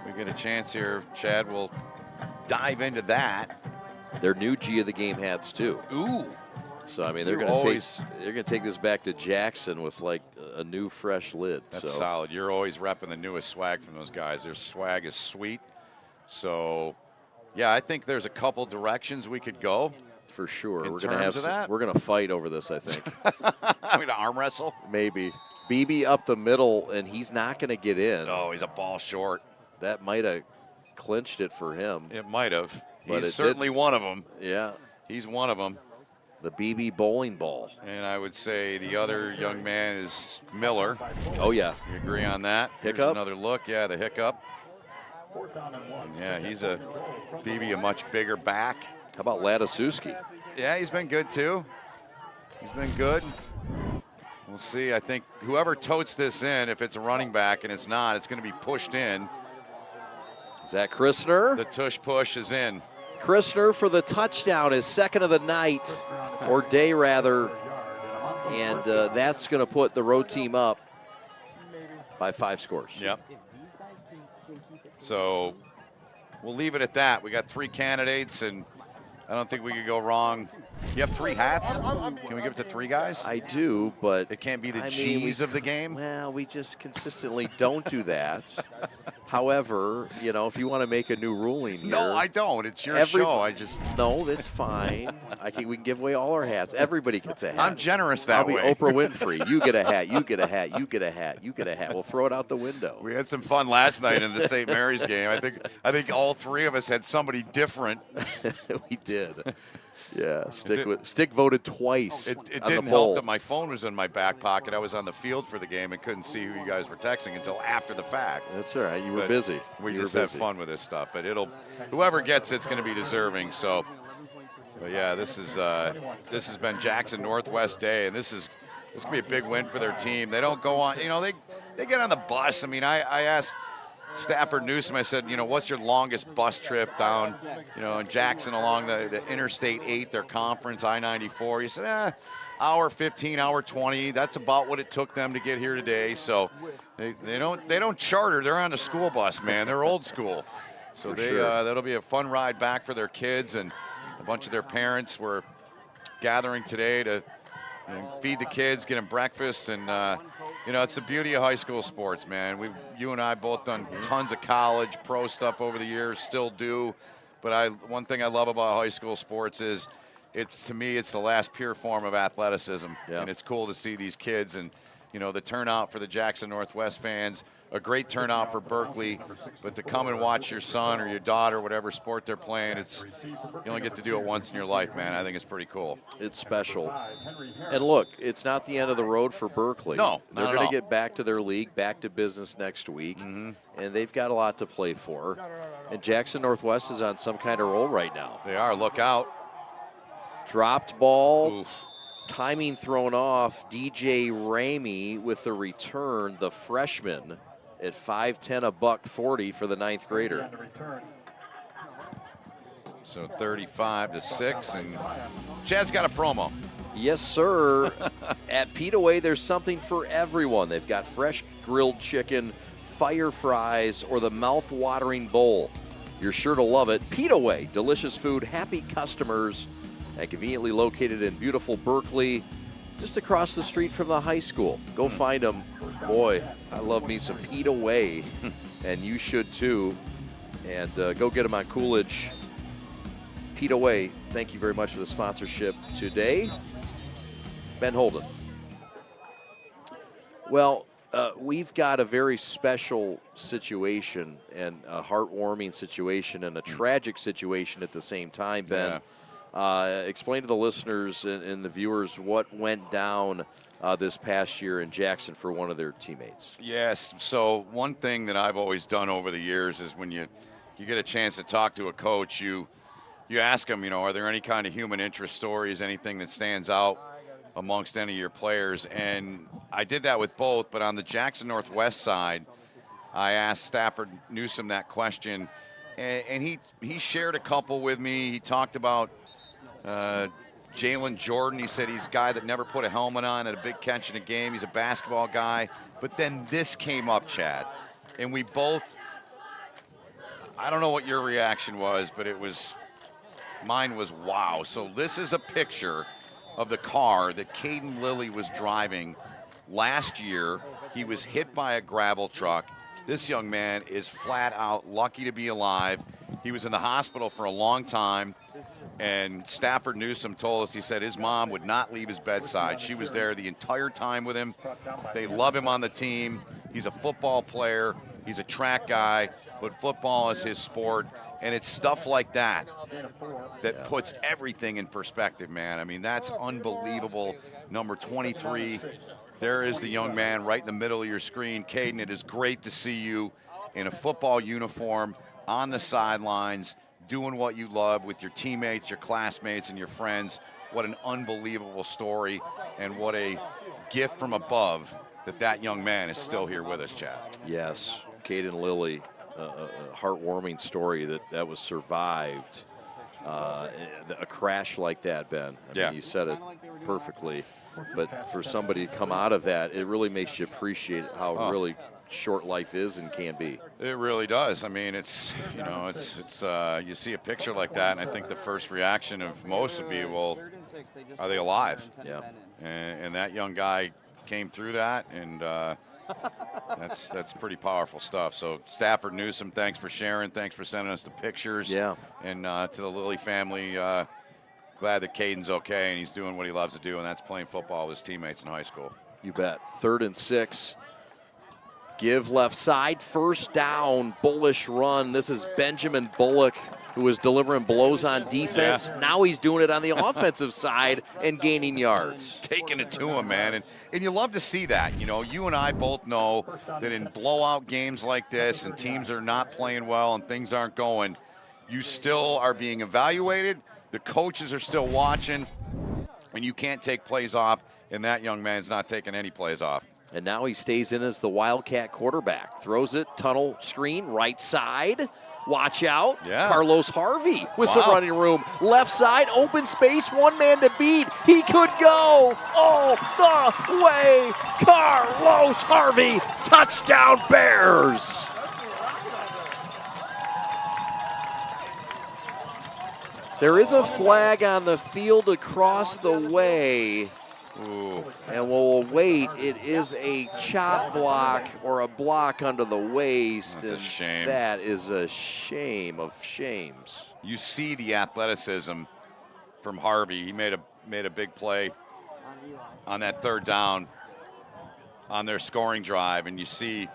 we get a chance here, Chad will dive into that. They're new G of the game hats, too. Ooh. So, I mean, they're going to take this back to Jackson with, like, a new, fresh lid. That's solid. You're always repping the newest swag from those guys. Their swag is sweet. So, yeah, I think there's a couple directions we could go. For sure. We're going to fight over this, I think. I'm going to arm wrestle? Maybe. BB up the middle, and he's not going to get in. Oh, he's a ball short. That might have clinched it for him. It might have. But he's certainly one of them. Yeah. He's one of them. The BB bowling ball. And I would say the other young man is Miller. Oh, yeah. You agree on that? Hiccup? Here's another look. Yeah, the hiccup. Yeah, he's a much bigger back. How about Ladisuski? Yeah, he's been good too. He's been good. We'll see. I think whoever totes this in, if it's a running back and it's not, it's going to be pushed in. Is that Christner? The tush push is in. Christner for the touchdown, his second of the night, or day rather, and that's going to put the road team up by 5 scores. Yep. So we'll leave it at that. We got 3 candidates, and I don't think we could go wrong. You have 3 hats? Can we give it to 3 guys? I do, but it can't be the G's of the game? Well, we just consistently don't do that. However, you know, if you want to make a new ruling here. No, I don't. It's your show. No, that's fine. We can give away all our hats. Everybody gets a hat. I'm generous that way. I'll be Oprah Winfrey. You get a hat. You get a hat. You get a hat. You get a hat. We'll throw it out the window. We had some fun last night in the St. Mary's game. I think all 3 of us had somebody different. We did. Yeah, Stick voted twice. It didn't help that my phone was in my back pocket. I was on the field for the game and couldn't see who you guys were texting until after the fact. That's all right. You were busy. We just have fun with this stuff. But whoever gets it's going to be deserving. So, but yeah, this has been Jackson Northwest Day, and this is going to be a big win for their team. They don't go on. You know, they get on the bus. I mean, I asked Stafford Newsom, I said, you know, what's your longest bus trip down, you know, in Jackson along the Interstate 8, their conference, I-94? He said, hour 15, hour 20. That's about what it took them to get here today. So they don't charter. They're on the school bus, man. They're old school. So that'll be a fun ride back for their kids, and a bunch of their parents were gathering today to feed the kids, get them breakfast, and you know, it's the beauty of high school sports, man. You and I both done tons of college, pro stuff over the years, still do. But one thing I love about high school sports is, to me, it's the last pure form of athleticism. Yeah. And it's cool to see these kids, and, you know, the turnout for the Jackson Northwest fans, a great turnout for Berkley. But to come and watch your son or your daughter, whatever sport they're playing, you only get to do it once in your life, man. I think it's pretty cool. It's special. And look, it's not the end of the road for Berkley. No, they're going to get back to their league, back to business next week, and they've got a lot to play for. And Jackson Northwest is on some kind of roll right now. They are. Look out. Dropped ball. Oof. Timing thrown off. DJ Ramey with the return, the freshman, at 5'10", $140 for the 9th grader. So 35-6, and Chad's got a promo. Yes, sir. At Petaway, there's something for everyone. They've got fresh grilled chicken, fire fries, or the mouth-watering bowl. You're sure to love it. Petaway, delicious food, happy customers, and conveniently located in beautiful Berkley, just across the street from the high school. Go find them. Boy, I love me some Petaway, and you should too. And go get them on Coolidge. Petaway, thank you very much for the sponsorship today. Ben Holden. Well, we've got a very special situation, and a heartwarming situation, and a tragic situation at the same time, Ben. Yeah. Explain to the listeners and the viewers what went down this past year in Jackson for one of their teammates. Yes. So one thing that I've always done over the years is when you get a chance to talk to a coach, you ask them, you know, are there any kind of human interest stories, anything that stands out amongst any of your players? And I did that with both, but on the Jackson Northwest side, I asked Stafford Newsom that question, and he shared a couple with me. He talked about Jalen Jordan. He said he's a guy that never put a helmet on, at a big catch in a game. He's a basketball guy. But then this came up, Chad, and we both, I don't know what your reaction was, but mine was wow. So this is a picture of the car that Caden Lilly was driving last year. He was hit by a gravel truck. This young man is flat out lucky to be alive. He was in the hospital for a long time. And Stafford Newsom told us, he said his mom would not leave his bedside. She was there the entire time with him. They love him on the team. He's a football player. He's a track guy, but football is his sport. And it's stuff like that that puts everything in perspective, man. I mean, that's unbelievable. Number 23, there is the young man right in the middle of your screen. Caden, it is great to see you. in a football uniform on the sidelines, doing what you love with your teammates, your classmates, and your friends. What an unbelievable story, and what a gift from above that young man is still here with us, Chad. Yes, Caden Lilly, a heartwarming story that was survived. A crash like that, Ben. I mean, you said it perfectly. But for somebody to come out of that, it really makes you appreciate how really short life is and can be. It really does. I mean, it's you see a picture like that, and I think the first reaction of most would be, well, are they alive? Yeah. And that young guy came through that, and that's pretty powerful stuff. So Stafford Newsom, thanks for sharing. Thanks for sending us the pictures. Yeah. And to the Lilly family, glad that Caden's okay and he's doing what he loves to do, and that's playing football with his teammates in high school. You bet. 3rd and 6. Give left side, first down, bullish run. This is Benjamin Bullock, who was delivering blows on defense. Yeah. Now he's doing it on the offensive side and gaining yards. Taking it to him, man. And you love to see that. You know, you and I both know that in blowout games like this and teams are not playing well and things aren't going, you still are being evaluated. The coaches are still watching, and you can't take plays off, and that young man's not taking any plays off. And now he stays in as the Wildcat quarterback. Throws it, tunnel screen, right side. Watch out. Yeah. Carlos Harvey with some running room. Left side, open space, one man to beat. He could go all the way. Carlos Harvey, touchdown Bears. There is a flag on the field across the way. Ooh. And we'll wait. It is a chop block or a block under the waist. That's a shame. That is a shame of shames. You see the athleticism from Harvey. He made a big play on that 3rd down on their scoring drive, and you see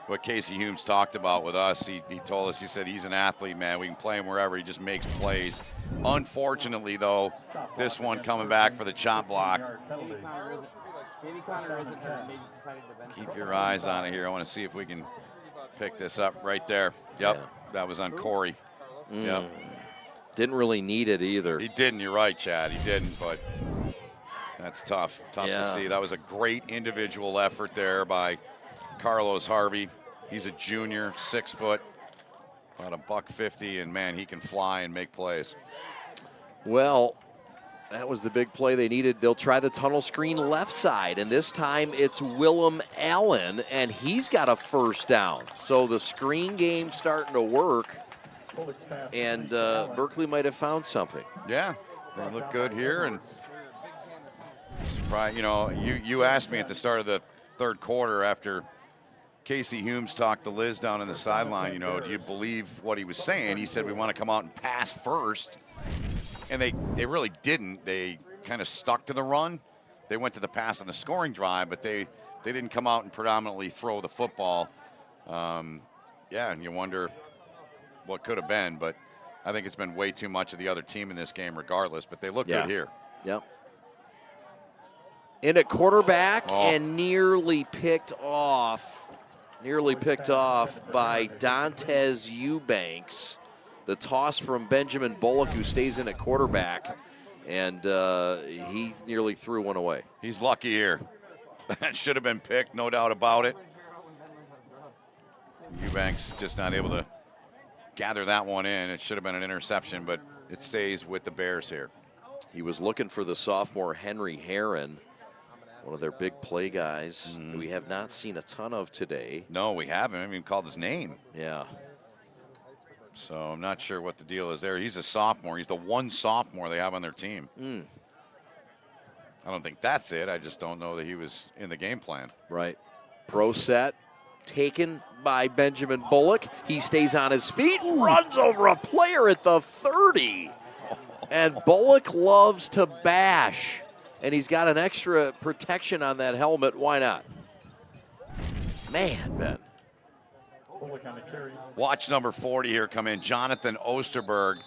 what Casey Humes talked about with us. He told us, he said, he's an athlete, man. We can play him wherever. He just makes plays. Unfortunately, though, this one coming back for the chop block. Keep your eyes on it here. I want to see if we can pick this up right there. Yep, that was on Corey. Yep. Didn't really need it either. He didn't. You're right, Chad. He didn't, but that's tough. Tough to see. That was a great individual effort there by Carlos Harvey. He's a junior, 6 foot, about $150, and man, he can fly and make plays. Well, that was the big play they needed. They'll try the tunnel screen left side, and this time it's Willem Allen, and he's got a first down. So the screen game's starting to work, and Berkley might have found something. Yeah, they look good here, and surprise. You know, you asked me at the start of the 3rd quarter after Casey Humes talked to Liz down on the sideline, you know, do you believe what he was saying? He said we want to come out and pass first. And they really didn't. They kind of stuck to the run. They went to the pass on the scoring drive, but they didn't come out and predominantly throw the football. And you wonder what could have been, but I think it's been way too much of the other team in this game regardless, but they look good here. Yep. In at quarterback and nearly picked off by Dantes Eubanks. The toss from Benjamin Bullock, who stays in at quarterback, and he nearly threw one away. He's lucky here. That should have been picked, no doubt about it. Eubanks just not able to gather that one in. It should have been an interception, but it stays with the Bears here. He was looking for the sophomore Henry Herron, one of their big play guys that we have not seen a ton of today. No, we haven't. I haven't even called his name. Yeah. So I'm not sure what the deal is there. He's a sophomore. He's the one sophomore they have on their team. I don't think that's it. I just don't know that he was in the game plan. Right. Pro set taken by Benjamin Bullock. He stays on his feet, runs over a player at the 30. And Bullock loves to bash. And he's got an extra protection on that helmet. Why not? Man, Ben. Watch number 40 here come in, Jonathan Osterberg.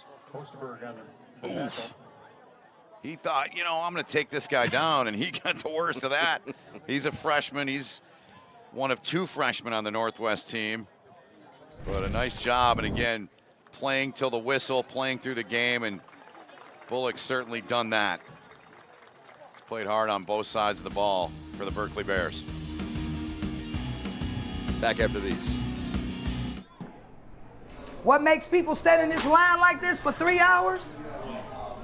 He thought, you know, I'm going to take this guy down, and he got the worst of that. He's a freshman. He's one of 2 freshmen on the Northwest team. But a nice job, and again, playing till the whistle, playing through the game, and Bullock's certainly done that. He's played hard on both sides of the ball for the Berkley Bears. Back after these. What makes people stand in this line like this for 3 hours?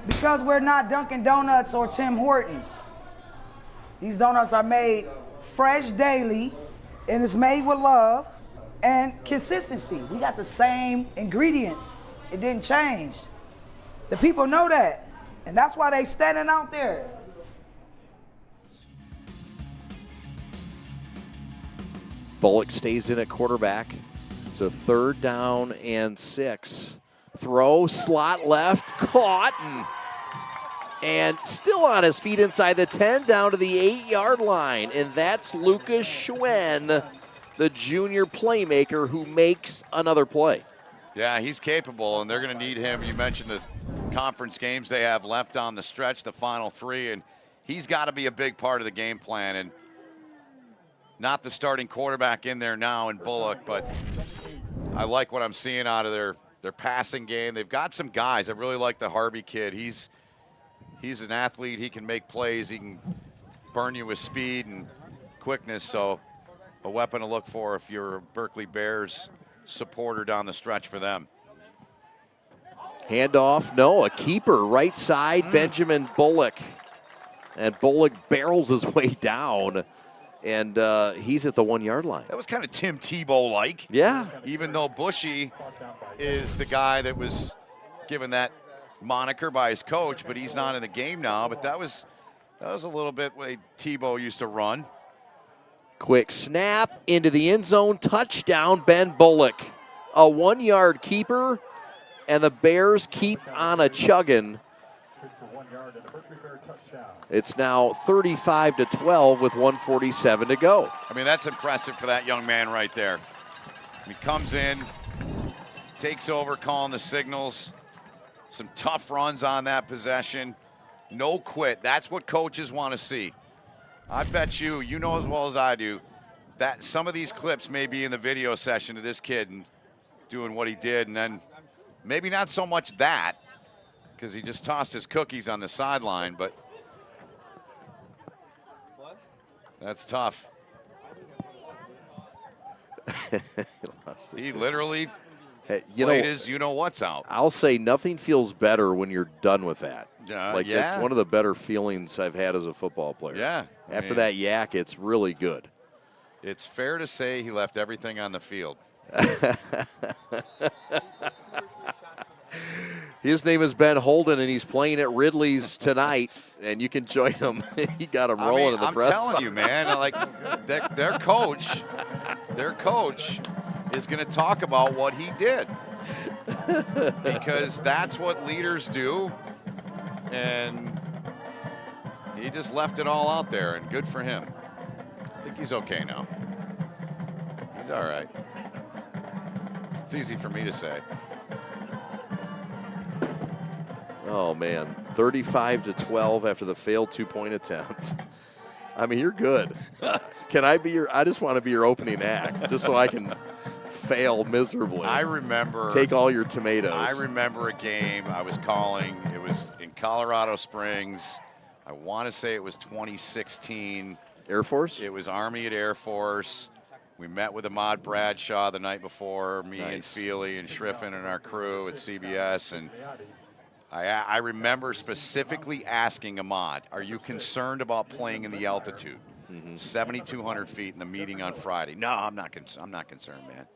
Because we're not Dunkin' Donuts or Tim Hortons. These donuts are made fresh daily, and it's made with love and consistency. We got the same ingredients. It didn't change. The people know that, and that's why they standing out there. Bullock stays in at quarterback. It's a 3rd down and 6. Throw, slot left, caught, and still on his feet inside the 10, down to the 8-yard line. And that's Lucas Schwen, the junior playmaker, who makes another play. Yeah, he's capable, and they're going to need him. You mentioned the conference games they have left on the stretch, the final 3, and he's got to be a big part of the game plan. And not the starting quarterback in there now in Bullock, but I like what I'm seeing out of their passing game. They've got some guys. I really like the Harvey kid. He's an athlete. He can make plays. He can burn you with speed and quickness. So a weapon to look for if you're a Berkley Bears supporter down the stretch for them. Handoff, no, a keeper, right side, Benjamin Bullock. And Bullock barrels his way down, and he's at the 1-yard line. That was kind of Tim Tebow-like. Yeah. Even though Bushy is the guy that was given that moniker by his coach, but he's not in the game now. But that was a little bit way Tebow used to run. Quick snap into the end zone, touchdown, Ben Bullock. A 1-yard keeper, and the Bears keep on a chugging. It's now 35-12 with 1:47 to go. I mean, that's impressive for that young man right there. He comes in, takes over calling the signals. Some tough runs on that possession. No quit. That's what coaches want to see. I bet you know as well as I do, that some of these clips may be in the video session of this kid and doing what he did, and then maybe not so much that, because he just tossed his cookies on the sideline, but that's tough. He literally played his you-know-what's out. I'll say nothing feels better when you're done with that. Yeah. It's one of the better feelings I've had as a football player. Yeah. After that yak, it's really good. It's fair to say he left everything on the field. His name is Ben Holden, and he's playing at Ridley's tonight, and you can join him. He got him rolling in the press. I'm telling you, man, like their coach is going to talk about what he did, because that's what leaders do, and he just left it all out there, and good for him. I think he's okay now. He's all right. It's easy for me to say. Oh, man. 35-12 after the failed 2-point attempt. I mean, you're good. I just want to be your opening act, just so I can fail miserably. I remember. Take all your tomatoes. I remember a game I was calling. It was in Colorado Springs. I want to say it was 2016. Air Force? It was Army at Air Force. We met with Ahmad Bradshaw the night before, me and Feely and Schriffen and our crew at CBS, and I remember specifically asking Ahmad, are you concerned about playing in the altitude? 7,200 feet in the meeting on Friday. No, I'm not concerned, man.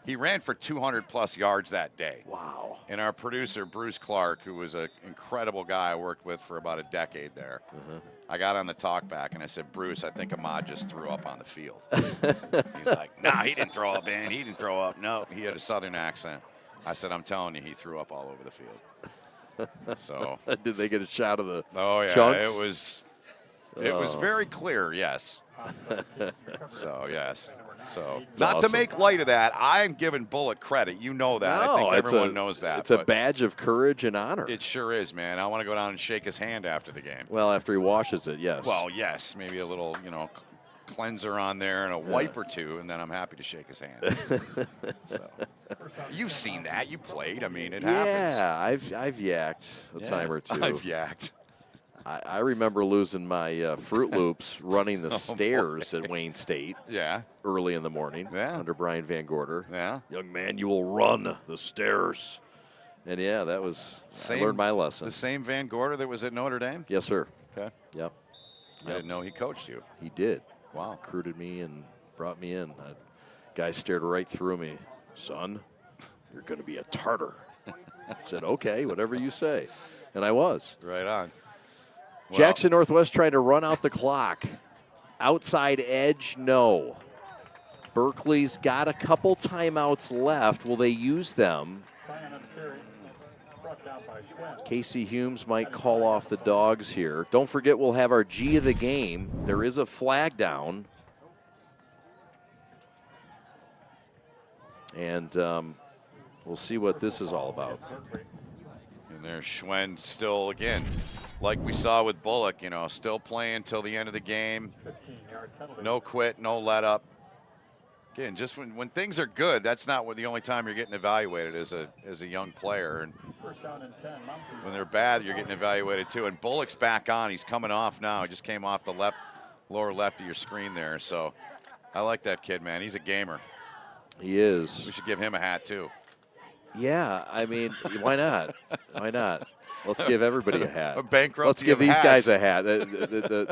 He ran for 200-plus yards that day. Wow. And our producer, Bruce Clark, who was an incredible guy I worked with for about a decade there, I got on the talk back, and I said, Bruce, I think Ahmad just threw up on the field. He's like, nah, he didn't throw up, man. He didn't throw up. No, he had a southern accent. I said, I'm telling you, he threw up all over the field. So did they get a shot of the chunks? It was Oh. very clear, yes. So, yes. So, It's not awesome. to make light of that, I'm giving Bullock credit. You know that. I think everyone knows that. It's a but badge of courage and honor. It sure is, man. I want to go down and shake his hand after the game. Well, after he washes it, yes. Well, yes. Maybe a little, cleanser on there and a wipe or two, and then I'm happy to shake his hand. So, you've seen that. You played. I mean, it happens. Yeah, I've yacked a time or two. I've yacked. I remember losing my Fruit Loops running the stairs at Wayne State. Yeah. Early in the morning. Yeah. Under Brian Van Gorder. Yeah. Young man, you will run the stairs. And yeah, that was. I learned my lesson. The same Van Gorder that was at Notre Dame. Yes, sir. Okay. Yep. I didn't know he coached you. He did. Wow. Recruited me and brought me in. That guy stared right through me. Son, you're going to be a Tartar. I said, okay, whatever you say. And I was. Right on. Well, Jackson Northwest trying to run out the clock. Outside edge, no. Berkeley's got a couple timeouts left. Will they use them? Casey Humes might call off the dogs here. Don't forget, we'll have our G of the game. There is a flag down. And we'll see what this is all about. And there's Schwen still, again, like we saw with Bullock, you know, still playing till the end of the game. No quit, no let up. Again, just when things are good, that's not the only time you're getting evaluated as a young player. And when they're bad, you're getting evaluated too. And Bullock's back on. He's coming off now. He just came off the lower left of your screen there. So I like that kid, man. He's a gamer. He is. We should give him a hat too. Yeah, I mean, why not? Why not? Let's give everybody a hat. A bankruptcy. Let's give of these hats. guys a hat.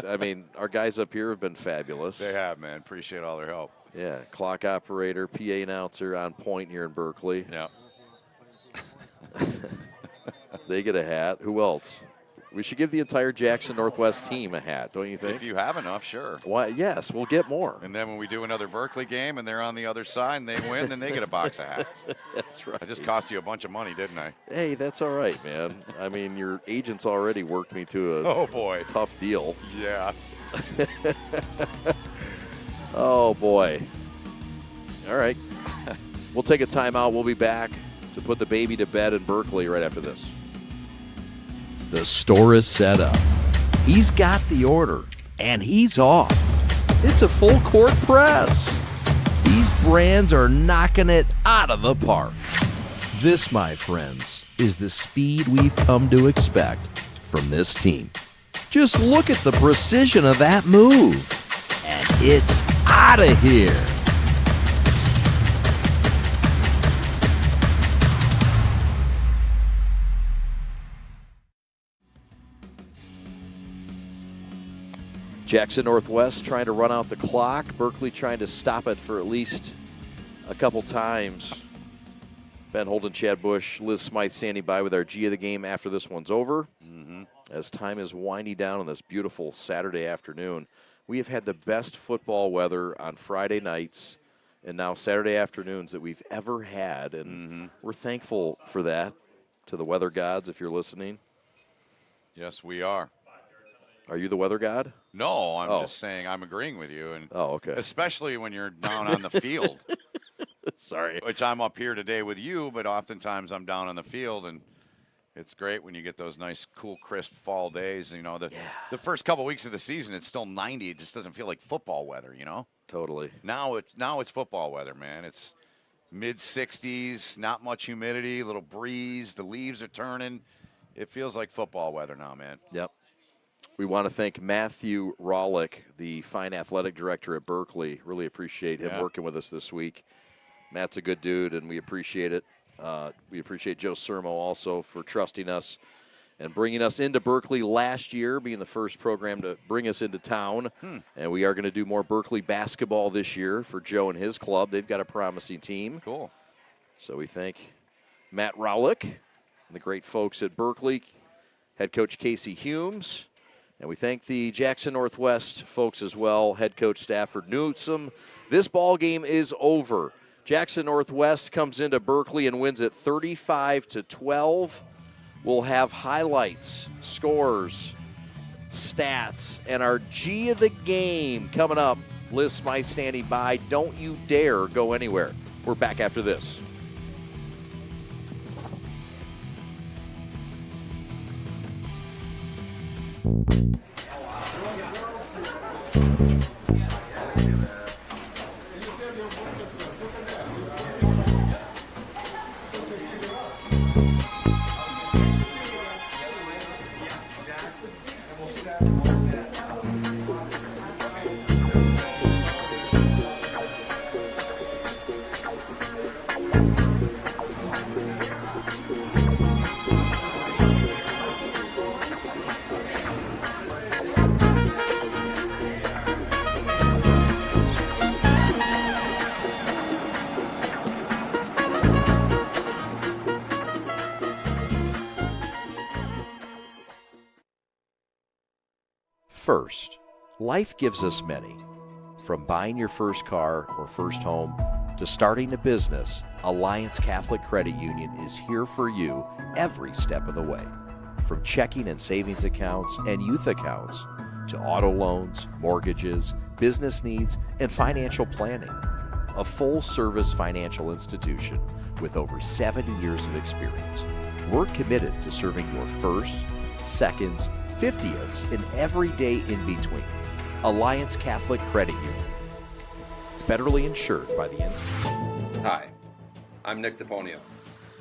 I mean, our guys up here have been fabulous. They have, man. Appreciate all their help. Yeah, clock operator, PA announcer on point here in Berkeley. Yeah. They get a hat. Who else? We should give the entire Jackson Northwest team a hat, don't you think? If you have enough, sure. Why? Yes, we'll get more. And then when we do another Berkeley game and they're on the other side and they win, then they get a box of hats. That's right. I just cost you a bunch of money, didn't I? Hey, that's all right, man. I mean, your agent's already worked me to a oh boy tough deal. Yeah. Oh, boy. All right. We'll take a timeout. We'll be back to put the baby to bed in Berkeley right after this. The store is set up. He's got the order, and he's off. It's a full court press. These brands are knocking it out of the park. This, my friends, is the speed we've come to expect from this team. Just look at the precision of that move. And it's out of here. Jackson Northwest trying to run out the clock. Berkeley trying to stop it for at least a couple times. Ben Holden, Chad Bush, Liz Smythe standing by with our G of the game after this one's over. As time is winding down on this beautiful Saturday afternoon. We have had the best football weather on Friday nights and now Saturday afternoons that we've ever had, and we're thankful for that to the weather gods if you're listening. Yes, we are. Are you the weather god? No, I'm just saying I'm agreeing with you. And okay. Especially when you're down on the field. Sorry. Which I'm up here today with you, but oftentimes I'm down on the field, and it's great when you get those nice, cool, crisp fall days. You know, the first couple weeks of the season, it's still 90. It just doesn't feel like football weather, you know? Totally. Now it's football weather, man. It's mid-60s, not much humidity, a little breeze. The leaves are turning. It feels like football weather now, man. Yep. We want to thank Matthew Rawlick, the fine athletic director at Berkeley. Really appreciate him working with us this week. Matt's a good dude, and we appreciate it. We appreciate Joe Sermo also for trusting us and bringing us into Berkeley last year, being the first program to bring us into town. And we are going to do more Berkeley basketball this year for Joe and his club. They've got a promising team. Cool. So we thank Matt Rawlick and the great folks at Berkeley, head coach Casey Humes. And we thank the Jackson Northwest folks as well, head coach Stafford Newsom. This ball game is over. Jackson Northwest comes into Berkeley and wins it 35-12. We'll have highlights, scores, stats, and our G of the game coming up. Liz Smythe standing by. Don't you dare go anywhere. We're back after this. First, life gives us many. From buying your first car or first home to starting a business, Alliance Catholic Credit Union is here for you every step of the way. From checking and savings accounts and youth accounts to auto loans, mortgages, business needs, and financial planning. A full-service financial institution with over 70 years of experience. We're committed to serving your first, seconds, 50ths, and every day in between. Alliance Catholic Credit Union. Federally insured by the Institute. Hi, I'm Nick DePonio,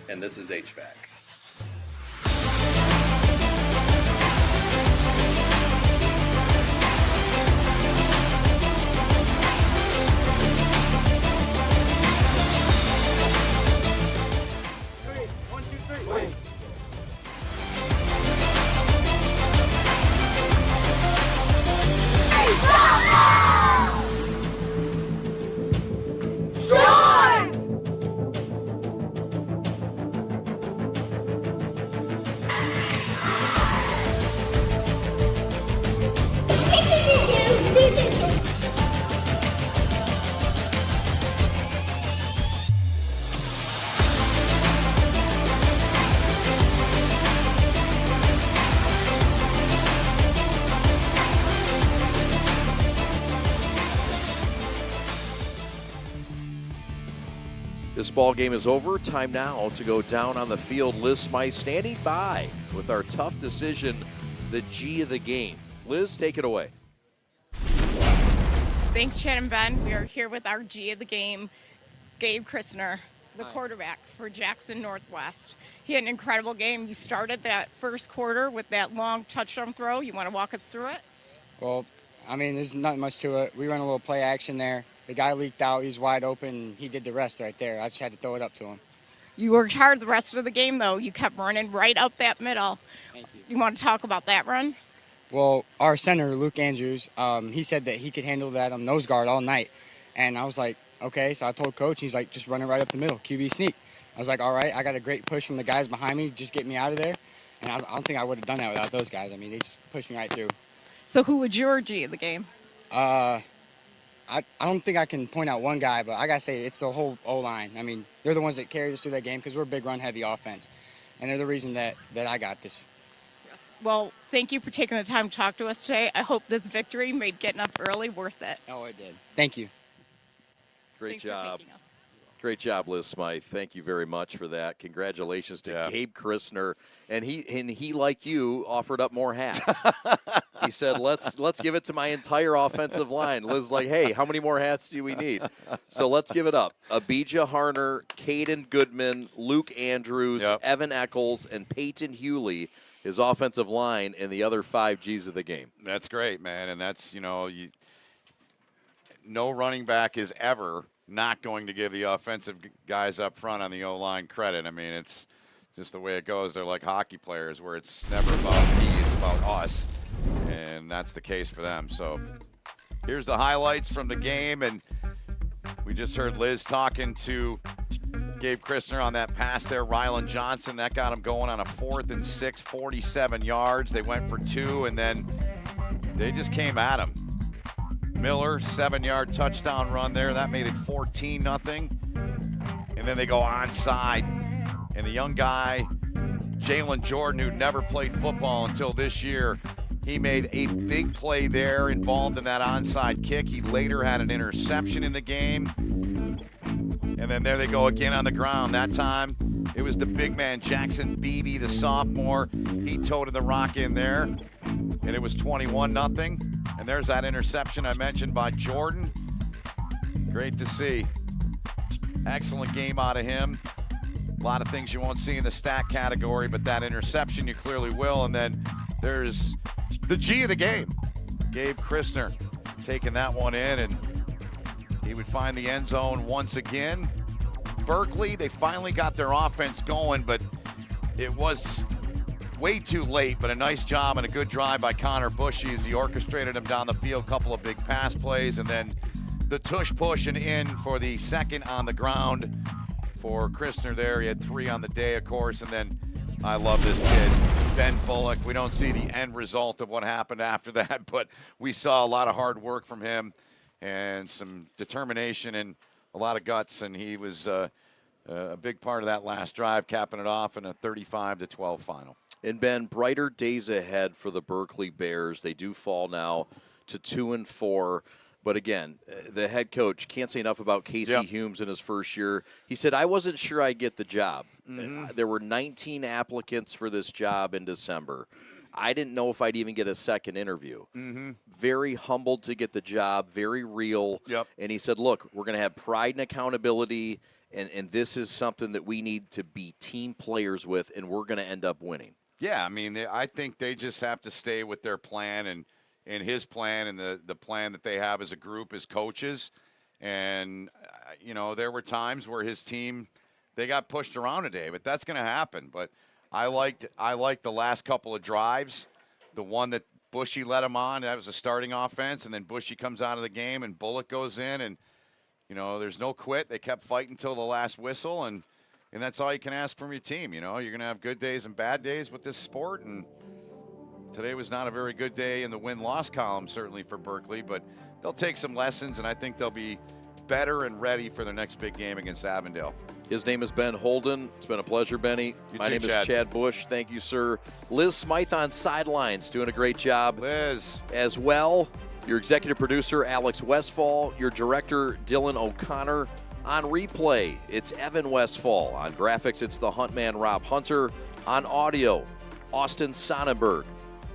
and this is HVAC. This ball game is over. Time now to go down on the field. Liz Smythe standing by with our tough decision, the G of the game. Liz, take it away. Thanks, Shannon Ben. We are here with our G of the game, Gabe Christner, the quarterback for Jackson Northwest. He had an incredible game. You started that first quarter with that long touchdown throw. You want to walk us through it? Well, I mean, there's not much to it. We run a little play action there. The guy leaked out. He was wide open. He did the rest right there. I just had to throw it up to him. You worked hard the rest of the game, though. You kept running right up that middle. Thank you. You want to talk about that run? Well, our center, Luke Andrews, he said that he could handle that on nose guard all night. And I was like, okay. So I told Coach, he's like, just run it right up the middle, QB sneak. I was like, all right, I got a great push from the guys behind me. Just get me out of there. And I don't think I would have done that without those guys. I mean, they just pushed me right through. So who was your G of the game? I don't think I can point out one guy, but I got to say it's the whole O-line. I mean, they're the ones that carried us through that game because we're a big run-heavy offense. And they're the reason that I got this. Yes. Well, thank you for taking the time to talk to us today. I hope this victory made getting up early worth it. Oh, it did. Thank you. Great Thanks job. for taking us. Great job, Liz Smythe. Thank you very much for that. Congratulations to Gabe Christner. And he, like you, offered up more hats. He said, let's give it to my entire offensive line. Liz's like, hey, how many more hats do we need? So let's give it up. Abijah Harner, Caden Goodman, Luke Andrews, Evan Eccles, and Peyton Hewley, his offensive line, and the other 5 Gs of the game. That's great, man. And that's, no running back is ever not going to give the offensive guys up front on the O-line credit. I mean, it's just the way it goes. They're like hockey players where it's never about me, it's about us. And that's the case for them. So here's the highlights from the game. And we just heard Liz talking to Gabe Christner on that pass there. Rylan Johnson, that got him going on a 4th and 6, 47 yards. They went for 2, and then they just came at him. Miller, 7-yard touchdown run there. That made it 14-0. And then they go onside. And the young guy, Jalen Jordan, who never played football until this year, he made a big play there involved in that onside kick. He later had an interception in the game. And then there they go again on the ground. That time, it was the big man, Jackson Beebe, the sophomore. He toted the rock in there. And it was 21-0. And there's that interception I mentioned by Jordan. Great to see. Excellent game out of him. A lot of things you won't see in the stat category, but that interception you clearly will. And then there's the G of the game, Gabe Christner, taking that one in, and he would find the end zone once again. Berkley, they finally got their offense going, but it was way too late, but a nice job and a good drive by Connor Bushy as he orchestrated him down the field. Couple of big pass plays, and then the tush push and in for the second on the ground for Christner there. He had 3 on the day, of course, and then I love this kid, Ben Bullock. We don't see the end result of what happened after that, but we saw a lot of hard work from him and some determination and a lot of guts, and he was a big part of that last drive, capping it off in a 35-12 final. And Ben, brighter days ahead for the Berkley Bears. They do fall now to 2-4. But again, the head coach can't say enough about Casey Humes in his first year. He said, I wasn't sure I'd get the job. There were 19 applicants for this job in December. I didn't know if I'd even get a second interview. Very humbled to get the job, very real. And he said, look, we're going to have pride and accountability, and this is something that we need to be team players with, and we're going to end up winning. Yeah, I mean, I think they just have to stay with their plan and his plan and the plan that they have as a group as coaches. And, you know, there were times where his team, they got pushed around today, but that's going to happen. But I liked the last couple of drives. The one that Bushy led him on, that was a starting offense, and then Bushy comes out of the game and Bullock goes in, and, you know, there's no quit. They kept fighting until the last whistle, and that's all you can ask from your team. You know, you're going to have good days and bad days with this sport, and today was not a very good day in the win-loss column, certainly for Berkley, but they'll take some lessons, and I think they'll be better and ready for their next big game against Avondale. His name is Ben Holden. It's been a pleasure, Benny. My name is Chad Bush. Thank you, sir. Liz Smythe on sidelines, doing a great job. Liz. As well, your executive producer, Alex Westfall. Your director, Dylan O'Connor. On replay, it's Evan Westfall. On graphics, it's the Huntman, Rob Hunter. On audio, Austin Sonnenberg.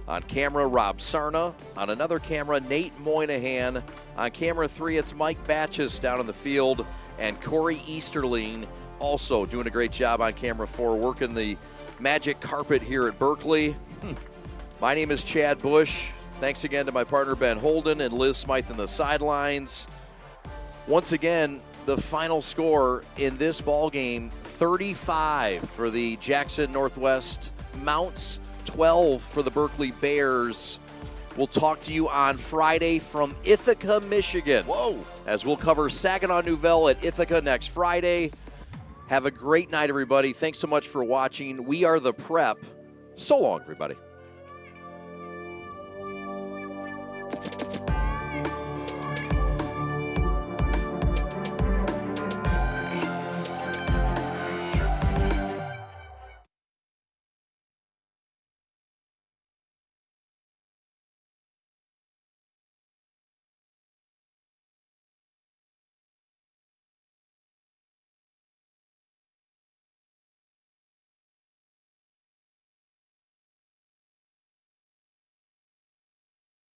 On camera, Rob Sarna. On another camera, Nate Moynihan. On camera 3, it's Mike Batches down in the field. And Corey Easterling also doing a great job on camera 4, working the magic carpet here at Berkley. My name is Chad Bush. Thanks again to my partner Ben Holden and Liz Smythe in the sidelines. Once again, the final score in this ball game, 35 for the Jackson Northwest Mounts, 12 for the Berkley Bears. We'll talk to you on Friday from Ithaca, Michigan. Whoa! As we'll cover Saginaw Nouvelle at Ithaca next Friday. Have a great night, everybody. Thanks so much for watching. We are The Prep. So long, everybody.